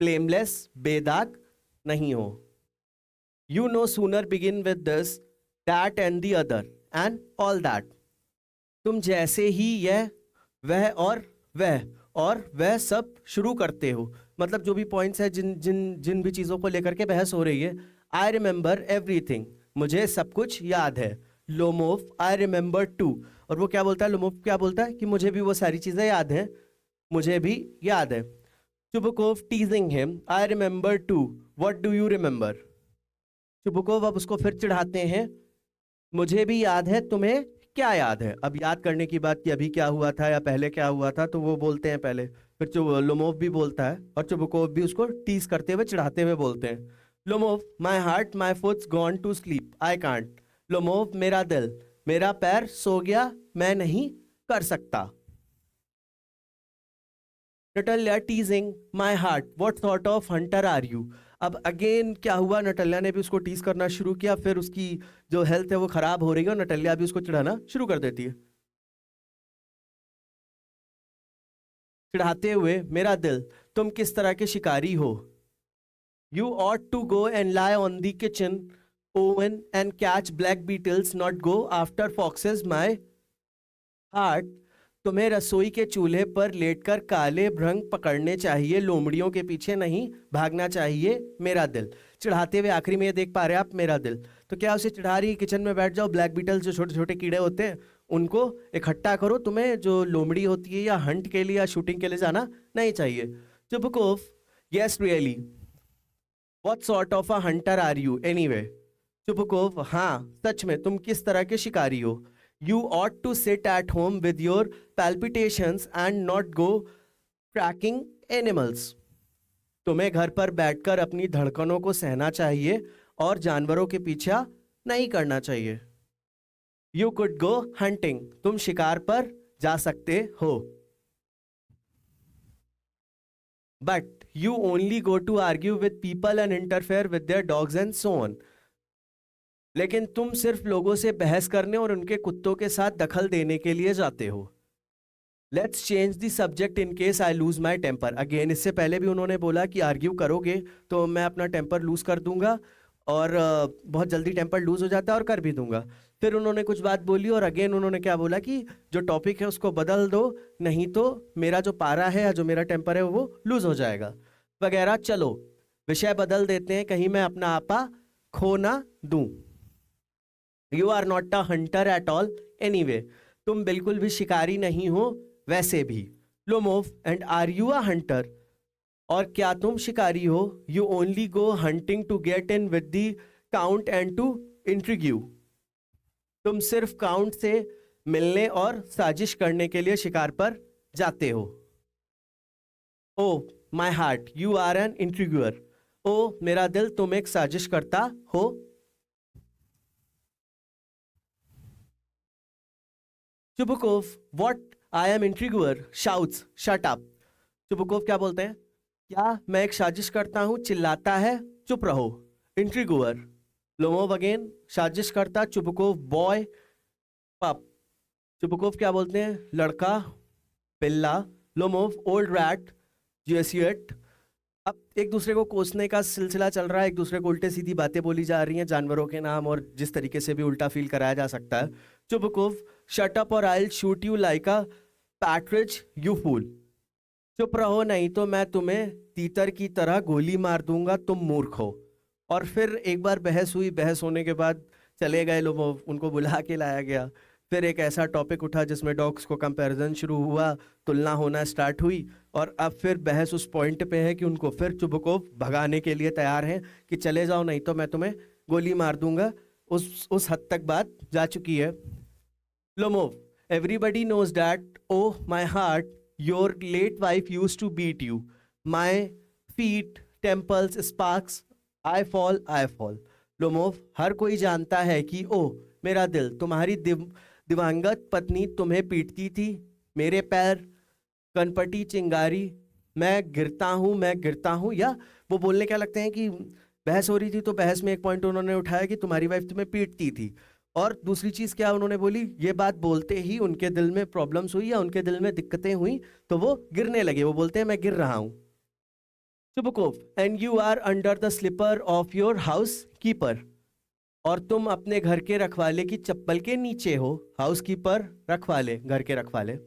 ब्लेमलेस, बेदाग नहीं हो। You know sooner begin with this that and the other and all that. तुम जैसे ही यह वह और वह सब शुरू करते हो, मतलब जो भी पॉइंट्स है, जिन जिन जिन भी चीज़ों को लेकर के बहस हो रही है। आई रिमेंबर एवरीथिंग, मुझे सब कुछ याद है। Lomov, I remember too. और वो क्या बोलता है, लोमोव क्या बोलता है कि मुझे भी वो सारी चीज़ें याद हैं, मुझे भी याद है। Chubukov teasing him, I remember too, what do you remember. Chubukov अब उसको फिर चिढ़ाते हैं, मुझे भी याद है, तुम्हें क्या याद है। अब याद करने की बात कि अभी क्या हुआ था या पहले क्या हुआ था, तो वो बोलते हैं पहले, फिर लोमोव भी बोलता है और चुबुकोव भी उसको टीज करते हुए चिढ़ाते हुए बोलते हैं। Lomov, my heart my foot's gone to sleep, I can't. Lomov, मेरा दिल, मेरा पैर सो गया, मैं नहीं कर सकता। Natalya teasing, my heart what sort of hunter are you. अब अगेन क्या हुआ, नटल्या ने भी उसको टीज करना शुरू किया, फिर उसकी जो हेल्थ है वो खराब हो रही है और नटल्या भी उसको चिढ़ाना शुरू कर देती है। चिढ़ाते हुए, मेरा दिल, तुम किस तरह के शिकारी हो। You ought to go and lie on the kitchen oven and catch black beetles, not go after foxes my heart. तुम्हें रसोई के चूल्हे पर लेटकर काले भृंग पकड़ने चाहिए, लोमड़ियों के पीछे नहीं भागना चाहिए, मेरा दिल। चिढ़ाते हुए आखिरी में ये देख पा रहे हैं आप, मेरा दिल। तो क्या उसे चिढ़ा रही है, किचन में बैठ जाओ, ब्लैक बीटल्स जो छोटे छोटे कीड़े होते हैं उनको इकट्ठा करो, तुम्हें जो लोमड़ी होती है या हंट के लिए या शूटिंग के लिए जाना नहीं चाहिए। Chubukov, yes really, what sort of a hunter are you anyway. Chubukov, हाँ सच में तुम किस तरह के शिकारी हो। You ought to sit at home with your palpitations and not go tracking animals. तुम्हें घर पर बैठकर अपनी धड़कनों को सहना चाहिए और जानवरों के पीछा नहीं करना चाहिए। You could go hunting. तुम शिकार पर जा सकते हो। But you only go to argue with people and interfere with their dogs and so on. लेकिन तुम सिर्फ लोगों से बहस करने और उनके कुत्तों के साथ दखल देने के लिए जाते हो। Let's change the subject in case I lose my temper. Again इससे पहले भी उन्होंने बोला कि आर्ग्यू करोगे तो मैं अपना टेम्पर लूज कर दूंगा, और बहुत जल्दी टेम्पर लूज हो जाता है और कर भी दूंगा। फिर उन्होंने कुछ बात बोली और अगेन उन्होंने क्या बोला कि जो टॉपिक है उसको बदल दो, नहीं तो मेरा जो पारा है या जो मेरा टेम्पर है वो लूज हो जाएगा वगैरह। चलो विषय बदल देते हैं, कहीं मैं अपना आपा खो ना दूं। You are not a hunter at all anyway, तुम बिल्कुल भी शिकारी नहीं हो वैसे भी। Lomov, and are you a hunter, और क्या तुम शिकारी हो। You only go hunting to get in with the count and to intrigue, तुम सिर्फ काउंट से मिलने और साजिश करने के लिए शिकार पर जाते हो। Oh my heart, you are an intriguer, ओ मेरा दिल, तुम एक साजिश करता हो। Chubukov, what I am intriguer, shouts, shut up. Chubukov क्या बोलते हैं, क्या मैं एक साजिश करता हूं, चिल्लाता है, चुप रहो। इंट्रिग्यूअर। लोमोव अगेन, साजिश करता, चुबुकोव, बॉय, पप। चुबुकोव क्या बोलते हैं, लड़का, पिल्ला। Lomov, old rat, Jesuit. अब एक दूसरे को कोसने का सिलसिला चल रहा है, एक दूसरे को उल्टे सीधी बातें बोली जा रही हैं, जानवरों के नाम और जिस तरीके से भी उल्टा फील कराया जा सकता है। चुबुकोव, शट अप और I will shoot you like a partridge you fool, चुप रहो नहीं तो मैं तुम्हें तीतर की तरह गोली मार दूंगा, तुम मूर्ख हो। और फिर एक बार बहस हुई, बहस होने के बाद चले गए लोग, उनको बुला के लाया गया। फिर एक ऐसा टॉपिक उठा जिसमें डॉग्स को कंपैरिजन शुरू हुआ, तुलना होना स्टार्ट हुई, और अब फिर बहस उस पॉइंट पे है कि उनको फिर चुबुकोव भगाने के लिए तैयार हैं कि चले जाओ नहीं तो मैं तुम्हें गोली मार दूंगा। उस हद तक बात जा चुकी है। Lomov, everybody knows that, oh my heart, your late wife used to beat you. My feet, temples, sparks, I fall, I fall. Lomov, हर कोई जानता है कि ओ मेरा दिल, तुम्हारी दिवंगत पत्नी तुम्हें पीटती थी, मेरे पैर, कनपटी, चिंगारी, मैं गिरता हूँ। या वो बोलने क्या लगते हैं कि बहस हो रही थी तो बहस में एक पॉइंट उन्होंने उठाया कि तुम्हारी वाइफ तुम्हें पीटती थी, और दूसरी चीज क्या उन्होंने बोली, ये बात बोलते ही उनके दिल में प्रॉब्लम्स हुई या उनके दिल में दिक्कतें हुई तो वो गिरने लगे। वो बोलते हैं मैं गिर रहा हूं। Chubukov, and you are under the slipper of your housekeeper, और तुम अपने घर के रखवाले की चप्पल के नीचे हो। हाउस कीपर, रखवाले, घर के रखवाले।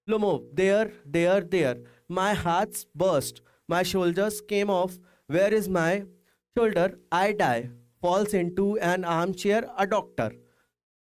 Lomov, there there there, my heart's burst, my shoulders came off, where is my shoulder, I die, falls into an armchair a doctor.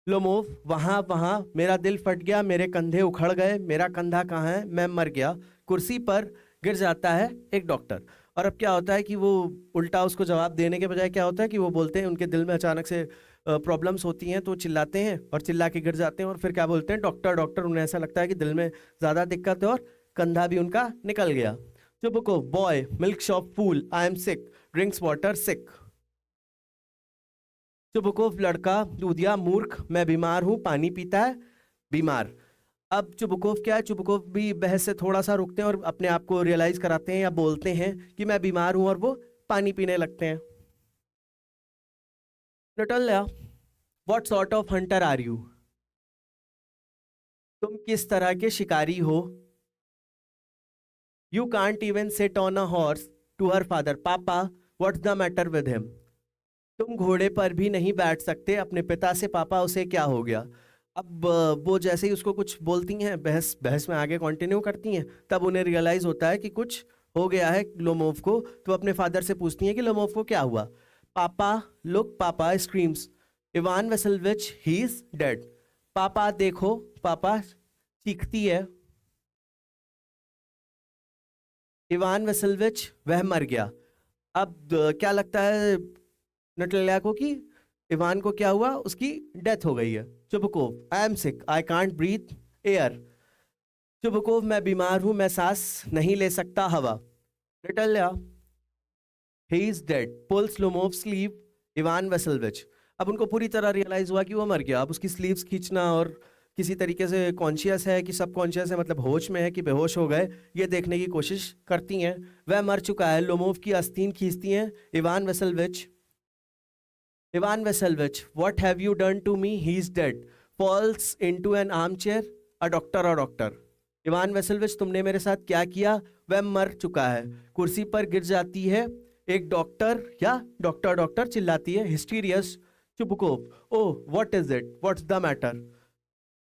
Lomov, वहां वहां, मेरा दिल फट गया, मेरे कंधे उखड़ गए, मेरा कंधा कहाँ है, मैं मर गया, कुर्सी पर गिर जाता है एक डॉक्टर। और अब क्या होता है कि वो उल्टा उसको जवाब देने के बजाय क्या होता है कि वो बोलते हैं, उनके दिल में अचानक से प्रॉब्लम्स होती हैं तो चिल्लाते हैं और चिल्ला के गिर जाते हैं और फिर क्या बोलते हैं, डॉक्टर डॉक्टर। उन्हें ऐसा लगता है कि दिल में ज़्यादा दिक्कत है और कंधा भी उनका निकल गया। Chubukov, boy, milksop fool, I am sick, drinks water sick. Chubukov, लड़का, दूधिया, मूर्ख, मैं बीमार हूं, पानी पीता है, बीमार। अब चुबुकोव क्या है, चुबुकोव भी बहस से थोड़ा सा रुकते हैं और अपने आप को रियलाइज कराते हैं या बोलते हैं कि मैं बीमार हूं, और वो पानी पीने लगते हैं। Natalya, what sort of hunter are you, तुम किस तरह के शिकारी हो। You can't even sit on a horse, to her father, papa what's the matter with him, तुम घोड़े पर भी नहीं बैठ सकते अपने पिता से, पापा उसे क्या हो गया। अब वो जैसे ही उसको कुछ बोलती हैं, बहस बहस में आगे कंटिन्यू करती हैं, तब उन्हें रियलाइज होता है कि कुछ हो गया है लोमोव को। तो अपने फादर से पूछती हैं कि लोमोव को क्या हुआ। Papa, look, papa screams, Ivan Vasilevich he is dead, papa देखो, पापा चीखती है, इवान वेसेलोविच वह मर गया। अब क्या लगता है नटल्या को कि इवान को क्या हुआ, उसकी डेथ हो गई है। Chubukov, I am sick, I can't breathe air, Chubukov, मैं बीमार हूं, मैं सांस नहीं ले सकता हवा। Natalya, he is dead, pulls Lomov sleeve, Ivan Vasilevich. अब उनको पूरी तरह रियलाइज हुआ कि वो मर गया। अब उसकी स्लीव्स खींचना और किसी तरीके से कॉन्शियस है कि सब कॉन्शियस है, मतलब होश में है कि बेहोश हो गए, ये देखने की कोशिश करती हैं। वह मर चुका है। लोमोव की आस्तीन खींचती हैं Ivan वेसेलोविच। Ivan Vasilevich, what have you done to me? He's dead. Falls into an armchair. A doctor. Ivan Vasilevich, तुमने मेरे साथ क्या किया, वह मर चुका है। कुर्सी पर गिर जाती है एक डॉक्टर, या डॉक्टर चिल्लाती है, hysterics. Chubukov, oh what is it, what's the matter.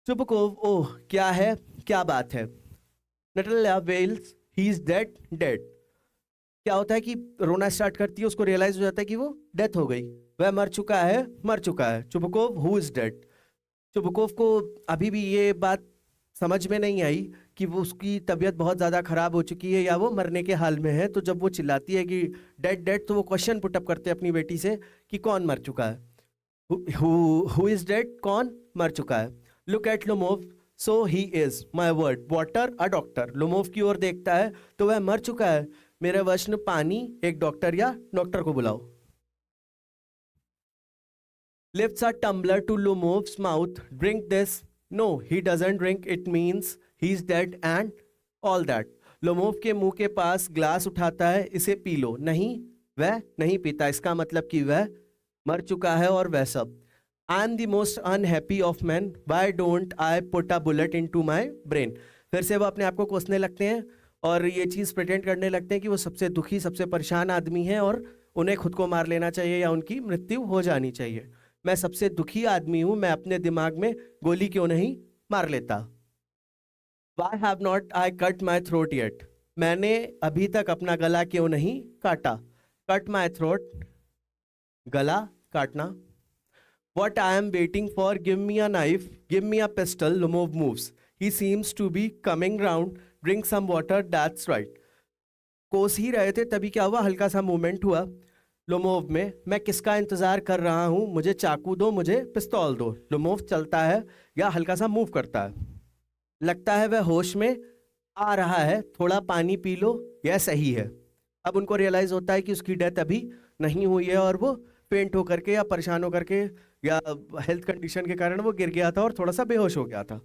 Chubukov, oh क्या है, क्या बात है। Natalya wails, he is dead, dead. क्या होता है कि रोना स्टार्ट करती है, उसको रियलाइज हो जाता है कि वो डेथ हो गई, वह मर चुका है, मर चुका है। Chubukov, who is dead. Chubukov को अभी भी ये बात समझ में नहीं आई कि वो उसकी तबीयत बहुत ज़्यादा खराब हो चुकी है या वो मरने के हाल में है। तो जब वो चिल्लाती है कि डेड डेड, तो वो क्वेश्चन पुटअप करते हैं अपनी बेटी से कि कौन मर चुका है, हु इज डेड, कौन मर चुका है। Look at Lomov, so he is my word water a doctor. Lomov की ओर देखता है तो वह मर चुका है, मेरा वचन पानी, एक डॉक्टर, या डॉक्टर को बुलाओ। Lifts a tumbler to Lomov's mouth. Drink this. No, he doesn't drink. It means he's dead and all that. Lomov के मुंह के पास ग्लास उठाता है, इसे पी लो। नहीं, वह नहीं पीता, इसका मतलब कि वह मर चुका है और वह सब। I am the most unhappy of man, why don't I put a bullet into my brain. फिर से वो अपने आप को कोसने लगते हैं और ये चीज़ प्रिटेंड करने लगते हैं कि वो सबसे दुखी, सबसे परेशान आदमी हैं और उन्हें खुद को मार लेना चाहिए या उनकी मृत्यु हो जानी चाहिए। मैं सबसे दुखी आदमी हूं, मैं अपने दिमाग में गोली क्यों नहीं मार लेता। Why have not I cut my throat yet? मैंने अभी तक अपना गला क्यों नहीं काटा। Cut my throat, गला काटना। What I am waiting for, give me a knife, give me a pistol. Lomov moves. He seems to be coming round. Drink some water, that's right. कोस ही रहे थे तभी क्या हुआ, हल्का सा मूवमेंट हुआ लोमोव में। मैं किसका इंतजार कर रहा हूं, मुझे चाकू दो, मुझे पिस्तौल दो। लोमोव चलता है या हल्का सा मूव करता है, लगता है वह होश में आ रहा है, थोड़ा पानी पी लो, यह सही है। अब उनको रियलाइज होता है कि उसकी डेथ अभी नहीं हुई है और वो फेंट होकर के या परेशान होकर के या हेल्थ कंडीशन के कारण वो गिर गया था और थोड़ा सा बेहोश हो गया था।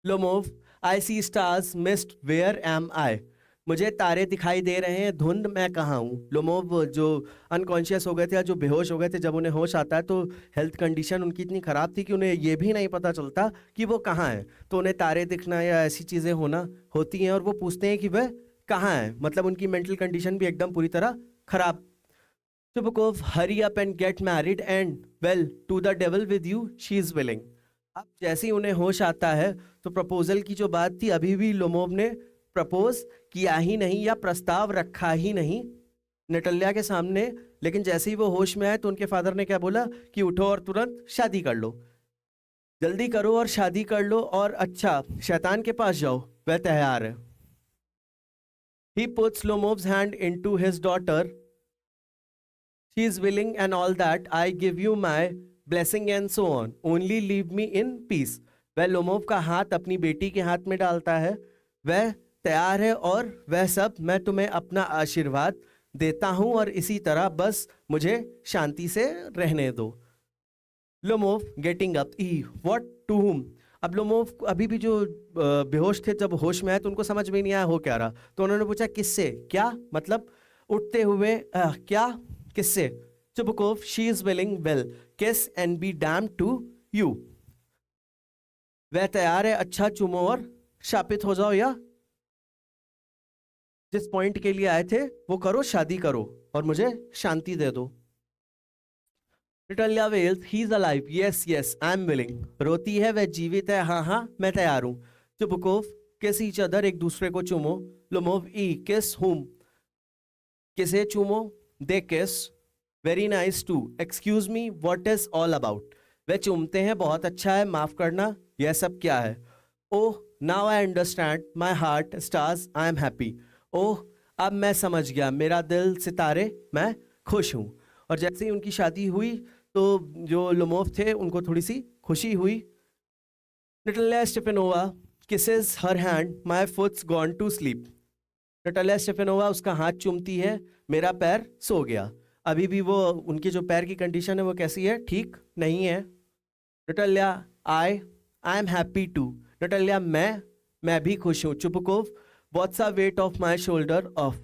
Lomov, I see stars, mist, where am I. मुझे तारे दिखाई दे रहे हैं, धुंध मैं कहाँ हूँ। लोमोव जो अनकॉन्शियस हो गए थे या जो बेहोश हो गए थे, जब उन्हें होश आता है तो हेल्थ कंडीशन उनकी इतनी ख़राब थी कि उन्हें ये भी नहीं पता चलता कि वो कहाँ है। तो उन्हें तारे दिखना या ऐसी चीज़ें होना होती हैं और वो पूछते हैं कि वह कहाँ है, मतलब उनकी मेंटल कंडीशन भी एकदम पूरी तरह खराब। Chubukov, hurry up and get married and well to the devil with you, she is willing. अब जैसे ही उन्हें होश आता है तो प्रपोजल की जो बात थी, अभी भी लोमोव ने प्रपोज किया ही नहीं या प्रस्ताव रखा ही नहीं नटल्या के सामने। लेकिन जैसे ही वो होश में आए तो उनके फादर ने क्या बोला कि उठो और तुरंत शादी कर लो, जल्दी करो और शादी कर लो, और अच्छा शैतान के पास जाओ, वह तैयार है। He puts Lomov's hand into his daughter. She is willing and all that. I give you my blessing and so on. Only leave me in peace. वह लोमोव का हाथ अपनी बेटी के हाथ में डालता है, वह तैयार है और वह सब, मैं तुम्हें अपना आशीर्वाद देता हूं और इसी तरह बस मुझे शांति से रहने दो। Lomov getting up, eh what to whom. अब लोमोव अभी भी जो बेहोश थे, जब होश में आए तो उनको समझ में नहीं आया हो क्या रहा, तो उन्होंने पूछा किससे, क्या मतलब उठते हुए क्या किससे। Chubukov, she is willing, well kiss and be damn to you. वह तैयार है, अच्छा चुमो और शापित हो जाओ, या जिस पॉइंट के लिए आए थे वो करो, शादी करो और मुझे शांति दे दो। Natalia wails, he's alive. Yes, yes, I'm willing. रोती है, वह जीवित है, हाँ हाँ मैं तैयार हूँ। चुबकोव, किस ईच अदर, एक दूसरे को चूमो। लोमोव, ई किस हुम, किसे चूमो। They kiss, very nice too, excuse me, what is all about. वह चूमते हैं, बहुत अच्छा है, माफ करना, यह सब क्या है। Oh now I understand, my heart stars, I am happy. ओह अब मैं समझ गया, मेरा दिल सितारे, मैं खुश हूँ। और जैसे ही उनकी शादी हुई तो जो लोमोव थे उनको थोड़ी सी खुशी हुई। Natalia Stefanova kisses her hand, my foot's gone to sleep. Natalia Stefanova उसका हाथ चूमती है, मेरा पैर सो गया। अभी भी वो, उनकी जो पैर की कंडीशन है वो कैसी है, ठीक नहीं है। Natalia, I am happy too. Natalia, मैं भी खुश हूँ। Chubukov, what's a weight off my shoulder off.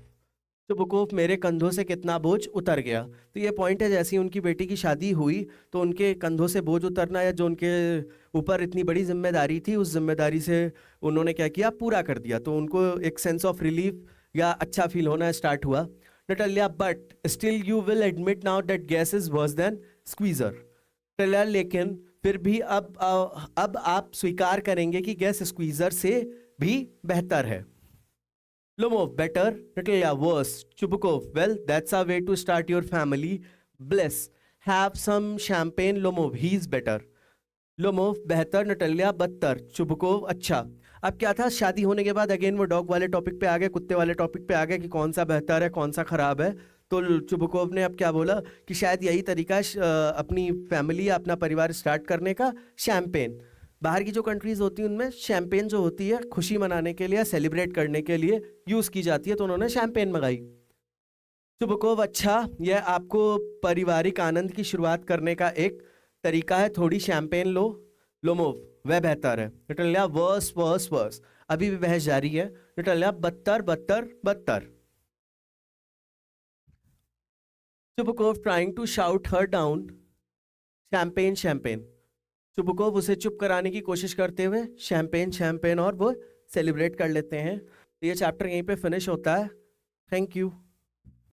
Chubukov, मेरे कंधों से कितना बोझ उतर गया। तो ये पॉइंट है, जैसे ही उनकी बेटी की शादी हुई तो उनके कंधों से बोझ उतरना, या जो उनके ऊपर इतनी बड़ी जिम्मेदारी थी, उस जिम्मेदारी से उन्होंने क्या किया, पूरा कर दिया। तो उनको एक सेंस ऑफ रिलीफ या अच्छा फील होना स्टार्ट हुआ। Natalia, but still you will admit now that Guess is worse than Squeezer. Natalia, लेकिन फिर भी अब आप स्वीकार करेंगे कि गैस स्क्वीजर से भी बेहतर है। Lomov, better. Natalia, worse. Chubukov, well, that's a way to start your family. Bliss. Have some champagne. Lomov, he's better. Lomov, बेहतर. Natalia, बदतर. Chubukov, अच्छा। अब क्या था, शादी होने के बाद अगेन वो डॉग वाले टॉपिक पे आ गए, कुत्ते वाले टॉपिक पे आ गए कि कौन सा बेहतर है, कौन सा खराब है। तो चुबकोव ने अब क्या बोला कि शायद यही तरीका है अपनी फैमिली या अपना परिवार स्टार्ट करने का, शैम्पेन। बाहर की जो कंट्रीज होती हैं उनमें शैम्पेन जो होती है खुशी मनाने के लिए, सेलिब्रेट करने के लिए यूज की जाती है, तो उन्होंने शैम्पेन मंगाई। चुबकोव, अच्छा यह आपको पारिवारिक आनंद की शुरुआत करने का एक तरीका है, थोड़ी शैम्पेन लो। लोमोव, वह बेहतर है। नटालिया, वर्स वर्स वर्स, अभी भी बहस जारी है। नटालिया, बदतर बदतर बदतर। Chubukov, trying to shout her down, champagne champagne. Chubukov उसे चुप कराने की कोशिश करते हुए शैम्पेन शैम्पेन, और वो सेलिब्रेट कर लेते हैं। तो ये चैप्टर यहीं पे फिनिश होता है। Thank you.